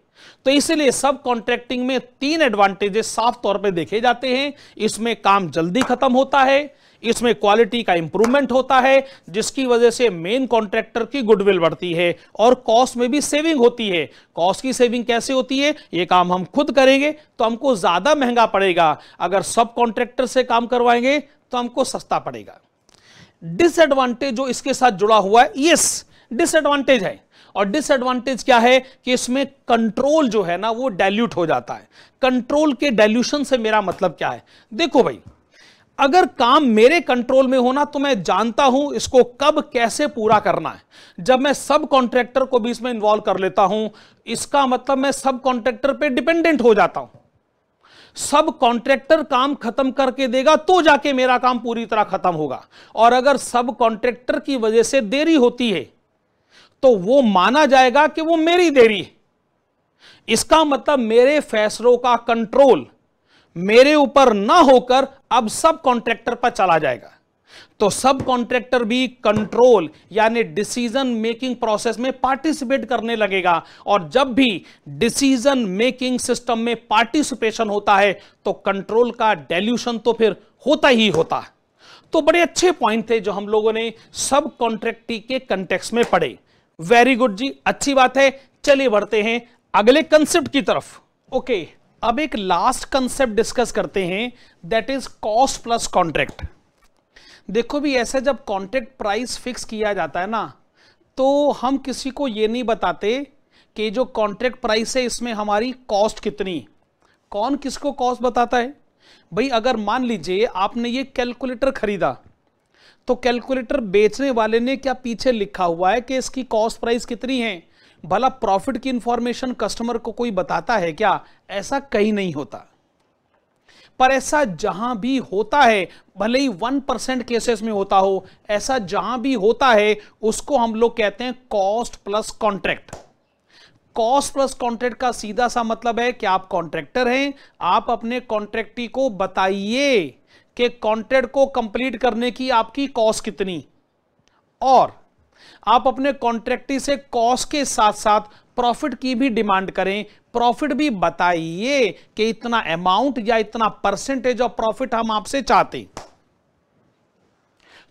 Speaker 1: तो इसलिए सब कॉन्ट्रैक्टिंग में 3 एडवांटेजेस साफ तौर पे देखे जाते हैं। इसमें काम जल्दी खत्म होता है, इसमें क्वालिटी का इंप्रूवमेंट होता है जिसकी वजह से मेन कॉन्ट्रैक्टर की गुडविल बढ़ती है, और कॉस्ट में भी सेविंग होती है। कॉस्ट की सेविंग कैसे होती है? ये काम हम खुद करेंगे तो हमको ज्यादा महंगा पड़ेगा, अगर सब कॉन्ट्रैक्टर से काम करवाएंगे तो हमको सस्ता पड़ेगा। डिसएडवांटेज जो इसके साथ जुड़ा हुआ है, यस डिसएडवांटेज है। और डिसएडवांटेज क्या है कि इसमें कंट्रोल जो है ना वो डाइल्यूट हो जाता है। कंट्रोल के डाइल्यूशन से मेरा मतलब क्या है? देखो भाई, अगर काम मेरे कंट्रोल में होना तो मैं जानता हूं इसको कब कैसे पूरा करना है। जब मैं सब कॉन्ट्रैक्टर को भी इसमें इन्वॉल्व कर लेता हूं, इसका मतलब मैं सब कॉन्ट्रैक्टर पे डिपेंडेंट हो जाता हूं। सब कॉन्ट्रैक्टर काम खत्म करके देगा तो जाके मेरा काम पूरी तरह खत्म होगा। और अगर सब कॉन्ट्रैक्टर की वजह से देरी होती है तो वो माना जाएगा कि वो मेरी देरी है। इसका मतलब मेरे फैसलों का कंट्रोल मेरे ऊपर ना होकर अब सब कॉन्ट्रैक्टर पर चला जाएगा। तो सब कॉन्ट्रैक्टर भी कंट्रोल यानी डिसीजन मेकिंग प्रोसेस में पार्टिसिपेट करने लगेगा। और जब भी डिसीजन मेकिंग सिस्टम में पार्टिसिपेशन होता है तो कंट्रोल का डाइल्यूशन तो फिर होता ही होता है। तो बड़े अच्छे पॉइंट थे जो हम लोगों ने सब कॉन्ट्रैक्टिंग के कंटेक्स्ट में पढ़े। वेरी गुड जी, अच्छी बात है। चलिए बढ़ते हैं अगले कंसेप्ट की तरफ। ओके, अब एक लास्ट कंसेप्ट डिस्कस करते हैं, that is cost plus contract. देखो भी, ऐसा जब कॉन्ट्रैक्ट प्राइस फिक्स किया जाता है ना तो हम किसी को ये नहीं बताते कि जो कॉन्ट्रैक्ट प्राइस है इसमें हमारी कॉस्ट कितनी। कौन किसको कॉस्ट बताता है भाई? अगर मान लीजिए आपने ये कैलकुलेटर खरीदा तो कैलकुलेटर बेचने वाले ने क्या पीछे लिखा हुआ है कि इसकी कॉस्ट प्राइस कितनी है? भला प्रॉफिट की इंफॉर्मेशन कस्टमर को कोई बताता है क्या? ऐसा कहीं नहीं होता। पर ऐसा जहां भी होता है, भले ही 1% केसेस में होता हो, ऐसा जहां भी होता है उसको हम लोग कहते हैं cost plus contract. Cost plus contract का सीधा सा मतलब है कि आप कॉन्ट्रैक्टर हैं, आप अपने कॉन्ट्रैक्टी को बताइए कि कॉन्ट्रैक्ट को कंप्लीट करने की आपकी कॉस्ट कितनी, और आप अपने कॉन्ट्रैक्टी से कॉस्ट के साथ साथ प्रॉफिट की भी डिमांड करें। प्रॉफिट भी बताइए कि इतना अमाउंट या इतना परसेंटेज ऑफ प्रॉफिट हम आपसे चाहते हैं।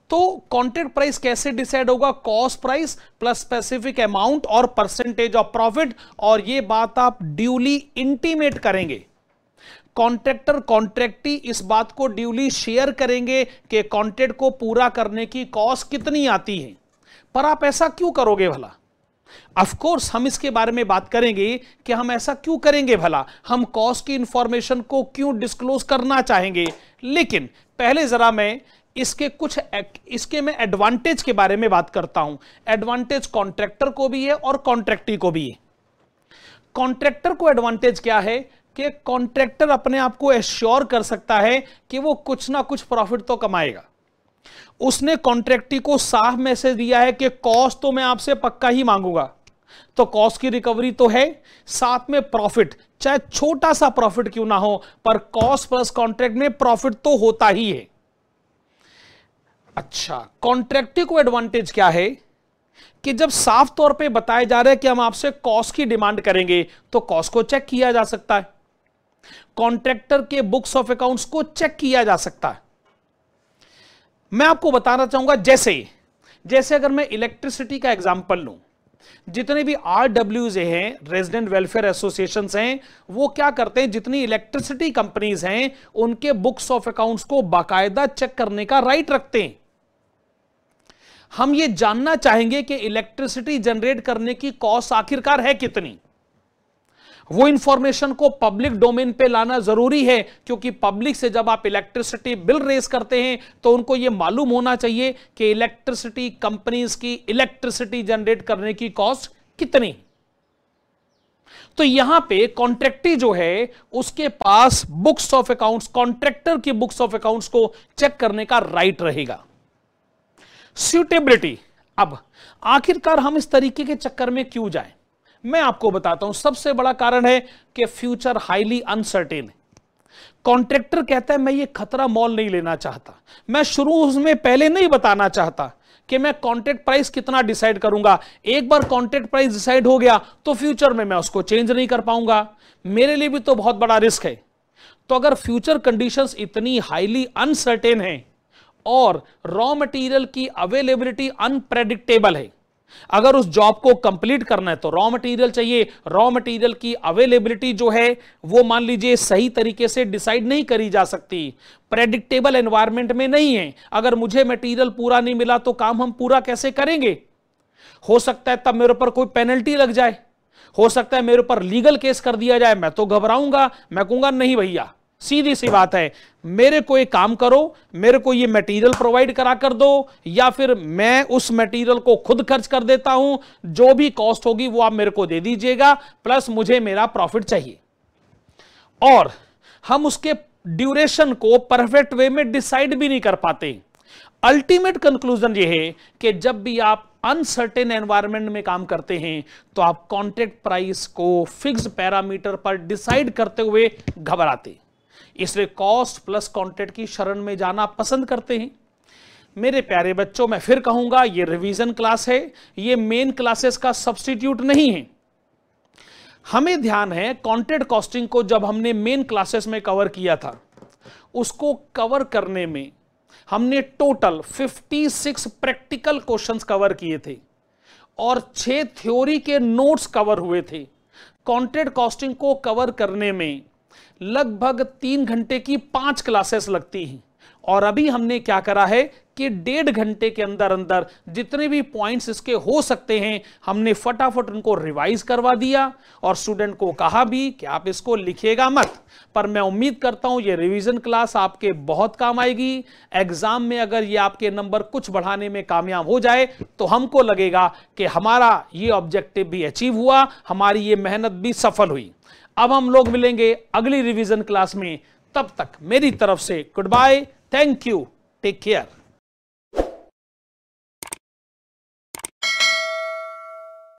Speaker 1: तो कॉन्ट्रैक्ट प्राइस कैसे डिसाइड होगा? Cost price plus specific amount और परसेंटेज ऑफ प्रॉफिट। और ये बात आप ड्यूली इंटीमेट करेंगे। कॉन्ट्रैक्टर कॉन्ट्रैक्टी इस बात को ड्यूली शेयर करेंगे कि कॉन्ट्रैक्ट को पूरा करने की कॉस्ट कितनी आती है। पर आप ऐसा क्यों करोगे भला? ऑफ कोर्स हम इसके बारे में बात करेंगे कि हम ऐसा क्यों करेंगे, भला हम कॉस्ट की इंफॉर्मेशन को क्यों डिस्क्लोज करना चाहेंगे। लेकिन पहले जरा मैं इसके मैं एडवांटेज के बारे में बात करता हूं। एडवांटेज कॉन्ट्रैक्टर को भी है और कॉन्ट्रैक्टी को भी है। कॉन्ट्रैक्टर को एडवांटेज क्या है कि कॉन्ट्रैक्टर अपने आप को एश्योर कर सकता है कि वो कुछ ना कुछ प्रॉफिट तो कमाएगा। उसने कॉन्ट्रैक्टी को साफ मैसेज दिया है कि कॉस्ट तो मैं आपसे पक्का ही मांगूंगा, तो कॉस्ट की रिकवरी तो है, साथ में प्रॉफिट, चाहे छोटा सा प्रॉफिट क्यों ना हो, पर कॉस्ट प्लस कॉन्ट्रैक्ट में प्रॉफिट तो होता ही है। अच्छा, कॉन्ट्रैक्टी को एडवांटेज क्या है कि जब साफ तौर पे बताया जा रहा है कि हम आपसे कॉस्ट की डिमांड करेंगे, तो कॉस्ट को चेक किया जा सकता है, कॉन्ट्रैक्टर के बुक्स ऑफ अकाउंट्स को चेक किया जा सकता है। मैं आपको बताना चाहूंगा, जैसे अगर मैं इलेक्ट्रिसिटी का एग्जांपल लूं, जितने भी RWA हैं, रेजिडेंट वेलफेयर एसोसिएशन हैं, वो क्या करते हैं, जितनी इलेक्ट्रिसिटी कंपनीज हैं उनके बुक्स ऑफ अकाउंट्स को बाकायदा चेक करने का राइट रखते हैं। हम ये जानना चाहेंगे कि इलेक्ट्रिसिटी जनरेट करने की कॉस्ट आखिरकार है कितनी। वो इंफॉर्मेशन को पब्लिक डोमेन पे लाना जरूरी है, क्योंकि पब्लिक से जब आप इलेक्ट्रिसिटी बिल रेज करते हैं तो उनको ये मालूम होना चाहिए कि इलेक्ट्रिसिटी कंपनीज की इलेक्ट्रिसिटी जनरेट करने की कॉस्ट कितनी। तो यहां पे कॉन्ट्रैक्टी जो है उसके पास बुक्स ऑफ अकाउंट्स, कॉन्ट्रैक्टर की बुक्स ऑफ अकाउंट्स को चेक करने का राइट रहेगा। सूटेबिलिटी, अब आखिरकार हम इस तरीके के चक्कर में क्यों जाएं, मैं आपको बताता हूं। सबसे बड़ा कारण है कि फ्यूचर हाईली अनसर्टेन है। कॉन्ट्रैक्टर कहता है मैं ये खतरा मॉल नहीं लेना चाहता, मैं शुरू में पहले नहीं बताना चाहता कि मैं कॉन्ट्रैक्ट प्राइस कितना डिसाइड करूंगा। एक बार कॉन्ट्रैक्ट प्राइस डिसाइड हो गया तो फ्यूचर में मैं उसको चेंज नहीं कर पाऊंगा, मेरे लिए भी तो बहुत बड़ा रिस्क है। तो अगर फ्यूचर कंडीशंस इतनी हाईली अनसर्टेन है और रॉ मटेरियल की अवेलेबिलिटी अनप्रेडिक्टेबल है, अगर उस जॉब को कंप्लीट करना है तो रॉ मटेरियल चाहिए, रॉ मटेरियल की अवेलेबिलिटी जो है वो मान लीजिए सही तरीके से डिसाइड नहीं करी जा सकती, प्रेडिक्टेबल एनवायरनमेंट में नहीं है। अगर मुझे मटेरियल पूरा नहीं मिला तो काम हम पूरा कैसे करेंगे। हो सकता है तब मेरे ऊपर कोई पेनल्टी लग जाए, हो सकता है मेरे ऊपर लीगल केस कर दिया जाए, मैं तो घबराऊंगा, मैं कहूंगा नहीं भैया, सीधी सी बात है, मेरे को एक काम करो, मेरे को ये मटेरियल प्रोवाइड करा कर दो, या फिर मैं उस मटेरियल को खुद खर्च कर देता हूं, जो भी कॉस्ट होगी वो आप मेरे को दे दीजिएगा, प्लस मुझे मेरा प्रॉफिट चाहिए। और हम उसके ड्यूरेशन को परफेक्ट वे में डिसाइड भी नहीं कर पाते। अल्टीमेट कंक्लूजन ये है कि जब भी आप अनसर्टेन एनवायरनमेंट में काम करते हैं तो आप कॉन्ट्रैक्ट प्राइस को फिक्स्ड पैरामीटर पर डिसाइड करते हुए घबराते, इसलिए कॉस्ट प्लस कॉन्ट्रैक्ट की शरण में जाना पसंद करते हैं। मेरे प्यारे बच्चों, मैं फिर कहूंगा ये रिवीजन क्लास है, ये मेन क्लासेस का सब्स्टिट्यूट नहीं है। हमें ध्यान है कॉन्ट्रैक्ट कॉस्टिंग को जब हमने मेन क्लासेस में कवर किया था, उसको कवर करने में हमने टोटल 56 प्रैक्टिकल क्वेश्चंस कवर किए थे और 6 थ्योरी के नोट्स कवर हुए थे। कॉन्ट्रैक्ट कॉस्टिंग को कवर करने में लगभग 3 घंटे की 5 क्लासेस लगती हैं, और अभी हमने क्या करा है कि 1.5 घंटे के अंदर अंदर जितने भी पॉइंट्स इसके हो सकते हैं हमने फटाफट उनको रिवाइज करवा दिया, और स्टूडेंट को कहा भी कि आप इसको लिखिएगा मत, पर मैं उम्मीद करता हूं ये रिवीजन क्लास आपके बहुत काम आएगी। एग्जाम में अगर ये आपके नंबर कुछ बढ़ाने में कामयाब हो जाए तो हमको लगेगा कि हमारा ये ऑब्जेक्टिव भी अचीव हुआ, हमारी ये मेहनत भी सफल हुई। अब हम लोग मिलेंगे अगली रिवीजन क्लास में, तब तक मेरी तरफ से goodbye, thank you, take care.